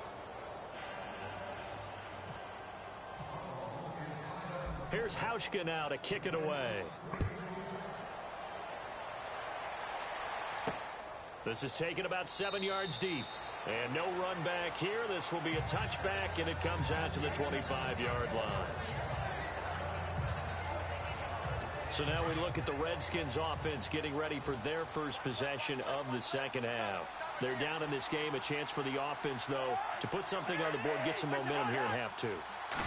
Here's Hauschka now to kick it away. This is taken about 7 yards deep. And no run back here. This will be a touchback, and it comes out to the 25-yard line. So now we look at the Redskins offense getting ready for their first possession of the second half. They're down in this game. A chance for the offense, though, to put something on the board, get some momentum here in half 2.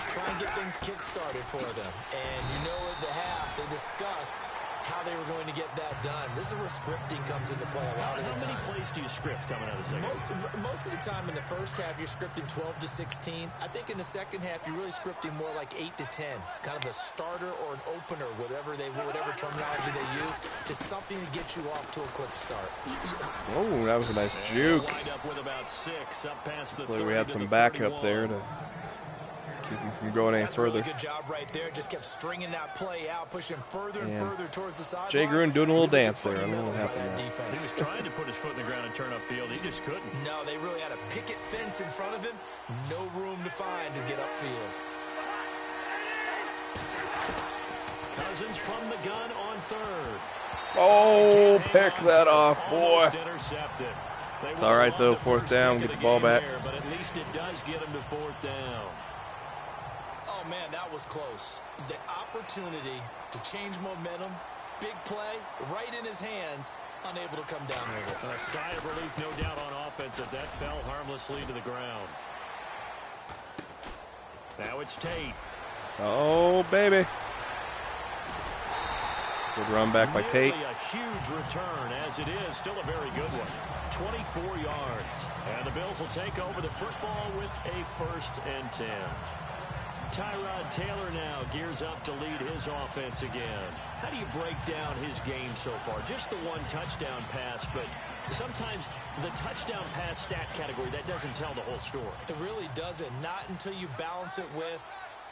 Try and get things kick-started for them. And you know at the half they discussed how they were going to get that done. This is where scripting comes into play a lot of the time. How many plays do you script coming out of the second? Most of the time in the first half, you're scripting 12 to 16. I think in the second half, you're really scripting more like 8 to 10. Kind of a starter or an opener, whatever terminology they use. Just something to get you off to a quick start. Oh, that was a nice juke. Wind up with about 6 up past the Hopefully we had some 31. backup there to keep him from going any That's further. A really good job right there. Just kept stringing that play out, pushing further and further towards the sideline. Jay Gruen doing a little dance there. I don't know what happened there. He was trying to put his foot in the ground and turn upfield. He just couldn't. No, they really had a picket fence in front of him. No room to find to get upfield. Cousins from the gun on third. Oh, pick that off, boy. Intercepted. It's all right, though. Fourth down. Get the ball back. There, but at least it does get him to fourth down. Oh, man, that was close. The opportunity to change momentum, big play, right in his hands, unable to come down with it. A sigh of relief, no doubt, on offense that fell harmlessly to the ground. Now it's Tate. Oh, baby. Good run back by Tate. A huge return, as it is. Still a very good one. 24 yards. And the Bills will take over the football with a 1st and 10. Tyrod Taylor now gears up to lead his offense again. How do you break down his game so far? Just the one touchdown pass, but sometimes the touchdown pass stat category, that doesn't tell the whole story. It really doesn't. Not until you balance it with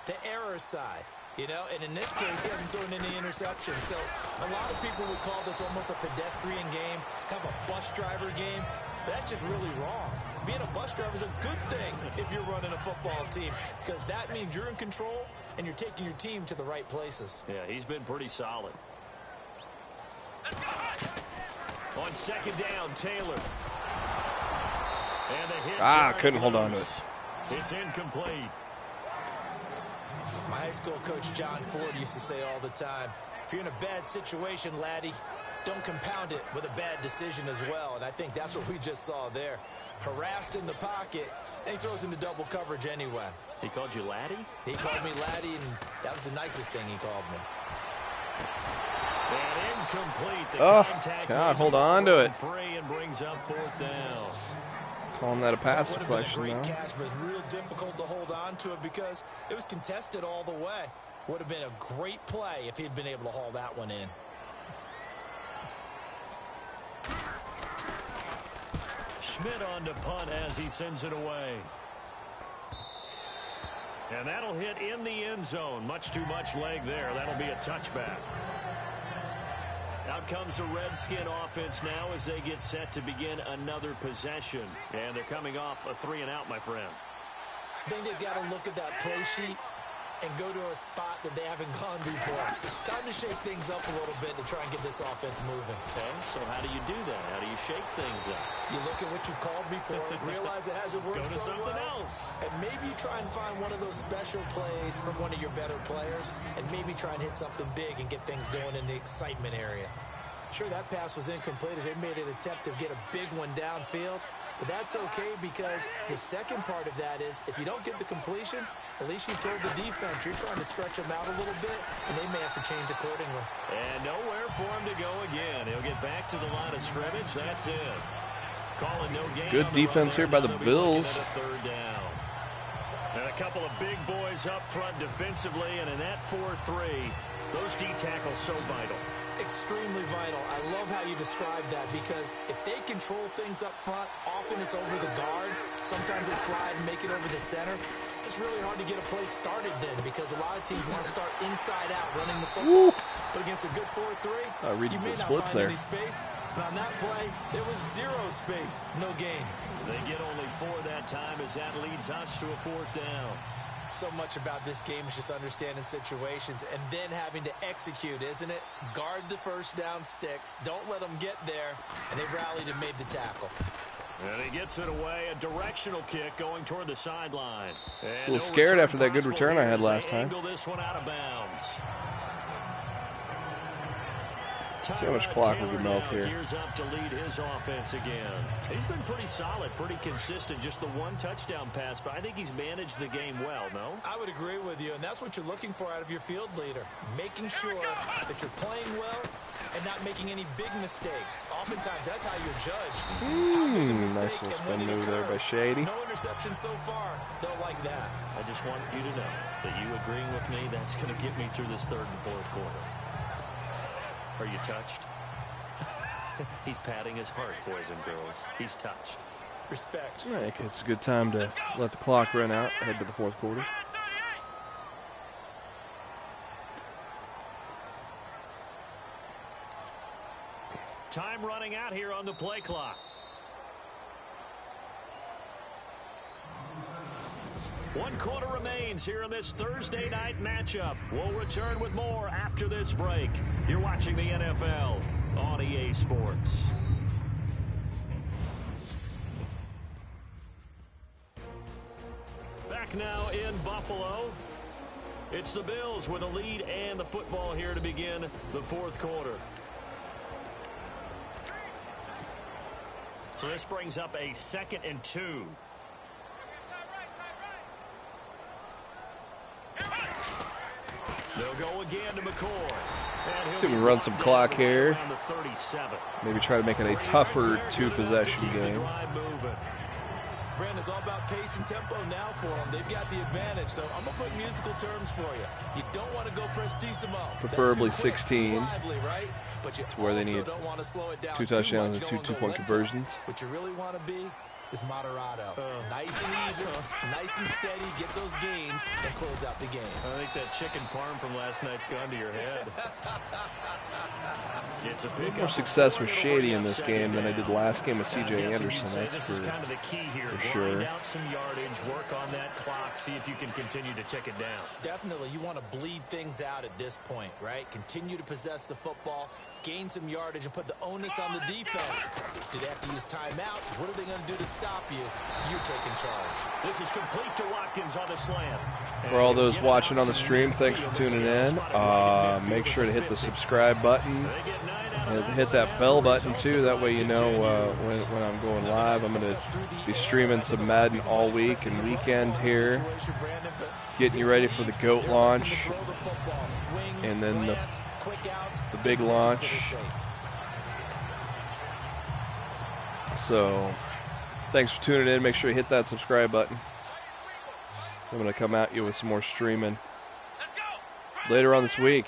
the error side. You know, and in this case, he hasn't thrown any interceptions. So a lot of people would call this almost a pedestrian game, kind of a bus driver game. But that's just really wrong. Being a bus driver is a good thing if you're running a football team, because that means you're in control and you're taking your team to the right places. Yeah, he's been pretty solid. On 2nd down, Taylor. And the hit. Couldn't hold on to it. It's incomplete. My high school coach, John Ford, used to say all the time, if you're in a bad situation, laddie, don't compound it with a bad decision as well. And I think that's what we just saw there. Harassed in the pocket, and he throws into double coverage anyway. He called you laddie? He called me laddie, and that was the nicest thing he called me. And incomplete. The contact God, hold on to it. Free and brings up 4th down. Calling that a pass That would deflection have been a now. great catch, but it's real difficult to hold on to it because it was contested all the way. Would have been a great play if he'd been able to haul that one in. Schmidt on to punt as he sends it away. And that'll hit in the end zone. Much too much leg there. That'll be a touchback. Out comes the Redskin offense now as they get set to begin another possession. And they're coming off a 3-and-out, my friend. I think they've got to look at that play sheet and go to a spot that they haven't gone before. Time to shake things up a little bit to try and get this offense moving. Okay, so how do you do that? How do you shake things up? You look at what you've called before, realize it hasn't worked Go to so something well, else. and maybe you try and find one of those special plays from one of your better players, and maybe try and hit something big and get things going in the excitement area. Sure, that pass was incomplete as they made an attempt to get a big one downfield, but that's okay because the second part of that is if you don't get the completion, at least you told the defense you're trying to stretch them out a little bit, and they may have to change accordingly. And nowhere for him to go again. He'll get back to the line of scrimmage. That's it. Calling no game. Good defense here by the Bills. 3rd down. And a couple of big boys up front defensively, and in that 4-3, those D tackles so vital. Extremely vital. I love how you describe that because if they control things up front, often it's over the guard. Sometimes they slide and make it over the center. It's really hard to get a play started then because a lot of teams want to start inside out running the football. But against a good 4-3, you may not find any space. But on that play, there was 0 space, no gain. They get only 4 that time as that leads us to a 4th down. So much about this game is just understanding situations and then having to execute, isn't it? Guard the first down sticks. Don't let them get there. And they rallied and made the tackle. And he gets it away. A directional kick going toward the sideline. A little scared after that good return I had last time. Angle this one out of bounds. See how much clock we can milk here. Gears up to lead his offense again. He's been pretty solid, pretty consistent. Just the one touchdown pass, but I think he's managed the game well, no? I would agree with you, and that's what you're looking for out of your field leader. Making sure that you're playing well and not making any big mistakes. Oftentimes, that's how you're judged. Nice little spin move there by Shady. No interception so far. They'll like that. I just want you to know that you agreeing with me, that's going to get me through this third and fourth quarter. Are you touched? He's patting his heart, boys and girls. He's touched. Respect. I think it's a good time to let the clock run out, head to the fourth quarter. Time running out here on the play clock. One quarter remains here in this Thursday night matchup. We'll return with more after this break. You're watching the NFL on EA Sports. Back now in Buffalo. It's the Bills with a lead and the football here to begin the fourth quarter. So this brings up a 2nd and 2. They'll go again to McCoy. See if we run some clock here. Maybe try to make it a tougher two-possession game. Brandon, it's all about pace and tempo now for them. They've got the advantage, so I'm going to put musical terms for you. You don't want to go prestissimo. Preferably That's too quick, 16. too lively, right? But you where they need don't want to slow it down 2 touchdowns and too 2 much two-point conversions. What you really want to be is moderado. Nice and even, nice and steady, get those gains, and close out the game. I think that chicken parm from last night's gone to your head. It's a big More success with Shady in this game than I did last game with C.J. Anderson. That's this is kind of the key here. for sure. Grind out some yardage, work on that clock, see if you can continue to tick it down. Definitely, you want to bleed things out at this point, right? Continue to possess the football, gain some yardage, and put the onus on the defense. Do they have to use timeouts? What are they going to do to stop you? You're taking charge. This is complete to Watkins on the slant. For all those watching on the stream, thanks for tuning in. Make sure to hit the subscribe button. And hit that bell button, too. That way you know when I'm going live. I'm going to be streaming some Madden all week and weekend here. Getting you ready for the GOAT launch. And then the big launch. So, thanks for tuning in. Make sure you hit that subscribe button. I'm going to come at you with some more streaming later on this week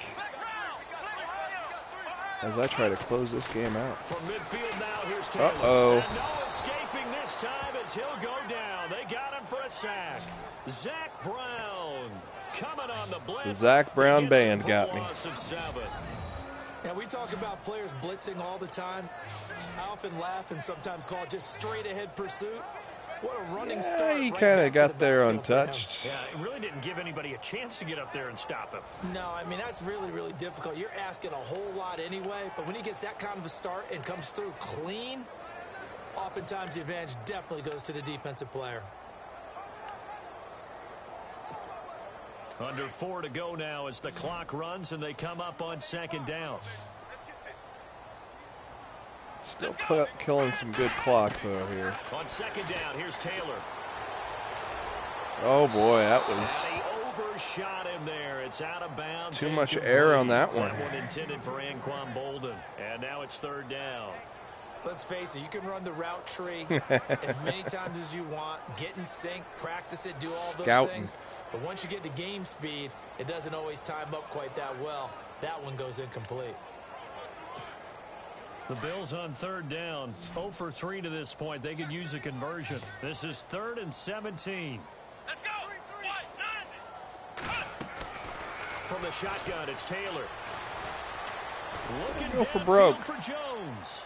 as I try to close this game out. From midfield now, here's Taylor. Uh-oh. And no escaping this time as he'll go down. They got him for a sack. Zach Brown coming on the blitz. The Zach Brown band got me. Now, we talk about players blitzing all the time. I often laugh and sometimes call it just straight-ahead pursuit. What a running start. He kind of got there untouched. Yeah, it really didn't give anybody a chance to get up there and stop him. No, I mean, that's really, really difficult. You're asking a whole lot anyway, but when he gets that kind of a start and comes through clean, oftentimes the advantage definitely goes to the defensive player. Under 4 to go now as the clock runs and they come up on 2nd down. Still killing some good clock, though, here. On 2nd down, here's Taylor. Oh, boy, that was... And he overshot him there. It's out of bounds. Too much air on that one. That one intended for Anquan Bolden. And now it's 3rd down. Let's face it, you can run the route tree as many times as you want, get in sync, practice it, do all those things. But once you get to game speed, it doesn't always time up quite that well. That one goes incomplete. The Bills on 3rd down, 0 for 3 to this point. They could use a conversion. This is 3rd and 17. Let's go. From the shotgun, it's Taylor. Looking Go for broke. for Jones.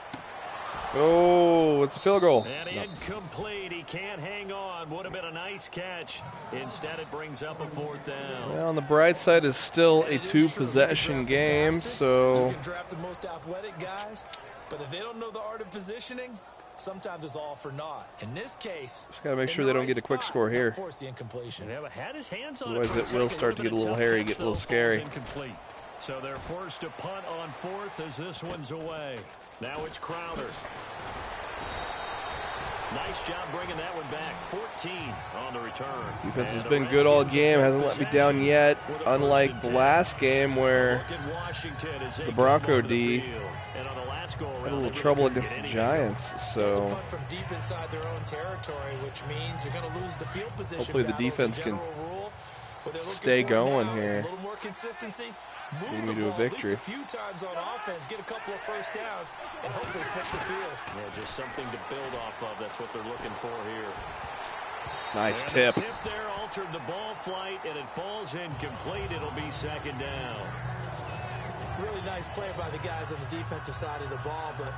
Oh, it's a field goal. And incomplete. He can't hang on. Would have been a nice catch. Instead, it brings up a 4th down. Well, on the bright side, is still a two-possession game, so... You can draft the most athletic guys, but if they don't know the art of positioning, sometimes it's all for naught. In this case... Just got to make sure they don't get a quick score here. Force the incompletion. Had his hands on Otherwise, it will start to get a little hairy, get a little scary. So they're forced to punt on 4th as this one's away. Now it's Crowder. Nice job bringing that one back. 14 on the return. Defense has been good all game. Hasn't let me down yet. Unlike the last game where the Bronco D had a little trouble against the Giants. So from deep inside their own territory, which means you're going to lose the field position. Hopefully the defense can stay going here. A little more consistency. Lead me to a victory. At least a few times on offense, get a couple of first downs, and hopefully flip the field. Yeah, just something to build off of. That's what they're looking for here. Nice and tip. The tip there altered the ball flight, and it falls incomplete. It'll be 2nd down. Really nice play by the guys on the defensive side of the ball, but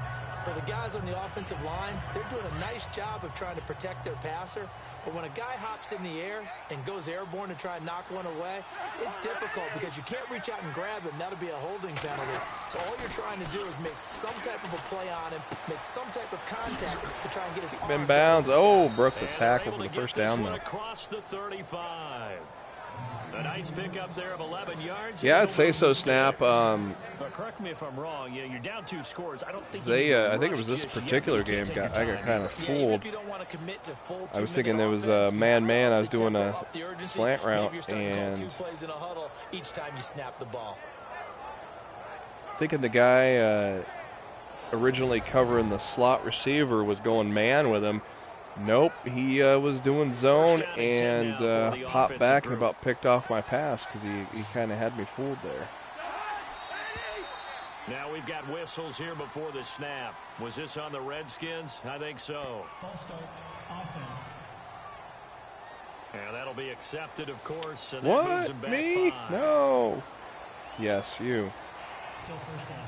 for the guys on the offensive line, they're doing a nice job of trying to protect their passer. But when a guy hops in the air and goes airborne to try and knock one away, it's difficult because you can't reach out and grab him. That'll be a holding penalty. So all you're trying to do is make some type of a play on him, make some type of contact to try and get his arms in bounds. Oh, Brooks a and tackle for the first down though. Across the 35. A nice pickup there of 11 yards. Yeah, I'd say so, Snap. But correct me if I'm wrong. You're down 2 scores. I don't think I think it was this particular game. I got kind of fooled. I was thinking there was a man-man. I was doing a slant route and each time you snap the ball. Thinking the guy originally covering the slot receiver was going man with him. Nope, he was doing zone and popped back and about picked off my pass because he kind of had me fooled there. Now we've got whistles here before the snap. Was this on the Redskins? I think so. False start, offense. And that'll be accepted, of course. And What? That moves him back Me? 5. No. Yes, you. Still first down.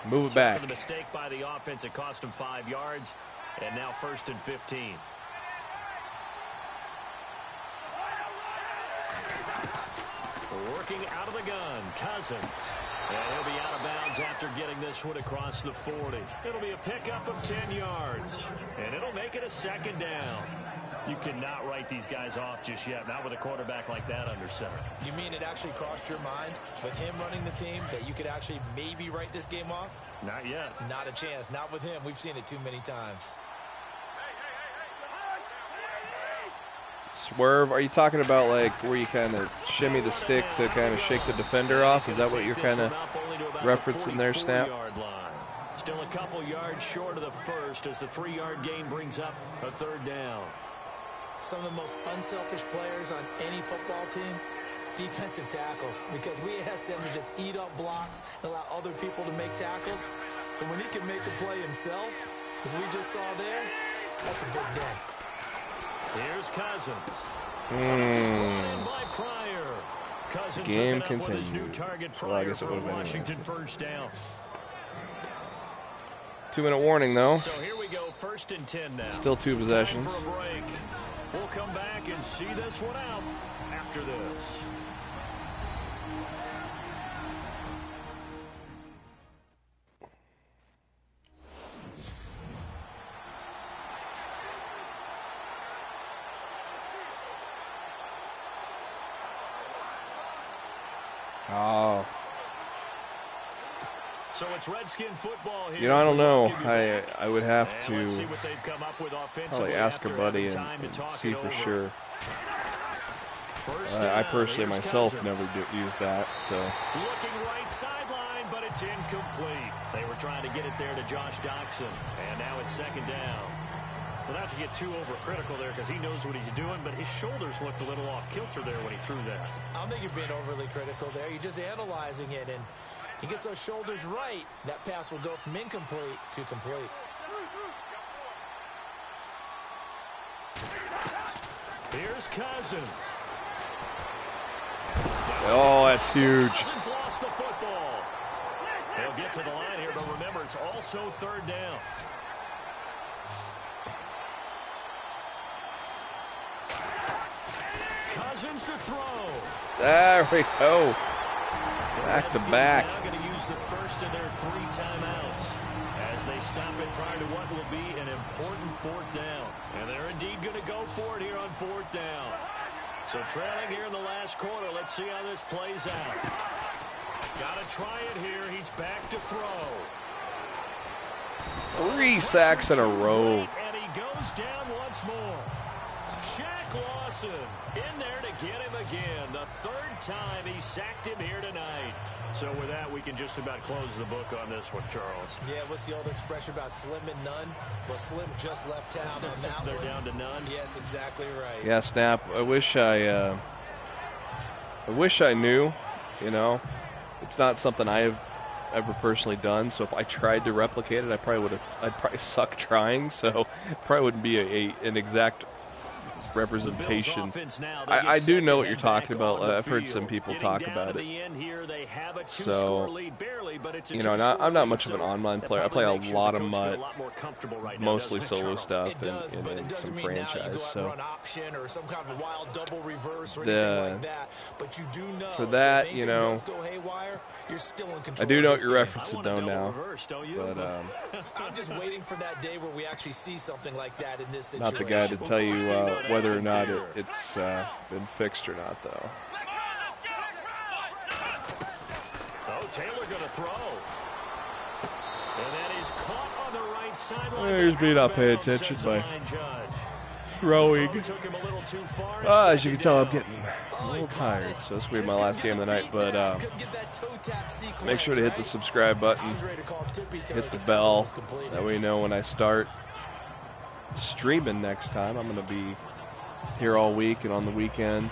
Move it back. For the mistake by the offense, it cost him 5 yards. And now 1st and 15. Working out of the gun, Cousins. And he'll be out of bounds after getting this one across the 40. It'll be a pickup of 10 yards. And it'll make it a 2nd down. You cannot write these guys off just yet, not with a quarterback like that under center. You mean it actually crossed your mind with him running the team that you could actually maybe write this game off? Not yet. Not a chance. Not with him. We've seen it too many times. Swerve, are you talking about like where you kind of shimmy the stick to kind of shake the defender off? Is that what you're kind of referencing there, Snap? Still a couple yards short of the first as the 3-yard gain brings up a 3rd down. Some of the most unselfish players on any football team, defensive tackles, because we ask them to just eat up blocks and allow other people to make tackles. But when he can make a play himself, as we just saw there, that's a big day. Here's Cousins. By Pryor. Cousins Game continues. With his new continued. target, Well, I Pryor guess it for would have been Washington 1st down. 2-minute warning though. So here we go, 1st and 10 now. Still 2 possessions. Time for a break. We'll come back and see this one out after this. Oh. So it's Redskin football here. You know, I don't know. I would have to probably ask a buddy and see for sure. I personally myself never use that. So. Looking right sideline, but it's incomplete. They were trying to get it there to Josh Doxson, and now it's 2nd down. Well, not to get too overcritical there because he knows what he's doing, but his shoulders looked a little off kilter there when he threw that. I don't think you're being overly critical there. You're just analyzing it, and he gets those shoulders right. That pass will go from incomplete to complete. Here's Cousins. Oh, that's huge. Cousins lost the football. He'll get to the line here, but remember, it's also 3rd down. Cousins to throw. There we go. Back to back. Now going to use the first of their 3 timeouts as they stop it prior to what will be an important 4th down. And they're indeed going to go for it here on 4th down. So trailing here in the last quarter. Let's see how this plays out. Gotta try it here. He's back to throw. 3 sacks in a row. And he goes down once more. Shaq Lawson in there to get him again. The 3rd time he sacked him here tonight. So with that, we can just about close the book on this one, Charles. Yeah, what's the old expression about slim and none? Well, Slim just left town on that They're one. down to none. Yes, exactly right. Yeah, Snap. I wish I knew. You know, it's not something I have ever personally done. So if I tried to replicate it, I'd probably suck trying. So it probably wouldn't be an exact representation. I do know what you're talking about. I've heard some people talk about it. So, you know, I'm not much of an online player. I play a lot of MUT, mostly solo stuff, and some franchise. So, for that, you know, I do know what you're referencing though now. But I'm just waiting for that day where we actually see something like that in this situation. Not the guy to tell you whether or not it's been fixed or not, though. Oh, Taylor going to throw. And that is caught on the right sideline. Here's me not paying attention by throwing. As you can tell, I'm getting a little tired, so this will be my last game of the night. But make sure to hit the subscribe button, hit the bell. That way you know when I start streaming next time. I'm going to be here all week and on the weekend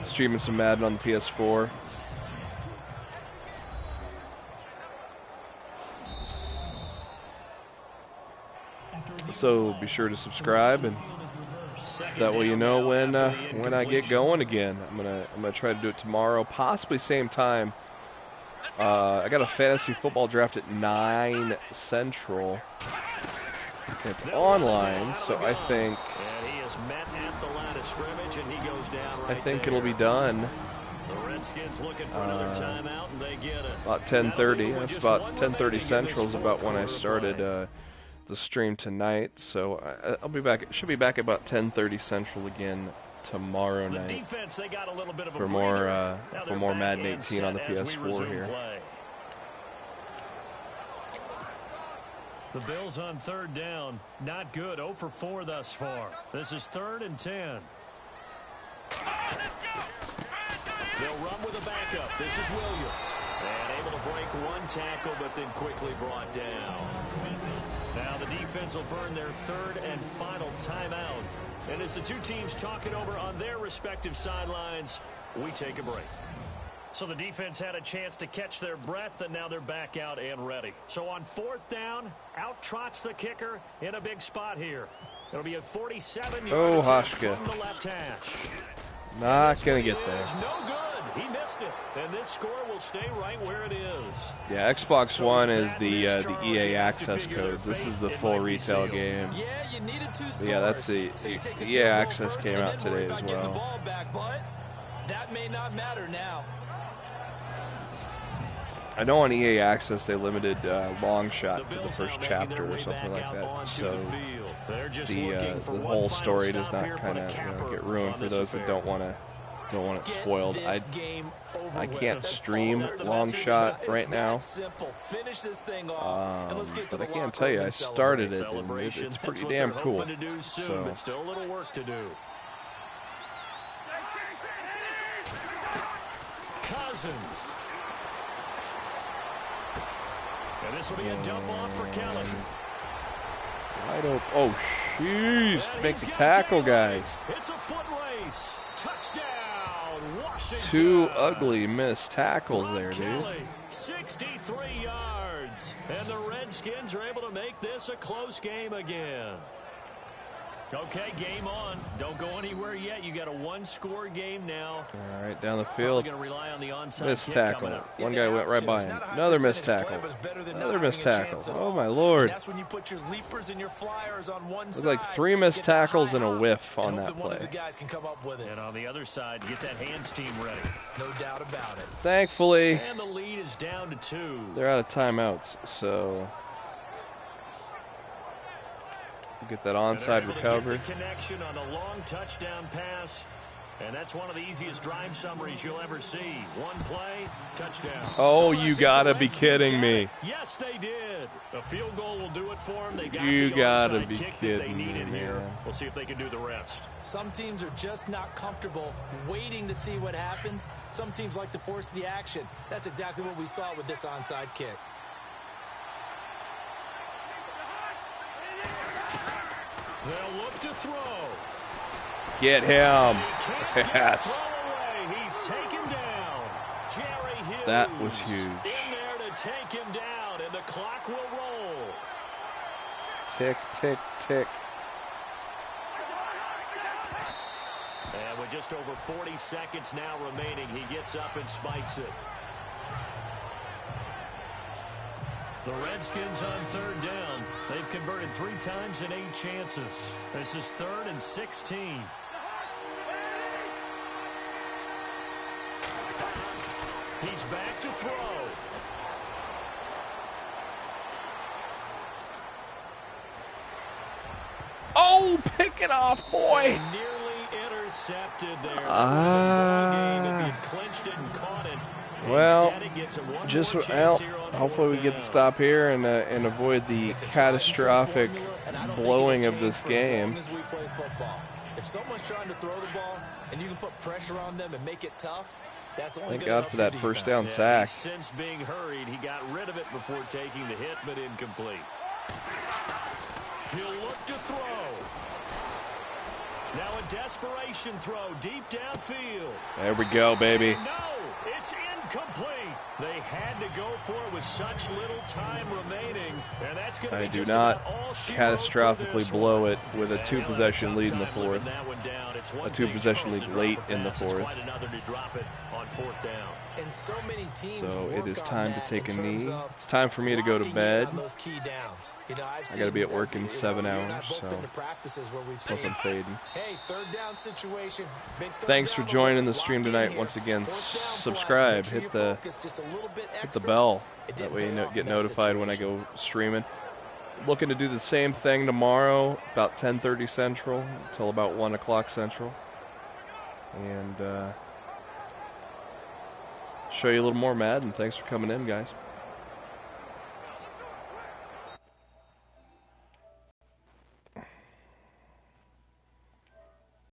streaming some Madden on the PS4. So be sure to subscribe, and that way you know when I get going again. I'm gonna try to do it tomorrow, possibly same time. I got a fantasy football draft at 9 Central. It's online, so I think it'll be done about 10:30. That's about 10:30 Central is about when I started the stream tonight. So I'll be back. Should be back at about 10:30 Central again tomorrow night for more Madden 18 on the PS4 here. The Bills on 3rd down. Not good. 0 for 4 thus far. This is 3rd and 10. They'll run with a backup. This is Williams. And able to break 1 tackle, but then quickly brought down. Now the defense will burn their 3rd and final timeout. And as the two teams talk it over on their respective sidelines, we take a break. So the defense had a chance to catch their breath, and now they're back out and ready. So on 4th down, out trots the kicker in a big spot here. It'll be a 47-yard Huska. from the left hash. Not going to get there. No good. He missed it. And this score will stay right where it is. Yeah, Xbox One is the EA Access codes. This is the full retail game. Yeah, that's the EA Access came out today as well. That may not matter now. I know on EA Access they limited long shot to the first chapter or something like that, so the whole story does not kind of get ruined for those that don't want it spoiled. I can't stream long shot right now, but I can tell you I started it and it's pretty damn cool. So still a little work to do. Cousins. And this will be a dump off for Kelly. Wide open. Oh, jeez. Makes a tackle, guys. It's a foot race. Touchdown, Washington. 2 ugly missed tackles there, dude. 63 yards. And the Redskins are able to make this a close game again. Okay, game on. Don't go anywhere yet. You got a 1-score game now. All right, down the field. Rely on the onside missed tackle. One guy went right by him. Another missed tackle. Another missed tackle. Oh, my Lord. That's when you put your leapers and your flyers on one side. There's like 3 missed tackles and a whiff on that play. And on the other side, get that hands team ready. No doubt about it. Thankfully, and the lead is down to 2. They're out of timeouts, so get that onside recovery. Connection on a long touchdown pass. And that's one of the easiest drive summaries you'll ever see. One play, touchdown. Oh, you gotta be kidding me. Yes, they did. A field goal will do it for them. They got You the gotta onside be kick kidding that they needed me, here. man. We'll see if they can do the rest. Some teams are just not comfortable waiting to see what happens. Some teams like to force the action. That's exactly what we saw with this onside kick. They'll look to throw. Get him. Yes. He's taken down. Jerry Hughes. That was huge. In there to take him down, and the clock will roll. Tick, tick, tick. And with just over 40 seconds now remaining, he gets up and spikes it. The Redskins on third down. They've converted 3 times in 8 chances. This is 3rd and 16. He's back to throw. Oh, pick it off, boy. And nearly intercepted there. Ball game if he had clinched it and caught it. Well, hopefully we get to stop here and avoid the catastrophic blowing of this game. If someone's trying to throw the ball and you can put pressure on them and make it tough, that's only Thank good God enough for that first down sack. Since being hurried, he got rid of it before taking the hit, but incomplete. He'll look to throw. Now a desperation throw deep downfield. There we go, baby. No, it's incomplete. They had to go for it with such little time remaining, and that's going to be I do just not about all she catastrophically wrote for blow this it with a one. 2-possession lead in the Time 4th. limit that one down. It's one A 2-possession thing lead to late drop a in the pass. It's 4th. quite another to drop it on 4th down. And so many teams So it work is on time to that take in a knee. terms of It's time for me to go to locking in bed. on those key downs. You know, I've I got to be at seen work in that, 7 you and I hours, both so been to practices where we've plus seen, I'm fading. hey, third down situation. Big third Thanks for down joining the alert. stream Lock in tonight here. once again. Fourth down flag. Subscribe, Make sure hit you the focus just a little bit hit the extra. bell. It That didn't way pay you off get in that notified when I situation. go streaming. Looking to do the same thing tomorrow, about 10:30 Central until about 1 o'clock Central, and show you a little more Madden. Thanks for coming in, guys.